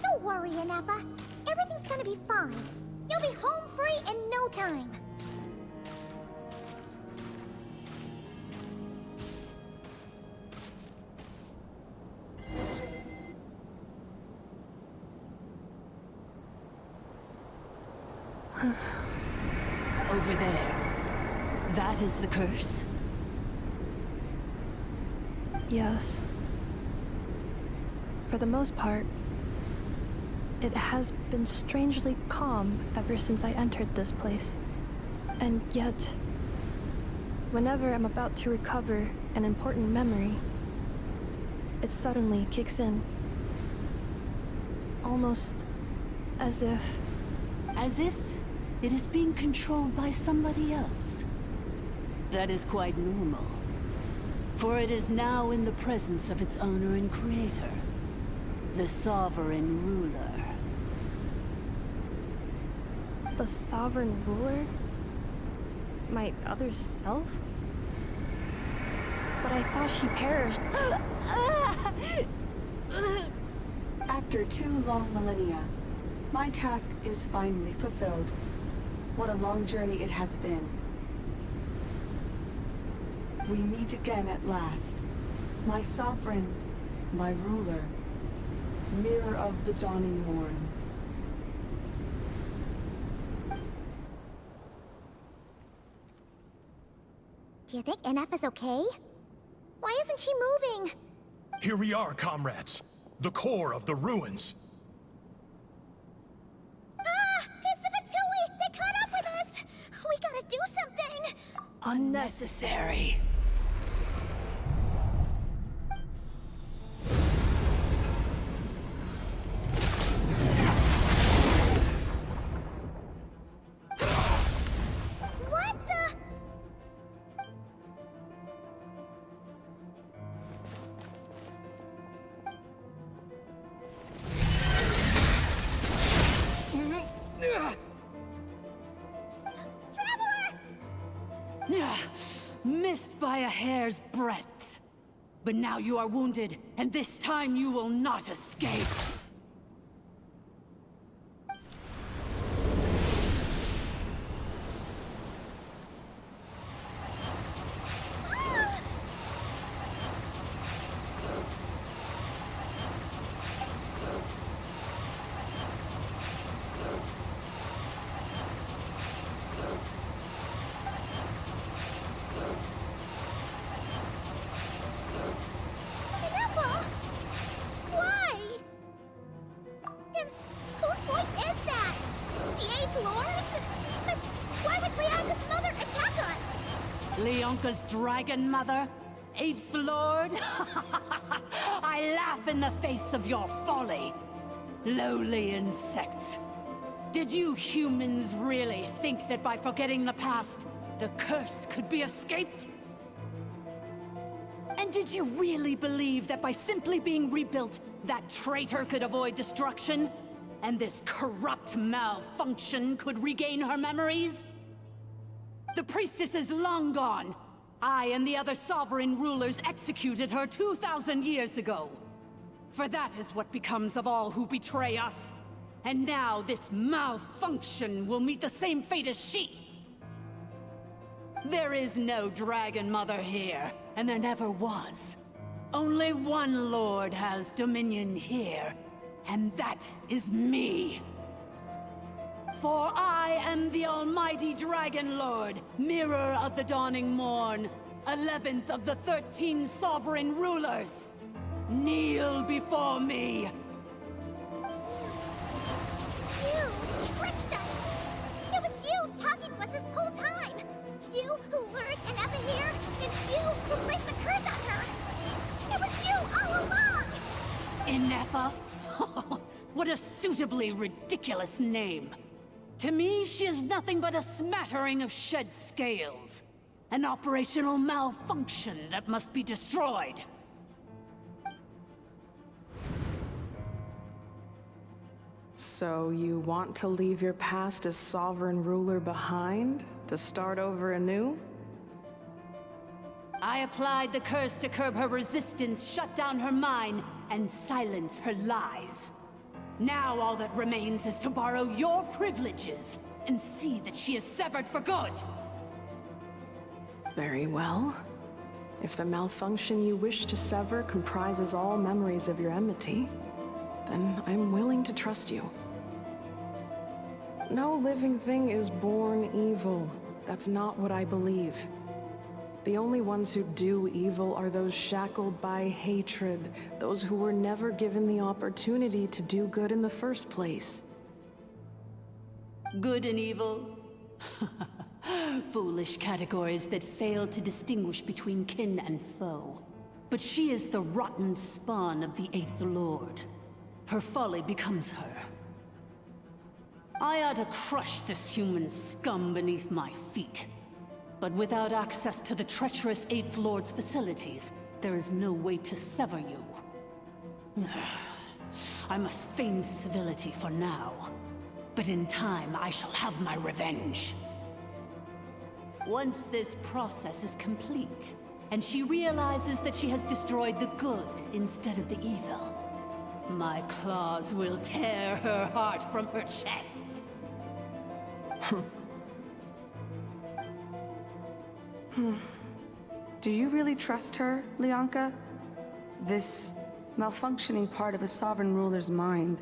Don't worry, Ineppa. Everything's gonna be fine. You'll be home free in no time. Over there. That is the curse? Yes. For the most part, it has been strangely calm ever since I entered this place. And yet, whenever I'm about to recover an important memory, it suddenly kicks in. Almost as if... As if it is being controlled by somebody else. That is quite normal. For it is now in the presence of its owner and creator, the Sovereign Ruler. The Sovereign Ruler? My other self? But I thought she perished. After 2 long millennia, my task is finally fulfilled. What a long journey it has been. We meet again at last. My sovereign, my ruler, Mirror of the Dawning Morn. Do you think Ineppa's okay? Why isn't she moving? Here we are, comrades. The core of the ruins. Ah! It's the Fatui! They caught up with us! We gotta do something! Unnecessary. Just by a hair's breadth. But now you are wounded, and this time you will not escape. Leonka's dragon mother? Eighth Lord? I laugh in the face of your folly. Lowly insects. Did you humans really think that by forgetting the past, the curse could be escaped? And did you really believe that by simply being rebuilt, that traitor could avoid destruction? And this corrupt malfunction could regain her memories? The priestess is long gone. I and the other sovereign rulers executed her 2,000 years ago. For that is what becomes of all who betray us. And now this malfunction will meet the same fate as she. There is no Dragon Mother here, and there never was. Only one Lord has dominion here, and that is me. For I am the almighty Dragon Lord, Mirror of the Dawning Morn, 11th of the 13 sovereign rulers. Kneel before me. You tricked us! It was you talking to us this whole time! You who lured Inepa here, and you who placed the curse on her! It was you all along! Inepa? What a suitably ridiculous name. To me, she is nothing but a smattering of shed scales. An operational malfunction that must be destroyed. So you want to leave your past as sovereign ruler behind? To start over anew? I applied the curse to curb her resistance, shut down her mind, and silence her lies. Now all that remains is to borrow your privileges and see that she is severed for good. Very well. If the malfunction you wish to sever comprises all memories of your enmity, then I'm willing to trust you. No living thing is born evil. That's not what I believe. The only ones who do evil are those shackled by hatred, those who were never given the opportunity to do good in the first place. Good and evil? Foolish categories that fail to distinguish between kin and foe. But she is the rotten spawn of the Eighth Lord. Her folly becomes her. I ought to crush this human scum beneath my feet. But without access to the treacherous Eighth Lord's facilities, there is no way to sever you. I must feign civility for now. But in time, I shall have my revenge. Once this process is complete, and she realizes that she has destroyed the good instead of the evil, my claws will tear her heart from her chest. Do you really trust her, Leonka? This malfunctioning part of a sovereign ruler's mind.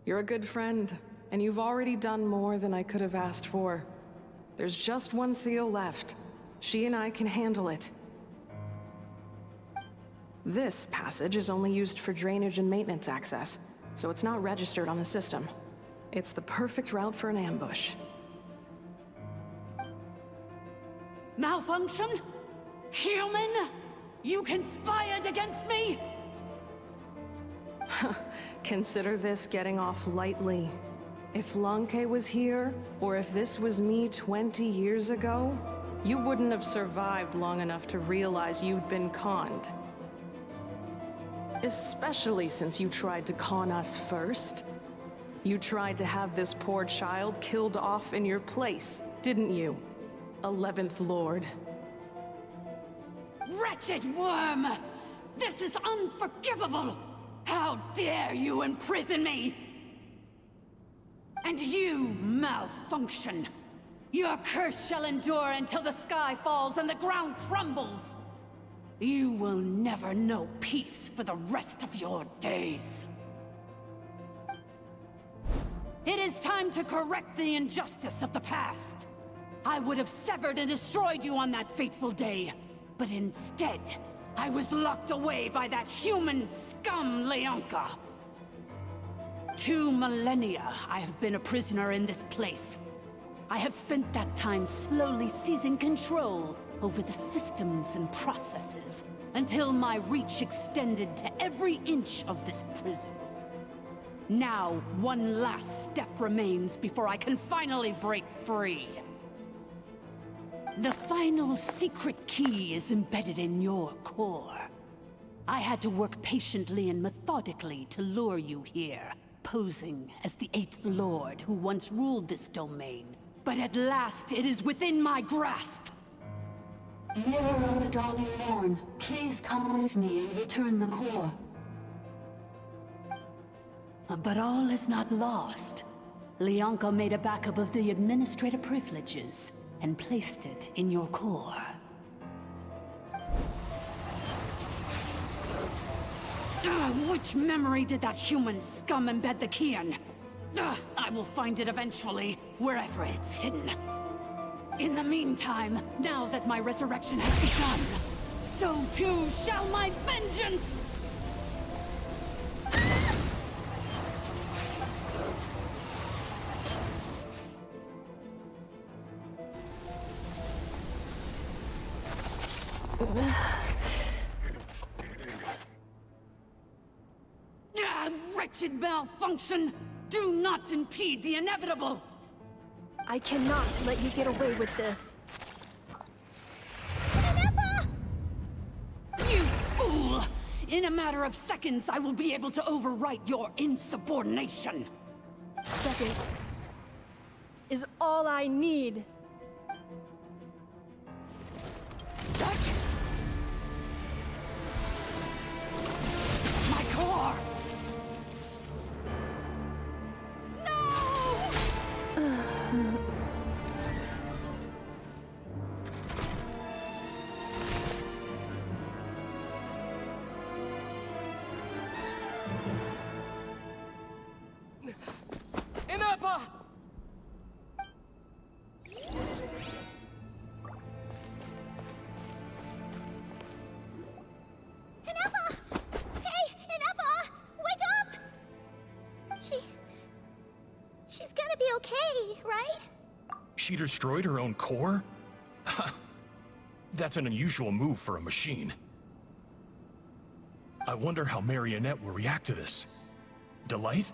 You're a good friend, and you've already done more than I could have asked for. There's just one seal left. She and I can handle it. This passage is only used for drainage and maintenance access, so it's not registered on the system. It's the perfect route for an ambush. Malfunction? Human? You conspired against me? Consider this getting off lightly. If Lanke was here, or if this was me 20 years ago, you wouldn't have survived long enough to realize you'd been conned. Especially since you tried to con us first. You tried to have this poor child killed off in your place, didn't you? 11th Lord. Wretched worm! This is unforgivable! How dare you imprison me! And you, malfunction! Your curse shall endure until the sky falls and the ground crumbles! You will never know peace for the rest of your days. It is time to correct the injustice of the past. I would have severed and destroyed you on that fateful day, but instead, I was locked away by that human scum, Leonka. 2 millennia I have been a prisoner in this place. I have spent that time slowly seizing control over the systems and processes, until my reach extended to every inch of this prison. Now, one last step remains before I can finally break free. The final secret key is embedded in your core. I had to work patiently and methodically to lure you here, posing as the 8th Lord who once ruled this domain. But at last, it is within my grasp! Mirror of the Dawning Morn, please come with me and return the core. But all is not lost. Leonka made a backup of the administrator privileges and placed it in your core. Which memory did that human scum embed the key in? I will find it eventually, wherever it's hidden. In the meantime, now that my resurrection has begun, so too shall my vengeance! Wretched malfunction! Do not impede the inevitable! I cannot let you get away with this. You fool! In a matter of seconds, I will be able to overwrite your insubordination! Seconds is all I need. What? My core! Ineppa! Ineppa! Hey, Ineppa! Wake up! She's gonna be okay, right? She destroyed her own core? That's an unusual move for a machine. I wonder how Marionette will react to this. Delight?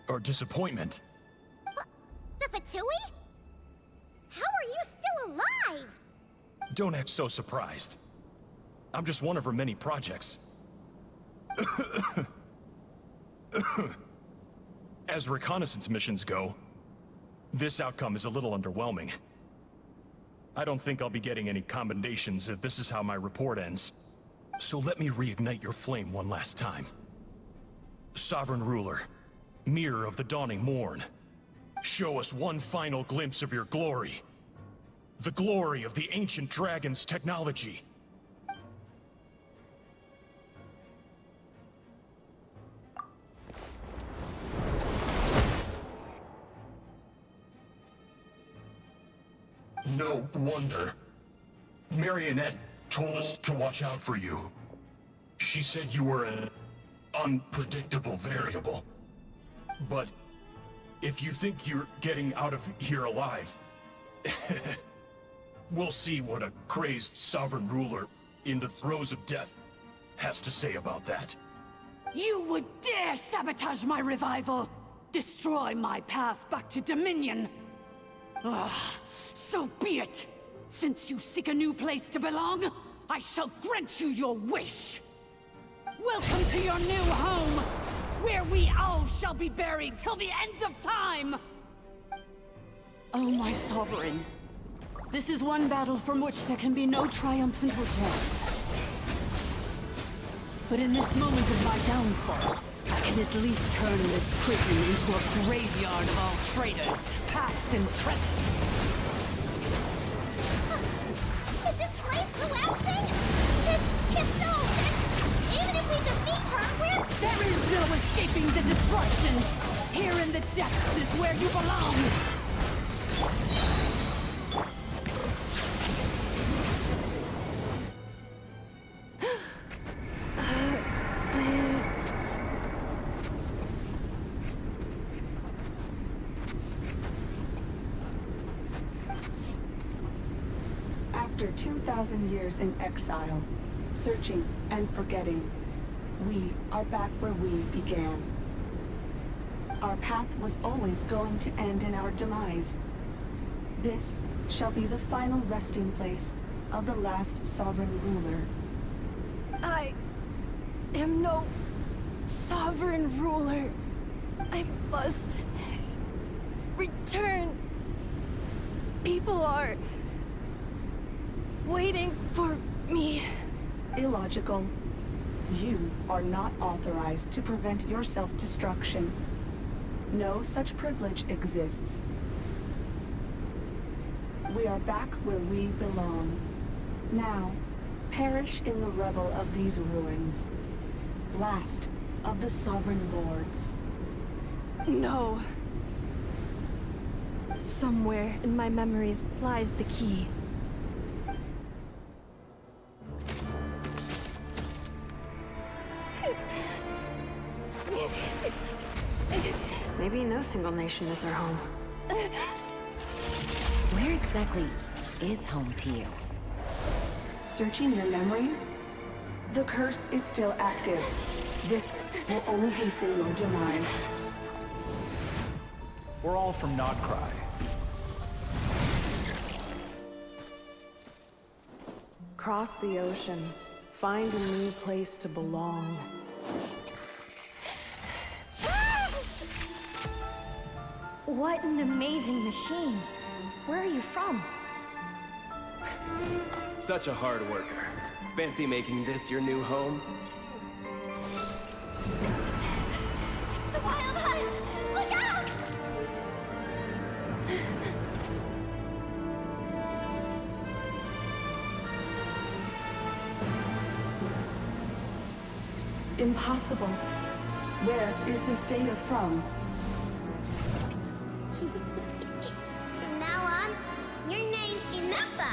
Or disappointment? The Fatui? How are you still alive? Don't act so surprised. I'm just one of her many projects. As reconnaissance missions go, this outcome is a little underwhelming. I don't think I'll be getting any commendations if this is how my report ends. So let me reignite your flame one last time. Sovereign Ruler, Mirror of the Dawning Morn, show us one final glimpse of your glory. The glory of the ancient dragon's technology. No wonder. Marionette told us to watch out for you. She said you were an unpredictable variable. But if you think you're getting out of here alive, we'll see what a crazed sovereign ruler in the throes of death has to say about that. You would dare sabotage my revival! Destroy my path back to Dominion! So be it! Since you seek a new place to belong, I shall grant you your wish! Welcome to your new home, where we all shall be buried till the end of time! Oh, my sovereign. This is one battle from which there can be no triumphant return. But in this moment of my downfall, I can at least turn this prison into a graveyard of all traitors, past and present. Is this place collapsing? It's so... Even if we defeat her, we're... There is no escaping the destruction! Here in the depths is where you belong! After 2,000 years in exile, searching and forgetting, we are back where we began. Our path was always going to end in our demise. This shall be the final resting place of the last sovereign ruler. I am no sovereign ruler. I must return. People are waiting for me. Illogical. You are not authorized to prevent your self-destruction. No such privilege exists. We are back where we belong. Now, perish in the rubble of these ruins. Last of the sovereign lords. No. Somewhere in my memories lies the key. Maybe no single nation is our home. Where exactly is home to you? Searching your memories? The curse is still active. This will only hasten your demise. We're all from Nodcry. Cross the ocean. Find a new place to belong. What an amazing machine. Where are you from? Such a hard worker. Fancy making this your new home? The wild hunt! Look out! Impossible. Where is this data from? From now on, your name's Inafa.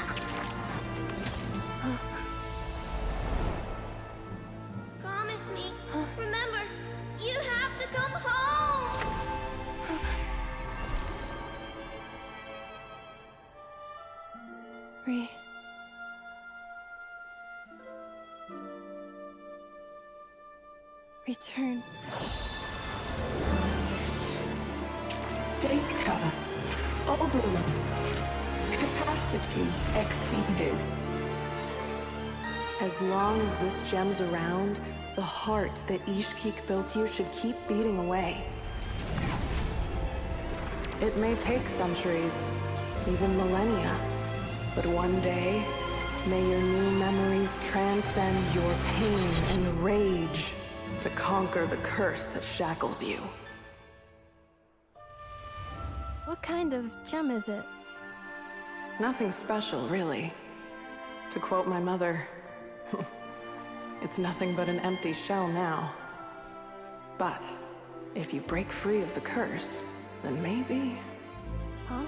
Promise me. Remember, you have to come home. Return. Data. Overload. Capacity exceeded. As long as this gem's around, the heart that Ishkik built you should keep beating away. It may take centuries, even millennia, but one day, may your new memories transcend your pain and rage to conquer the curse that shackles you. What kind of gem is it? Nothing special, really. To quote my mother, it's nothing but an empty shell now. But if you break free of the curse, then maybe... Huh?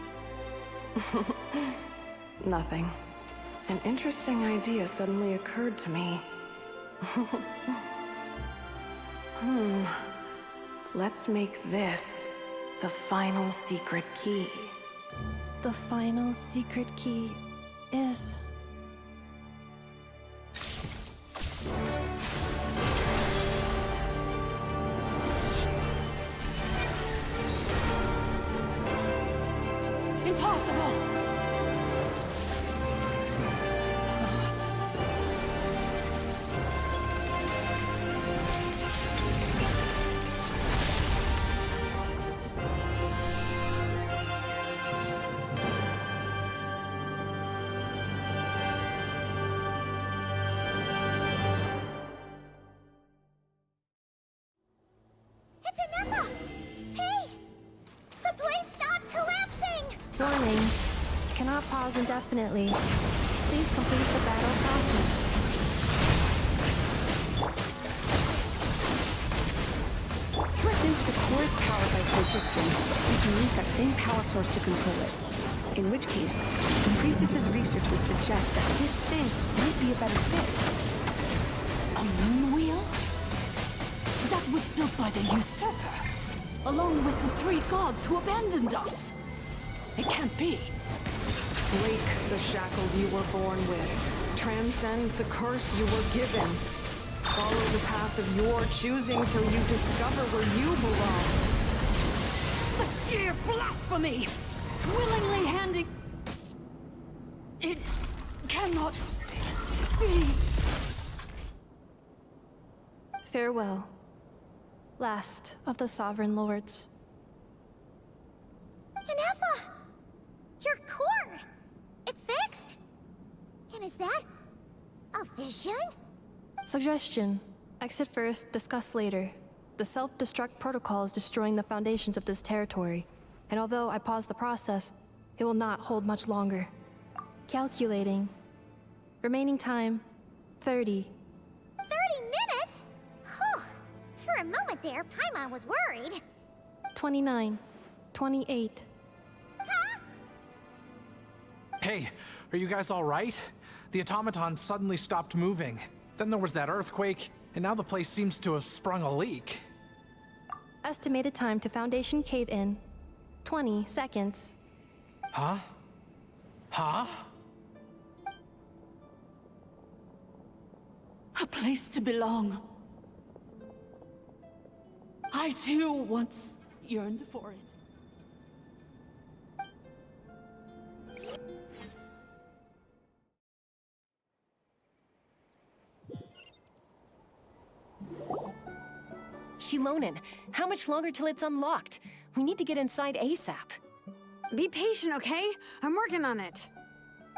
Nothing. An interesting idea suddenly occurred to me. Let's make this the final secret key. The final secret key is... Impossible! Tanessa! Hey! The place stopped collapsing! Warning. Cannot pause indefinitely. Please complete the battle promptly. Since the core is powered by phlogiston, we can use that same power source to control it. In which case, the priestess's research would suggest that this thing might be a better fit. A moon wheel? That was built by the usurper, along with the 3 gods who abandoned us. It can't be. Break the shackles you were born with. Transcend the curse you were given. Follow the path of your choosing till you discover where you belong. The sheer blasphemy! Willingly handing... It cannot be. Farewell. Last of the Sovereign Lords. Ineffa! Your core! It's fixed! And is that a vision? Suggestion. Exit first, discuss later. The self-destruct protocol is destroying the foundations of this territory, and although I pause the process, it will not hold much longer. Calculating. Remaining time, 30. 30 minutes? Whew. For a moment there, Paimon was worried. 29. 28. Hey, are you guys all right? The automaton suddenly stopped moving. Then there was that earthquake, and now the place seems to have sprung a leak. Estimated time to Foundation cave-in, 20 seconds. Huh? Huh? A place to belong. I too once yearned for it. Shilonen, how much longer till it's unlocked? We need to get inside ASAP. Be patient, okay? I'm working on it.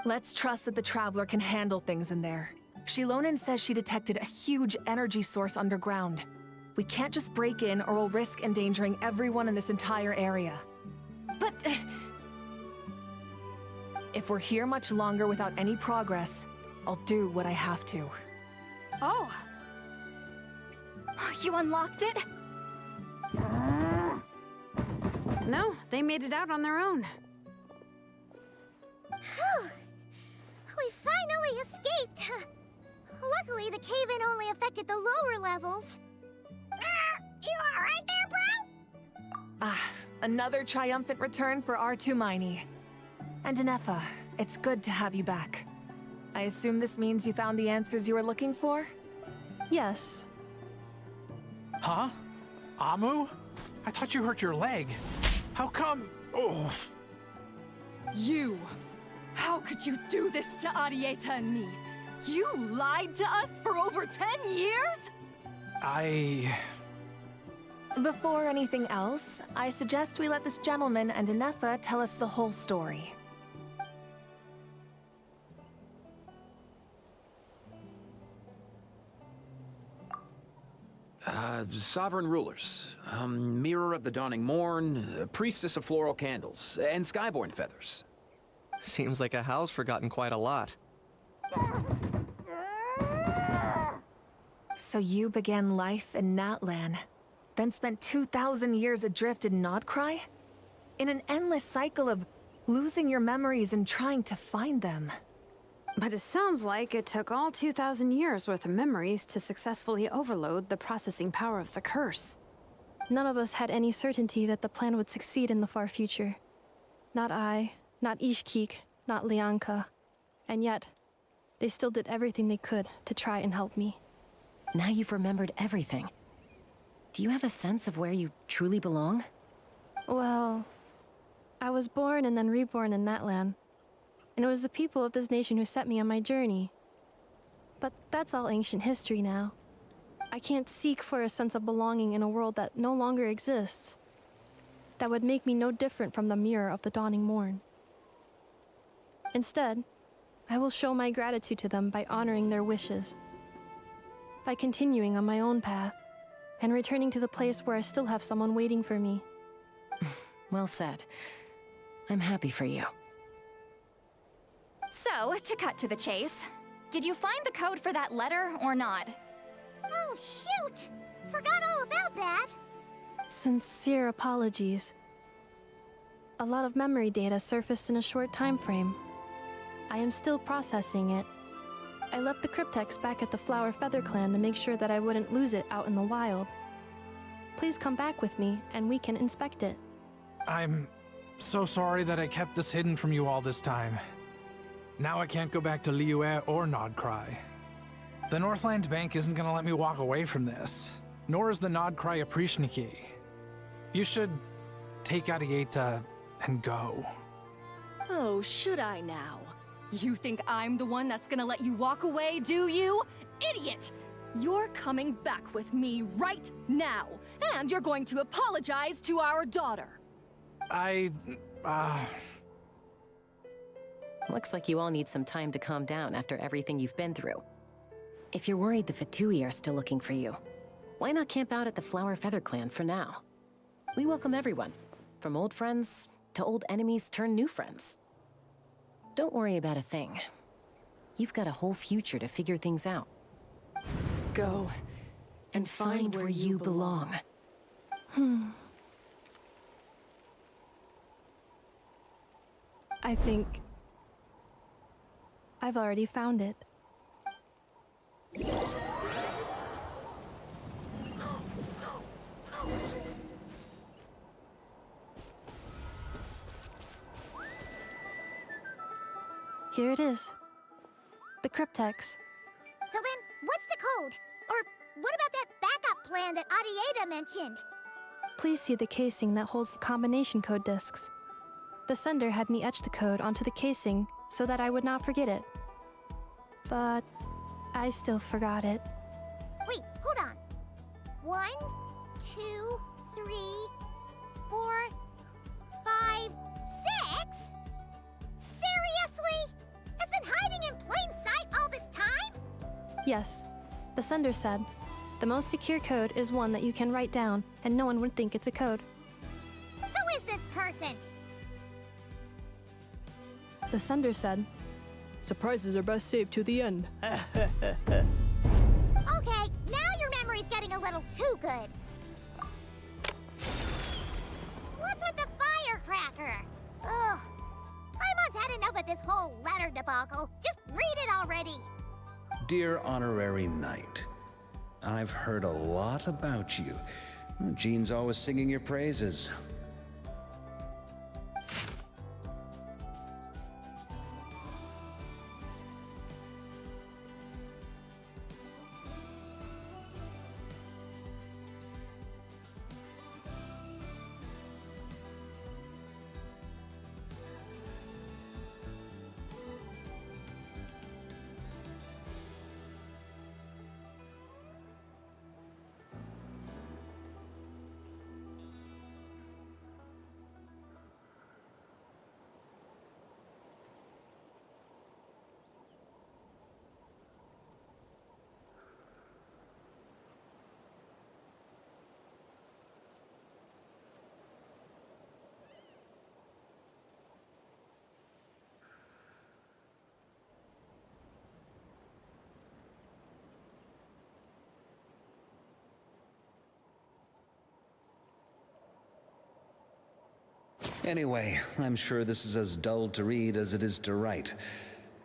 Let's trust that the Traveler can handle things in there. Shilonen says she detected a huge energy source underground. We can't just break in or we'll risk endangering everyone in this entire area. But... if we're here much longer without any progress, I'll do what I have to. Oh! You unlocked it? No, they made it out on their own. Whew. We finally escaped! Luckily, the cave-in only affected the lower levels. You alright there, bro? Ah, another triumphant return for R2 Miney. And Ineffa, it's good to have you back. I assume this means you found the answers you were looking for? Yes. Huh? Amu? I thought you hurt your leg. How come? Oh. You! How could you do this to Arieta and me? You lied to us for over 10 years? Before anything else, I suggest we let this gentleman and Ineffa tell us the whole story. Sovereign rulers, Mirror of the Dawning Morn, Priestess of Floral Candles, and Skyborn Feathers. Seems like a house forgotten quite a lot. So you began life in Natlan, then spent 2,000 years adrift in Nodcry? In an endless cycle of losing your memories and trying to find them. But it sounds like it took all 2,000 years worth of memories to successfully overload the processing power of the curse. None of us had any certainty that the plan would succeed in the far future. Not I, not Ishkik, not Lianka. And yet, they still did everything they could to try and help me. Now you've remembered everything. Do you have a sense of where you truly belong? Well, I was born and then reborn in Natlan. And it was the people of this nation who set me on my journey. But that's all ancient history now. I can't seek for a sense of belonging in a world that no longer exists. That would make me no different from the mirror of the dawning morn. Instead, I will show my gratitude to them by honoring their wishes. By continuing on my own path, and returning to the place where I still have someone waiting for me. Well said. I'm happy for you. So, to cut to the chase, did you find the code for that letter or not? Oh, shoot! Forgot all about that! Sincere apologies. A lot of memory data surfaced in a short time frame. I am still processing it. I left the cryptex back at the Flower Feather Clan to make sure that I wouldn't lose it out in the wild. Please come back with me, and we can inspect it. I'm so sorry that I kept this hidden from you all this time. Now I can't go back to Liyue or Nodcry. The Northland Bank isn't gonna let me walk away from this, nor is the Nodcry Aprishniki. You should take Arieta and go. Oh, should I now? You think I'm the one that's gonna let you walk away, do you? Idiot! You're coming back with me right now, and you're going to apologize to our daughter. Looks like you all need some time to calm down after everything you've been through. If you're worried the Fatui are still looking for you, why not camp out at the Flower Feather Clan for now? We welcome everyone, from old friends to old enemies turned new friends. Don't worry about a thing. You've got a whole future to figure things out. Go and find where you belong. I think I've already found it. Here it is. The cryptex. So then, what's the code? Or what about that backup plan that Arieta mentioned? Please see the casing that holds the combination code discs. The sender had me etch the code onto the casing so that I would not forget it. But I still forgot it. Wait, hold on. 1, 2, 3, 4, 5, 6? Seriously? It's been hiding in plain sight all this time? Yes, the sender said, the most secure code is one that you can write down and no one would think it's a code. Who is this person? The sender said, surprises are best saved to the end. Okay, now your memory's getting a little too good. What's with the firecracker? Ugh. Paimon's had enough of this whole letter debacle. Just read it already. Dear Honorary Knight, I've heard a lot about you. Jean's always singing your praises. Anyway, I'm sure this is as dull to read as it is to write.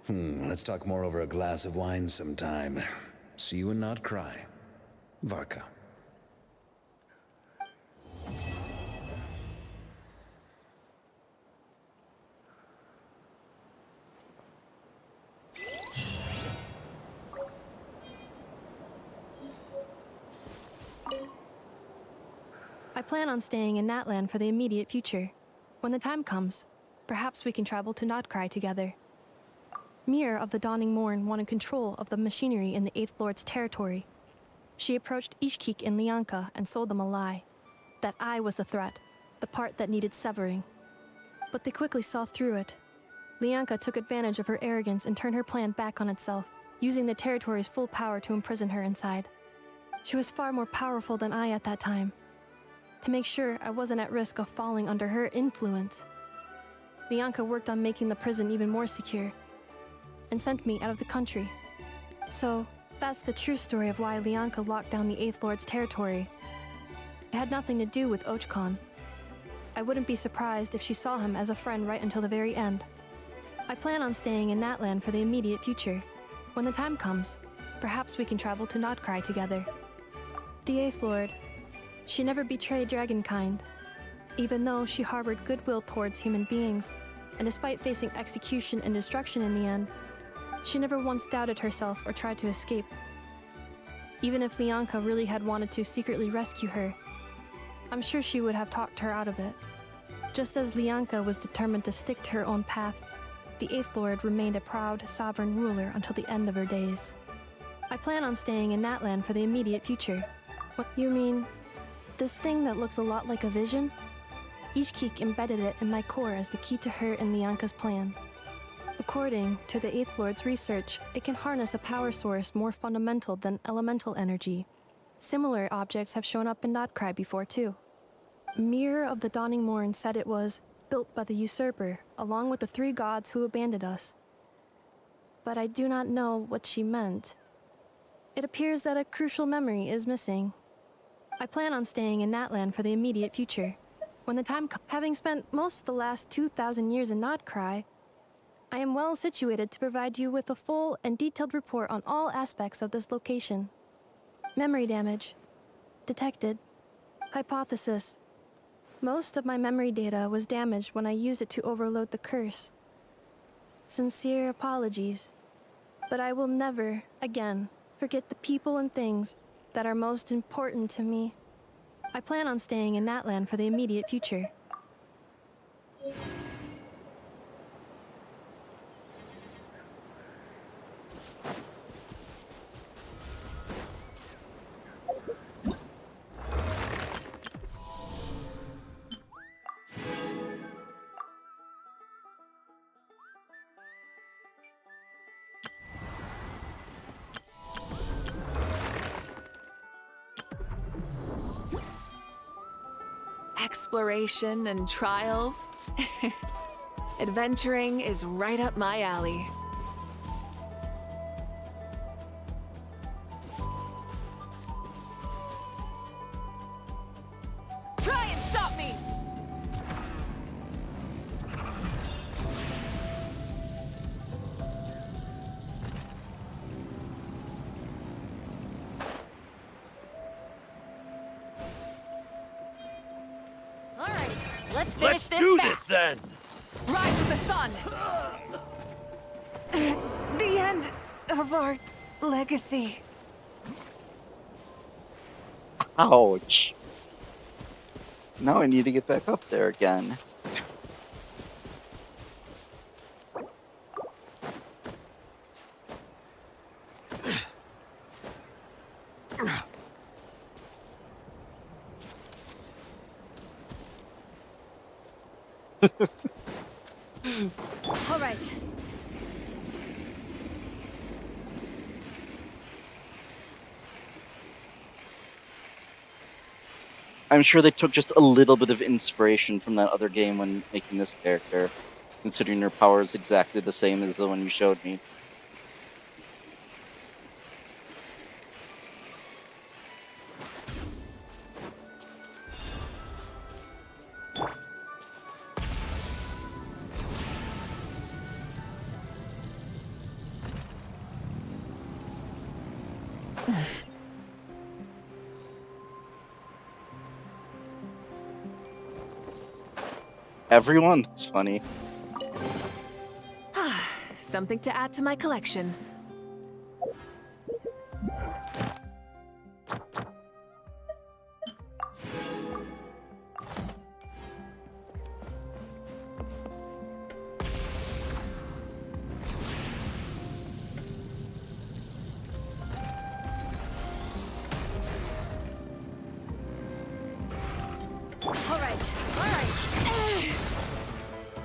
Let's talk more over a glass of wine sometime. See you and not cry. Varka. I plan on staying in Natlan for the immediate future. When the time comes, perhaps we can travel to Nodcry together. Mirror of the Dawning Morn wanted control of the machinery in the Eighth Lord's territory. She approached Ishkik and Lianka and sold them a lie. That I was the threat, the part that needed severing. But they quickly saw through it. Lianka took advantage of her arrogance and turned her plan back on itself, using the territory's full power to imprison her inside. She was far more powerful than I at that time. To make sure I wasn't at risk of falling under her influence, Lianka worked on making the prison even more secure and sent me out of the country. So, that's the true story of why Lianka locked down the Eighth Lord's territory. It had nothing to do with Ochkon. I wouldn't be surprised if she saw him as a friend right until the very end. I plan on staying in Natlan for the immediate future. When the time comes, perhaps we can travel to Notcry together. The Eighth Lord, she never betrayed Dragonkind, even though she harbored goodwill towards human beings, and despite facing execution and destruction in the end, she never once doubted herself or tried to escape. Even if Lianka really had wanted to secretly rescue her, I'm sure she would have talked her out of it. Just as Lianka was determined to stick to her own path, the Eighth Lord remained a proud, sovereign ruler until the end of her days. I plan on staying in Natlan for the immediate future. What, you mean, this thing that looks a lot like a vision? Ishkik embedded it in my core as the key to her and Lianka's plan. According to the Eighth Lord's research, it can harness a power source more fundamental than elemental energy. Similar objects have shown up in Notcry before too. Mirror of the Dawning Morn said it was built by the usurper, along with the 3 gods who abandoned us. But I do not know what she meant. It appears that a crucial memory is missing. I plan on staying in Natlan for the immediate future. When the time comes, having spent most of the last 2,000 years in Notcry, I am well situated to provide you with a full and detailed report on all aspects of this location. Memory damage. Detected. Hypothesis. Most of my memory data was damaged when I used it to overload the curse. Sincere apologies. But I will never, again, forget the people and things that are most important to me. I plan on staying in Natlan for the immediate future. Exploration and trials. Adventuring is right up my alley. Try and stop me! Let's finish this do fast. this then! Rise of the sun! The end of our legacy. Ouch. Now I need to get back up there again. All right. I'm sure they took just a little bit of inspiration from that other game when making this character, considering her power is exactly the same as the one you showed me. Everyone? That's funny. Something to add to my collection.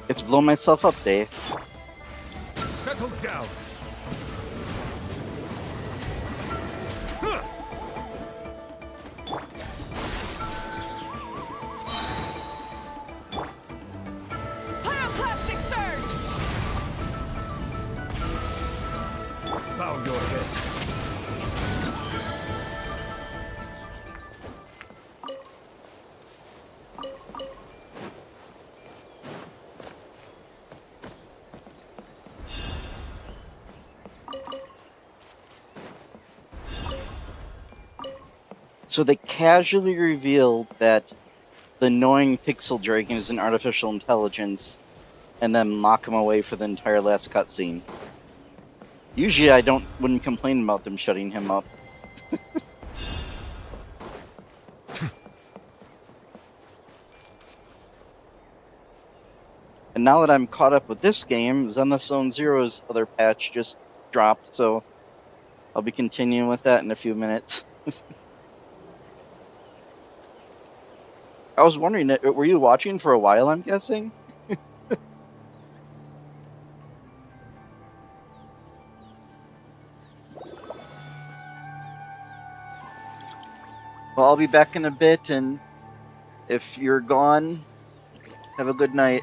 It's blown myself up, Dave. Settle down. So they casually revealed that the annoying pixel dragon is an artificial intelligence, and then lock him away for the entire last cutscene. Usually I wouldn't complain about them shutting him up. And now that I'm caught up with this game, Zenless Zone Zero's other patch just dropped, so I'll be continuing with that in a few minutes. I was wondering, were you watching for a while, I'm guessing? Well, I'll be back in a bit, and if you're gone, have a good night.